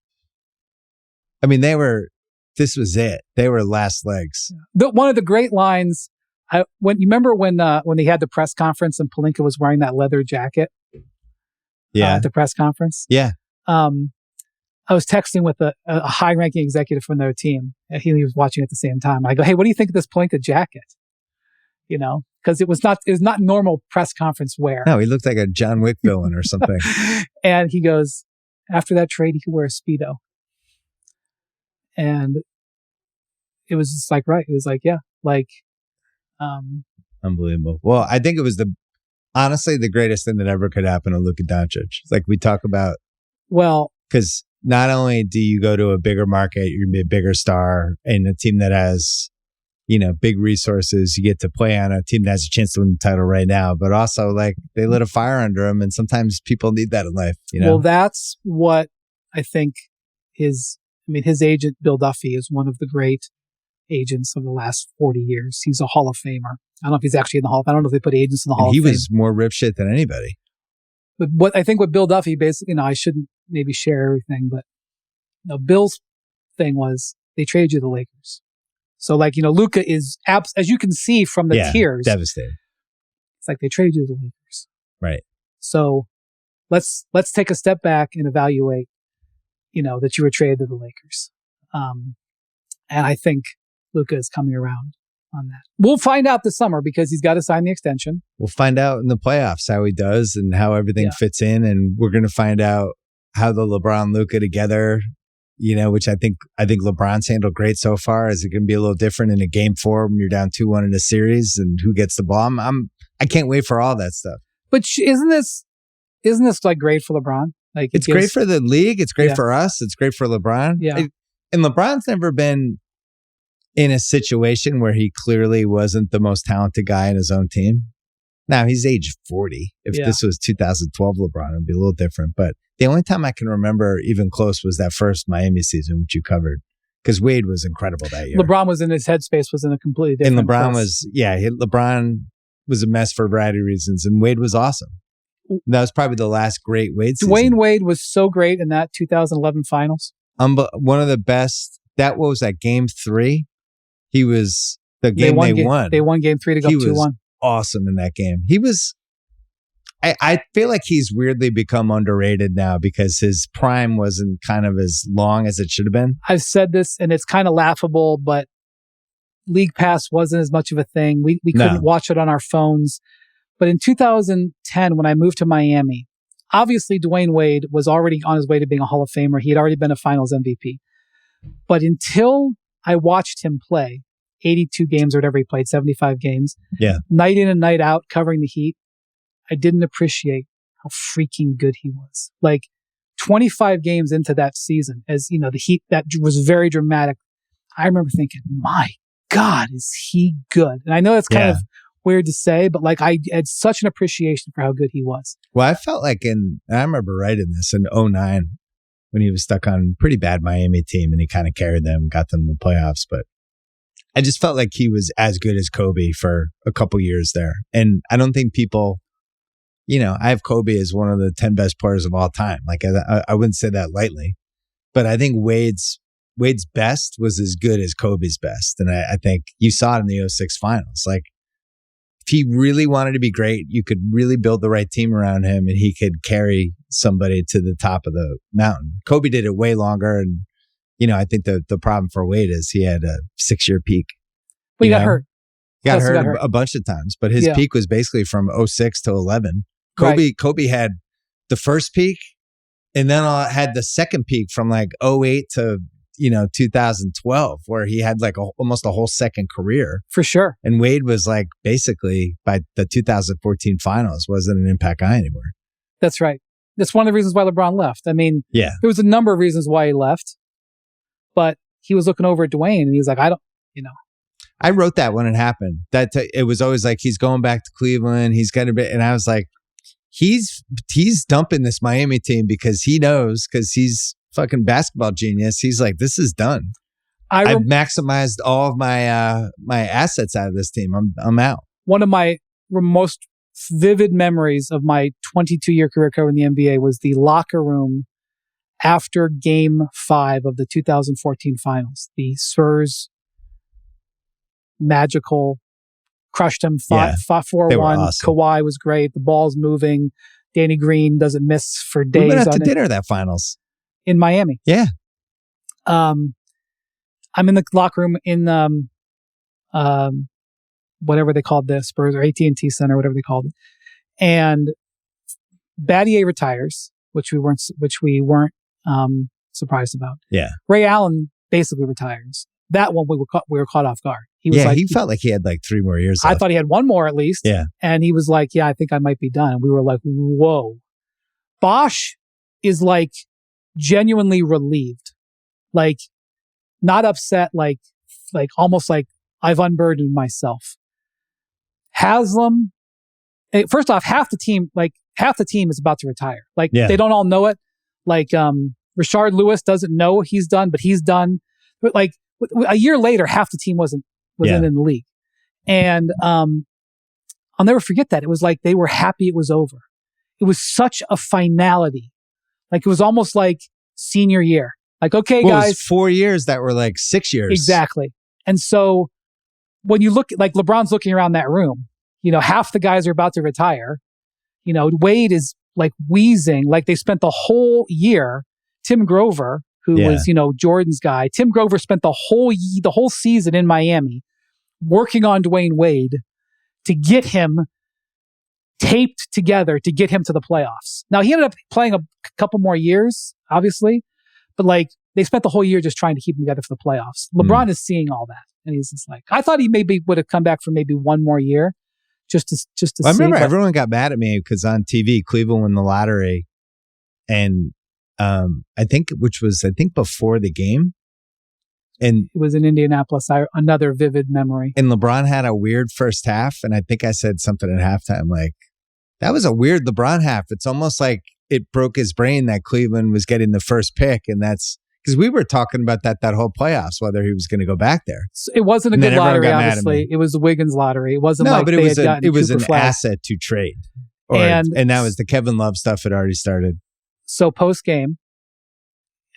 I mean, this was it. They were last legs. One of the great lines, you remember when they had the press conference and Pelinka was wearing that leather jacket? Yeah. At the press conference? Yeah. I was texting with a high-ranking executive from their team. And he was watching at the same time. I go, hey, what do you think of this Pelinka jacket? Because it was not normal press conference wear. No, he looked like a John Wick villain or something. And he goes, After that trade, he could wear a Speedo. And it was just like, right. It was like, yeah, like, unbelievable. Well, I think it was honestly the greatest thing that ever could happen to Luka Doncic. It's like we talk about, because not only do you go to a bigger market, you're gonna be a bigger star, and a team that has, big resources, you get to play on a team that has a chance to win the title right now, but also like they lit a fire under him, and sometimes people need that in life. Well, that's what I think his agent, Bill Duffy, is one of the great agents of the last 40 years. He's a Hall of Famer. I don't know if he's actually in the Hall of Fame. I don't know if they put agents in the Hall of Fame. He was more rip shit than anybody. But what Bill Duffy basically, I shouldn't maybe share everything, but Bill's thing was they traded you to the Lakers. So like, Luka is, as you can see from the tiers, devastated. It's like they traded you to the Lakers. Right. So let's take a step back and evaluate, that you were traded to the Lakers. And I think Luka is coming around on that. We'll find out this summer because he's got to sign the extension. We'll find out in the playoffs how he does and how everything fits in. And we're going to find out how the LeBron Luka together, which I think LeBron's handled great so far. Is it going to be a little different in a game 4 when you're down 2-1 in a series and who gets the ball? I can't wait for all that stuff. But isn't this like great for LeBron? Like it's great for the league. It's great for us. It's great for LeBron. Yeah. And LeBron's never been in a situation where he clearly wasn't the most talented guy in his own team. Now, he's age 40. If this was 2012 LeBron, it'd be a little different. But the only time I can remember even close was that first Miami season, which you covered. Because Wade was incredible that year. LeBron was in his headspace, was in a completely different And LeBron place. LeBron was a mess for a variety of reasons. And Wade was awesome. That was probably the last great Wade season. Dwayne Wade was so great in that 2011 finals. One of the best. What was that, game 3? He was the game they won. They won game 3 to go 2-1. He was awesome in that game. He was. I feel like he's weirdly become underrated now because his prime wasn't kind of as long as it should have been. I've said this, and it's kind of laughable, but League Pass wasn't as much of a thing. We couldn't watch it on our phones. But in 2010, when I moved to Miami, obviously Dwayne Wade was already on his way to being a Hall of Famer. He had already been a Finals MVP. But until I watched him play 82 games or whatever he played, 75 games, night in and night out covering the Heat, I didn't appreciate how freaking good he was. Like 25 games into that season, as the Heat, that was very dramatic. I remember thinking, my God, is he good? And I know that's kind of weird to say, but like I had such an appreciation for how good he was. Well, I felt like I remember writing this in 2009 when he was stuck on a pretty bad Miami team and he kind of carried them, got them to the playoffs. But I just felt like he was as good as Kobe for a couple years there. And I don't think people, I have Kobe as one of the 10 best players of all time. Like I wouldn't say that lightly, but I think Wade's best was as good as Kobe's best. And I think you saw it in the 2006 finals. Like if he really wanted to be great, you could really build the right team around him and he could carry somebody to the top of the mountain. Kobe did it way longer. And, I think the problem for Wade is he had a 6-year peak. But he got hurt. He got hurt a bunch of times, but his peak was basically from 2006 to 2011. Kobe had the first peak and then had the second peak from like 2008 to 2012, where he had like almost a whole second career. For sure. And Wade was like basically by the 2014 finals wasn't an impact guy anymore. That's right. That's one of the reasons why LeBron left. I mean, there was a number of reasons why he left, but he was looking over at Dwayne and he was like, I wrote that when it happened. It was always like, he's going back to Cleveland. He's got a bit. And I was like, he's dumping this Miami team because he knows, because he's fucking basketball genius. He's like, this is done. I've maximized all of my my assets out of this team. I'm out. One of my most vivid memories of my 22-year career covering the NBA was the locker room after Game 5 of the 2014 finals. The Spurs magical crushed him 4-1. Awesome. Kawhi was great. The ball's moving. Danny Green doesn't miss for days. We went out to dinner that finals in Miami. Yeah. I'm in the locker room in whatever they called the Spurs or AT&T Center, whatever they called it. And Battier retires. which we weren't surprised about. Yeah. Ray Allen basically retires. That one we were caught off guard. He was he felt like he had like 3 more years I left. thought he had one more at least. Yeah. And he was like, yeah, I think I might be done. And we were like, whoa. Bosch is like genuinely relieved. Like not upset, like almost like I've unburdened myself. Haslam, first off, half the team is about to retire. Like they don't all know it. Like Rashard Lewis doesn't know he's done, but he's done. But like a year later, half the team wasn't in the league. And I'll never forget that. It was like they were happy it was over. It was such a finality. Like it was almost like senior year. Like, okay, guys. It was 4 years that were like 6 years. Exactly. And so when you look, like LeBron's looking around that room, half the guys are about to retire. Wade is like wheezing, like they spent the whole year. Tim Grover, who was, Jordan's guy, Tim Grover spent the whole season in Miami working on Dwayne Wade to get him taped together to get him to the playoffs. Now, he ended up playing a couple more years, obviously, but like they spent the whole year just trying to keep him together for the playoffs. LeBron is seeing all that. And he's just like, I thought he maybe would have come back for maybe one more year just to see. I remember everyone got mad at me because on TV, Cleveland won the lottery. And I think before the game. And it was in Indianapolis, another vivid memory. And LeBron had a weird first half. And I think I said something at halftime like, that was a weird LeBron half. It's almost like it broke his brain that Cleveland was getting the first pick. And that's because we were talking about that whole playoffs, whether he was going to go back there. So it wasn't a good lottery, obviously. It was the Wiggins lottery. It wasn't like but it was an Flag. asset to trade. And that was the Kevin Love stuff had already started. So post game,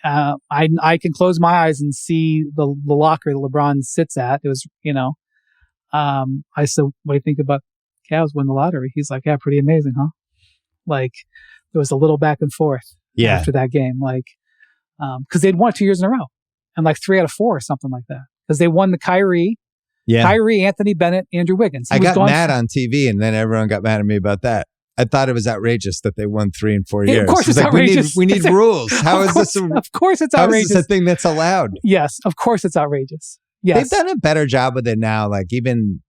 I can close my eyes and see the locker that LeBron sits at. It was, I said, what do you think about Cavs win the lottery? He's like, yeah, pretty amazing, huh? Like there was a little back and forth after that game. Like, cause they'd won it 2 years in a row and like 3 out of 4 or something like that. Cause they won the Kyrie, Anthony Bennett, Andrew Wiggins. I got mad on TV and then everyone got mad at me about that. I thought it was outrageous that they won 3 and 4 years. Of course it's outrageous. We need rules. How is this? Of course it's outrageous. How is this a thing that's allowed? Yes, of course it's outrageous. Yes. They've done a better job with it now. Like even,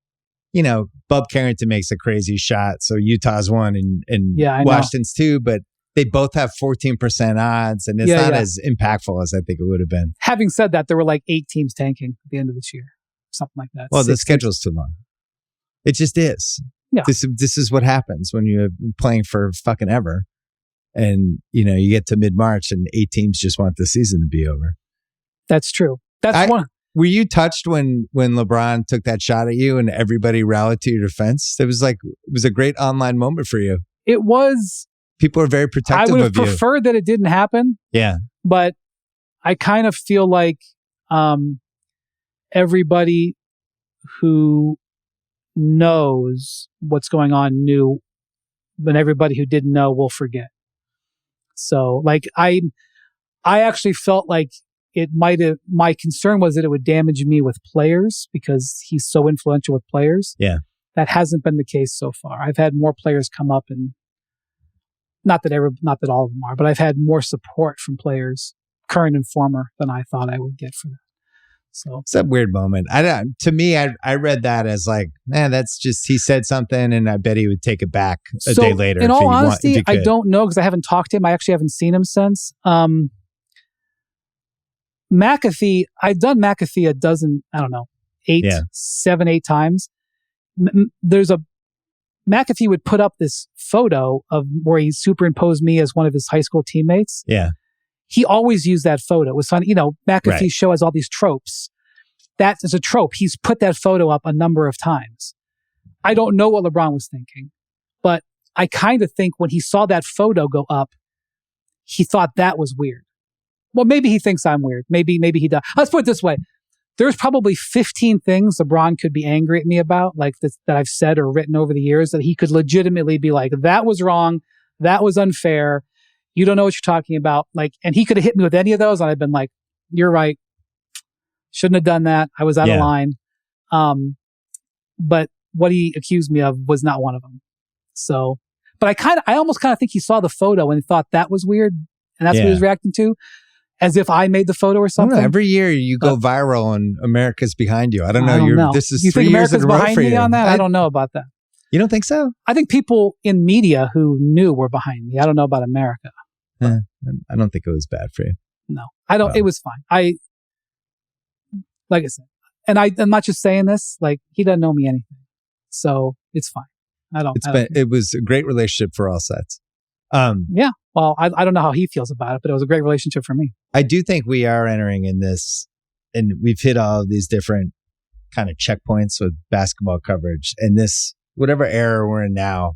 Bub Carrington makes a crazy shot. So Utah's won and Washington's too, but they both have 14% odds and it's not as impactful as I think it would have been. Having said that, there were like 8 teams tanking at the end of this year. Something like that. Well, the schedule's too long. It just is. Yeah. This is what happens when you're playing for fucking ever. And, you get to mid-March and 8 teams just want the season to be over. That's true. That's one. Were you touched when LeBron took that shot at you and everybody rallied to your defense? It was a great online moment for you. It was. People are very protective of you. I would have preferred that it didn't happen. Yeah. But I kind of feel like everybody who knows what's going on knew, but everybody who didn't know will forget. So like I actually felt like it might have, my concern was that it would damage me with players because he's so influential with players. Yeah. That hasn't been the case so far. I've had more players come up and not that all of them are, but I've had more support from players, current and former, than I thought I would get for that. So it's a weird moment. To me, I read that as like, man, that's just, he said something and I bet he would take it back a day later. In all honesty, I don't know because I haven't talked to him. I actually haven't seen him since. McAfee, I've done McAfee a dozen, I don't know, 7, 8 times. McAfee would put up this photo of where he superimposed me as one of his high school teammates. Yeah. He always used that photo. It was fun. McAfee's show has all these tropes. That is a trope. He's put that photo up a number of times. I don't know what LeBron was thinking, but I kind of think when he saw that photo go up, he thought that was weird. Well, maybe he thinks I'm weird. Maybe he does. Let's put it this way. There's probably 15 things LeBron could be angry at me about, like this, that I've said or written over the years, that he could legitimately be like, that was wrong. That was unfair. You don't know what you're talking about. Like, and he could have hit me with any of those. And I've been like, you're right. Shouldn't have done that. I was out of line. But what he accused me of was not one of them. So, But I almost kind of think he saw the photo and thought that was weird. And that's what he was reacting to. As if I made the photo or something. I don't know. Every year you go viral and America's behind you. I don't know. This is you 3 think years America's in a row behind for me you. on that? I don't know about that. You don't think so? I think people in media who knew were behind me. I don't know about America. I don't think it was bad for you. No, I don't. It was fine. Like I said, and I'm not just saying this. Like, he doesn't know me anything, so it's fine. It was a great relationship for all sides. Yeah. Well, I don't know how he feels about it, but it was a great relationship for me. I do think we are entering in this, and we've hit all of these different kind of checkpoints with basketball coverage. And this, whatever era we're in now,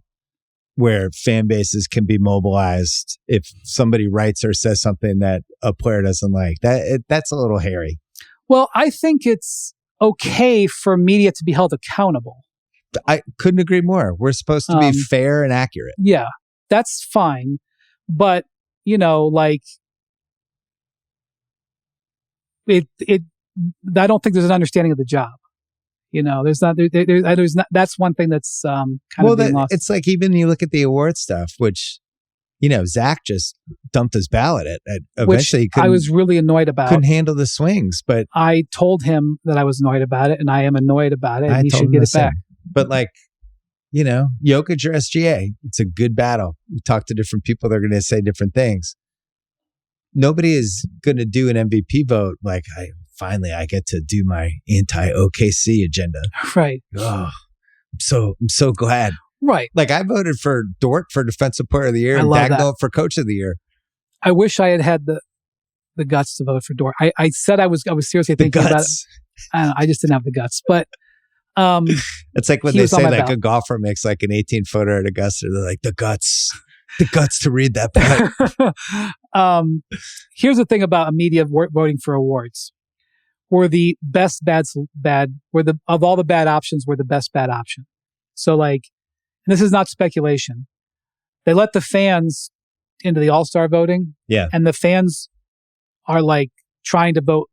where fan bases can be mobilized if somebody writes or says something that a player doesn't like, that's a little hairy. Well, I think it's okay for media to be held accountable. I couldn't agree more. We're supposed to be fair and accurate. Yeah, that's fine. But, like, I don't think there's an understanding of the job. There's not, that's one thing that's kind of being lost. It's like, even you look at the award stuff, which, Zach just dumped his ballot at eventually. Which I was really annoyed about. Couldn't handle the swings, but I told him that I was annoyed about it, and I am annoyed about it, and he should get it back. But like, Jokic or SGA, it's a good battle. You talk to different people, they're going to say different things. Nobody is going to do an MVP vote like, I get to do my anti-OKC agenda. Right. Oh, I'm so glad. Right. Like, I voted for Dort for Defensive Player of the Year and Dagnall for Coach of the Year. I wish I had the guts to vote for Dort. I said I was seriously thinking about it. I just didn't have the guts. But it's like when they say like a golfer makes like an 18-footer at Augusta, they're like, the guts to read that putt. Here's the thing about a media voting for awards. We're the best of all the bad options, we're the best bad option. So, like, and this is not speculation. They let the fans into the All-Star voting. Yeah. And the fans are like trying to vote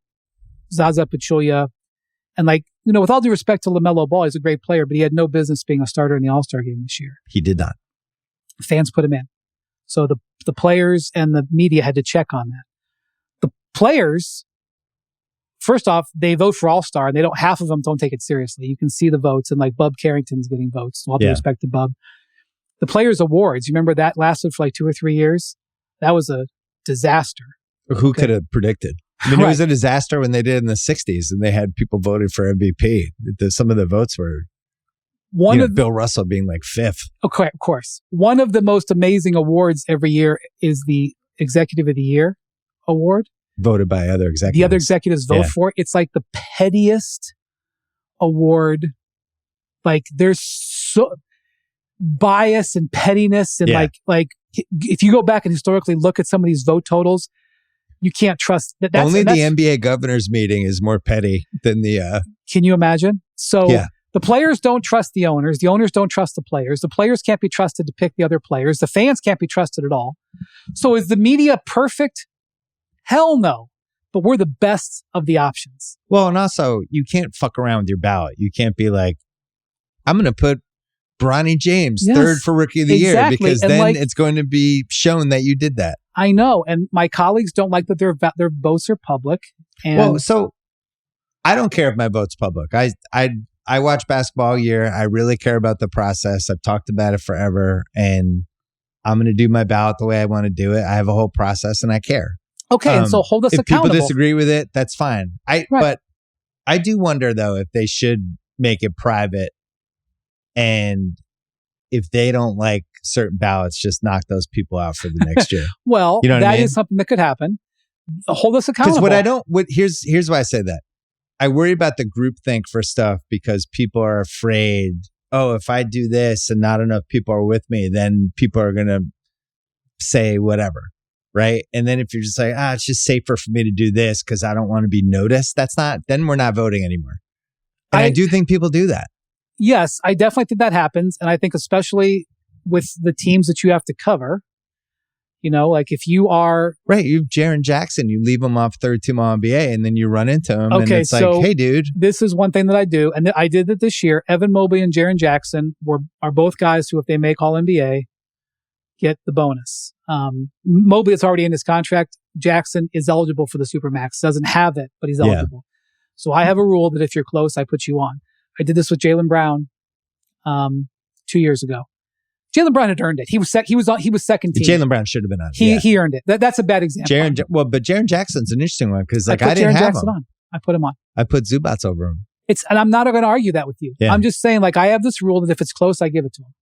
Zaza Pachulia. And like, with all due respect to LaMelo Ball, he's a great player, but he had no business being a starter in the All-Star game this year. He did not. Fans put him in. So the players and the media had to check on that. The players, first off, they vote for All-Star, and half of them don't take it seriously. You can see the votes, and like Bub Carrington's getting votes. All due respect to Bub. The Players Awards, you remember that lasted for like 2 or 3 years? That was a disaster. Who could have predicted? I mean, It was a disaster when they did in the 60s and they had people voting for MVP. Some of the votes were Bill Russell being like 5th. Okay, of course. One of the most amazing awards every year is the Executive of the Year award. Voted by other executives. The other executives vote for it. It's like the pettiest award. Like, there's so bias and pettiness and like if you go back and historically look at some of these vote totals, you can't trust that. Only the NBA governors meeting is more petty than the. Can you imagine? So the players don't trust the owners. The owners don't trust the players. The players can't be trusted to pick the other players. The fans can't be trusted at all. So is the media perfect? Hell no. But we're the best of the options. Well, and also you can't fuck around with your ballot. You can't be like, I'm going to put Bronny James third for Rookie of the Year because then it's going to be shown that you did that. I know, and my colleagues don't like that their votes are public. And so I don't care if my vote's public. I watch basketball all year. I really care about the process. I've talked about it forever, and I'm going to do my ballot the way I want to do it. I have a whole process, and I care. Okay, and so hold us accountable. If people disagree with it, that's fine. But I do wonder though if they should make it private, and if they don't like certain ballots, just knock those people out for the next year. Well, that is something that could happen. Hold us accountable. Because here's why I say that. I worry about the groupthink for stuff because people are afraid, if I do this and not enough people are with me, then people are going to say whatever. Right. And then if you're just like, it's just safer for me to do this because I don't want to be noticed. Then we're not voting anymore. And I do think people do that. Yes, I definitely think that happens. And I think especially with the teams that you have to cover, like if you are... Right, you have Jaren Jackson, you leave him off third team All-NBA and then you run into him and it's like, hey, dude. This is one thing that I do. And I did it this year. Evan Mobley and Jaren Jackson are both guys who, if they make All-NBA, get the bonus. Mobley is already in his contract. Jackson is eligible for the Supermax. Doesn't have it, but he's eligible. So I have a rule that if you're close, I put you on. I did this with Jaylen Brown 2 years ago. Jaylen Brown had earned it. He was second team. Jaylen Brown should have been on. He earned it. That's a bad example. But Jaren Jackson's an interesting one because I didn't Jaren have Jackson him. on. I put him on. I put Zubats over him. And I'm not going to argue that with you. Yeah. I'm just saying, I have this rule that if it's close, I give it to him.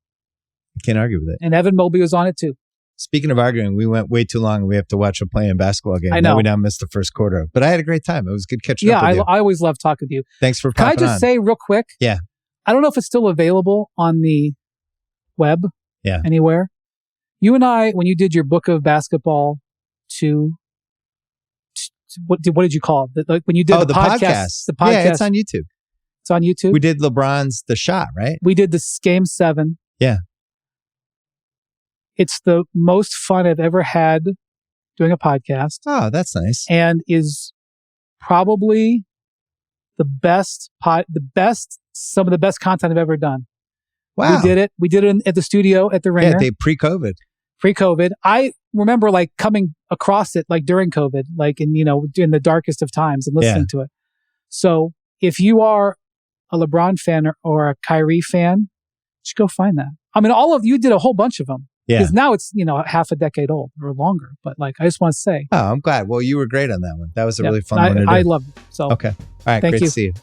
I can't argue with it. And Evan Mobley was on it too. Speaking of arguing, we went way too long and we have to watch a play-in basketball game. I know. Now we now missed the first quarter. But I had a great time. It was good catching up with you. I always love talking to you. Thanks for Can I popping just on. say real quick? Yeah. I don't know if it's still available on the web anywhere. You and I, when you did your book of basketball what did you call it? When you did the podcast. The podcast. Yeah, it's on YouTube. It's on YouTube? We did LeBron's The Shot, right? We did this Game 7. Yeah. It's the most fun I've ever had doing a podcast. Oh, that's nice. And is probably some of the best content I've ever done. Wow. We did it at the studio at the Ringer. Yeah, pre-COVID. Pre-COVID. I remember coming across it during COVID, in the darkest of times and listening to it. So if you are a LeBron fan or a Kyrie fan, just go find that. I mean, all of you did a whole bunch of them. Yeah. Because now it's, half a decade old or longer. But I just want to say. Oh, I'm glad. Well, you were great on that one. That was a really fun one to do. I loved it. So okay. All right. Thank Great you. to see you.